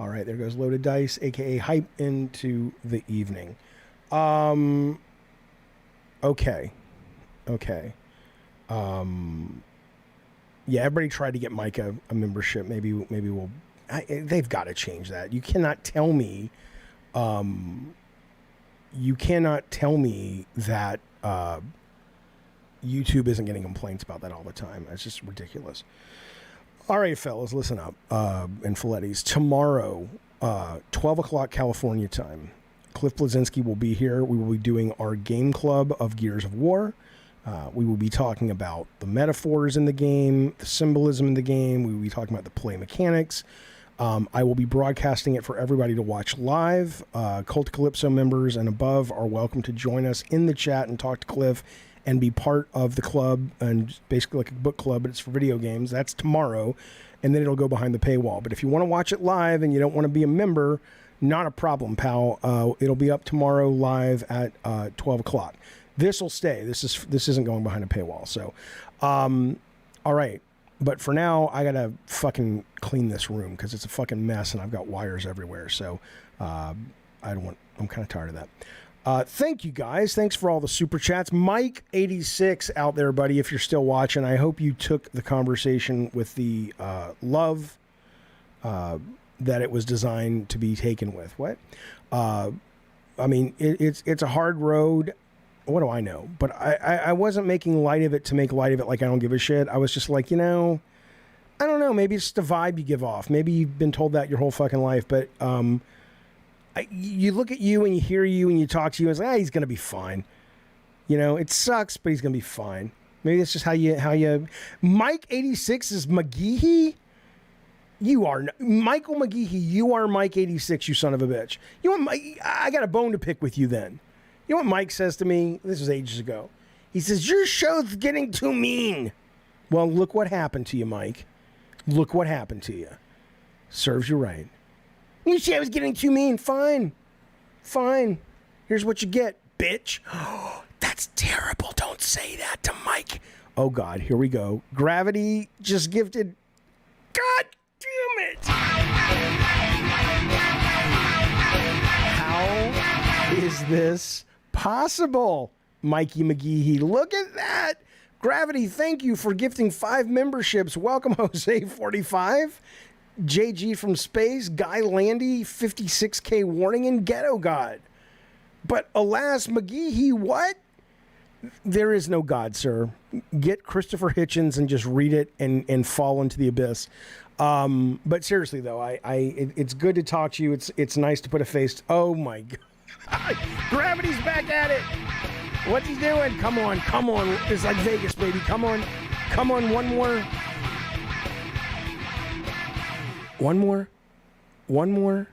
All right, there goes Loaded Dice, aka Hype, into the evening. Okay. Yeah, everybody tried to get Mike a membership. Maybe we'll. They've got to change that. You cannot tell me. That YouTube isn't getting complaints about that all the time. That's just ridiculous. All right, fellas, listen up. And Filettis. Tomorrow, 12 o'clock California time, Cliff Bleszinski will be here. We will be doing our game club of Gears of War. We will be talking about the metaphors in the game, the symbolism in the game. We will be talking about the play mechanics. I will be broadcasting it for everybody to watch live. Cult Calypso members and above are welcome to join us in the chat and talk to Cliff and be part of the club, and basically like a book club, but it's for video games. That's tomorrow, and then it'll go behind the paywall. But if you want to watch it live and you don't want to be a member, not a problem, pal. It'll be up tomorrow live at 12 o'clock. This will stay. This isn't going behind a paywall. So, all right. But for now, I gotta fucking clean this room because it's a fucking mess and I've got wires everywhere. So, I'm kind of tired of that. Thank you guys. Thanks for all the super chats. Mike86 out there, buddy, if you're still watching, I hope you took the conversation with the love that it was designed to be taken with. What? I mean, it's a hard road. What do I know? But I wasn't making light of it to make light of it like I don't give a shit. I was just like, I don't know. Maybe it's just a vibe you give off. Maybe you've been told that your whole fucking life. But you look at you and you hear you and you talk to you, and it's like, he's going to be fine. You know, it sucks, but he's going to be fine. Maybe that's just how you. Mike 86 is McGee. You are Michael McGee. You are Mike 86. You son of a bitch. You know what, Mike? I got a bone to pick with you. Then, you know what Mike says to me? This was ages ago. He says your show's getting too mean. Well, look what happened to you, Mike. Look what happened to you. Serves you right. You say I was getting too mean. Fine. Here's what you get, bitch. That's terrible. Don't say that to Mike. Oh, God. Here we go. Gravity just gifted. God damn it. How is this possible, Mikey McGee? Look at that. Gravity, thank you for gifting 5 memberships. Welcome, Jose45. JG from Space. Guy Landy, 56K warning, and Ghetto God. But alas, McGee, what? There is no God, sir. Get Christopher Hitchens and just read it and fall into the abyss. But seriously, though, it's good to talk to you. It's nice to put a face. Oh, my God. Gravity's back at it. What's he doing? Come on. It's like Vegas, baby. Come on. One more.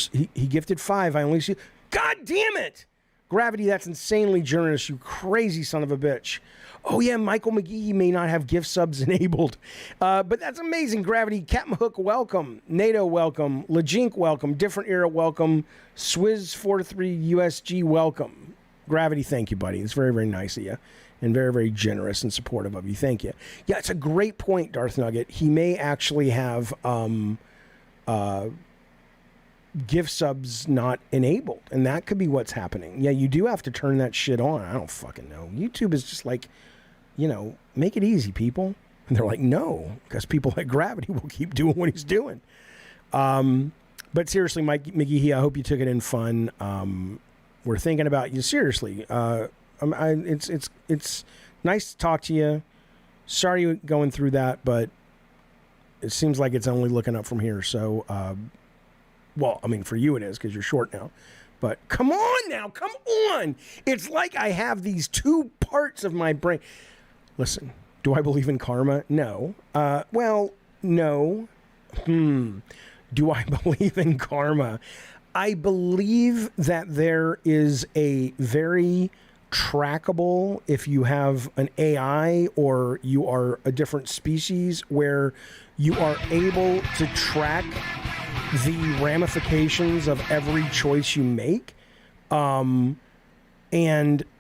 He gifted 5. I only see. God damn it! Gravity, that's insanely generous, you crazy son of a bitch. Oh yeah, Michael McGee may not have gift subs enabled. But that's amazing, Gravity. Captain Hook, welcome. NATO, welcome. Lajink, welcome. Different Era, welcome. Swizz43 USG, welcome. Gravity, thank you, buddy. It's very, very nice of you. And very, very generous and supportive of you. Thank you. Yeah, it's a great point, Darth Nugget. He may actually have gift subs not enabled, and that could be what's happening. Yeah, you do have to turn that shit on. I don't fucking know. YouTube is just like, make it easy, people. And they're like, no, because people like Gravity will keep doing what he's doing. But seriously, Mike McGee, I hope you took it in fun. We're thinking about you seriously. It's nice to talk to you. Sorry you're going through that, but it seems like it's only looking up from here. So, well, I mean, for you it is because you're short now. But come on now, come on. It's like I have these 2 parts of my brain. Listen, do I believe in karma? No. Well, no. Do I believe in karma? I believe that there is a very trackable, if you have an AI or you are a different species, where you are able to track the ramifications of every choice you make. And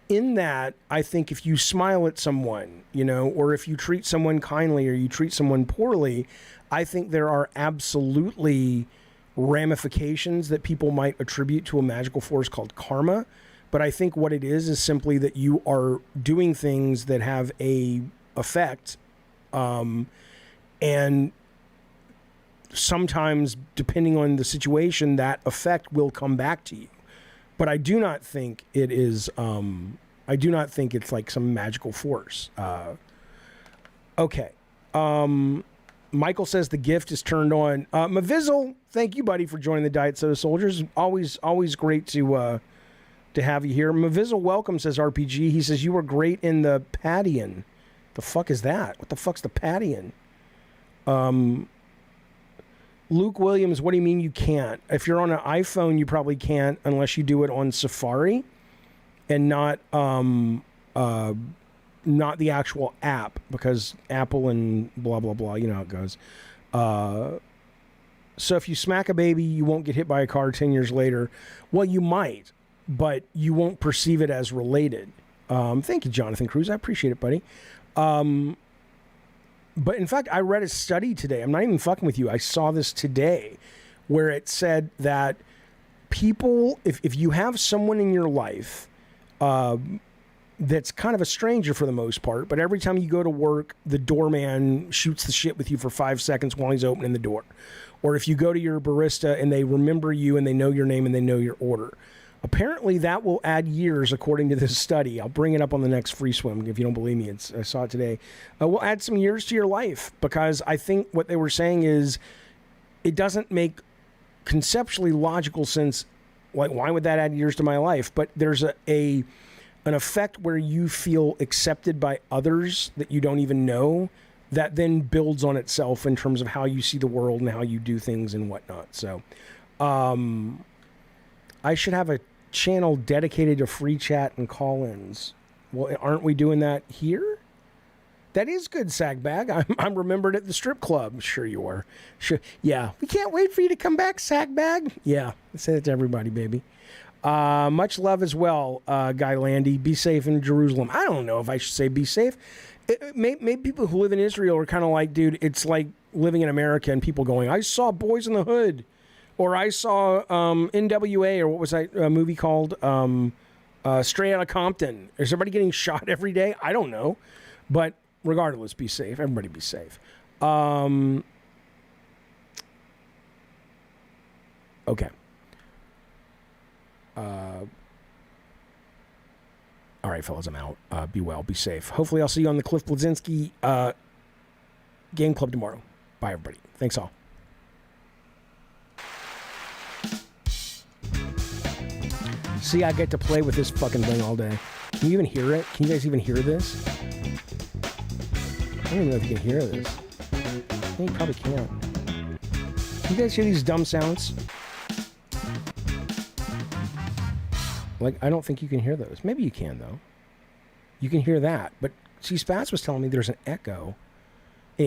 in that, I think if you smile at someone, or if you treat someone kindly or you treat someone poorly, I think there are absolutely ramifications that people might attribute to a magical force called karma. But I think what it is simply that you are doing things that have a effect, and sometimes, depending on the situation, that effect will come back to you. But I do not think it is. I do not think it's like some magical force. Okay. Michael says the gift is turned on. Mavizzle, thank you, buddy, for joining the Diet Soda Soldiers. Always great to have you here. Mavizzle, welcome, says RPG. He says you were great in the Padian. The fuck is that? What the fuck's the Padian? Luke Williams, what do you mean you can't? If you're on an iPhone, you probably can't unless you do it on Safari and not the actual app, because Apple and blah, blah, blah, you know how it goes. So if you smack a baby, you won't get hit by a car 10 years later. Well, you might, but you won't perceive it as related. Thank you, Jonathan Cruz. I appreciate it, buddy. But in fact, I read a study today. I'm not even fucking with you. I saw this today where it said that people, if you have someone in your life that's kind of a stranger for the most part, but every time you go to work, the doorman shoots the shit with you for 5 seconds while he's opening the door. Or if you go to your barista and they remember you and they know your name and they know your order. Apparently, that will add years, according to this study. I'll bring it up on the next free swim if you don't believe me. I saw it today. Will add some years to your life, because I think what they were saying is it doesn't make conceptually logical sense. Like, why would that add years to my life? But there's an effect where you feel accepted by others that you don't even know, that then builds on itself in terms of how you see the world and how you do things and whatnot. So, I should have a channel dedicated to free chat and call-ins. Well, aren't we doing that here? That is good, Sagbag. I'm remembered at the strip club. Sure you are. Sure. Yeah. We can't wait for you to come back, Sagbag. Yeah. Say that to everybody, baby. Much love as well, Guy Landy. Be safe in Jerusalem. I don't know if I should say be safe. Maybe people who live in Israel are kind of like, dude, it's like living in America and people going, I saw Boys in the Hood. Or I saw NWA, or what was that movie called? Straight Outta Compton. Is everybody getting shot every day? I don't know. But regardless, be safe. Everybody be safe. Okay. All right, fellas, I'm out. Be well. Be safe. Hopefully I'll see you on the Cliff Bleszinski Game Club tomorrow. Bye, everybody. Thanks all. See, I get to play with this fucking thing all day. Can you even hear it? Can you guys even hear this? I don't even know if you can hear this. You probably can't. Can you guys hear these dumb sounds? Like, I don't think you can hear those. Maybe you can, though. You can hear that. But, see, Spats was telling me there's an echo.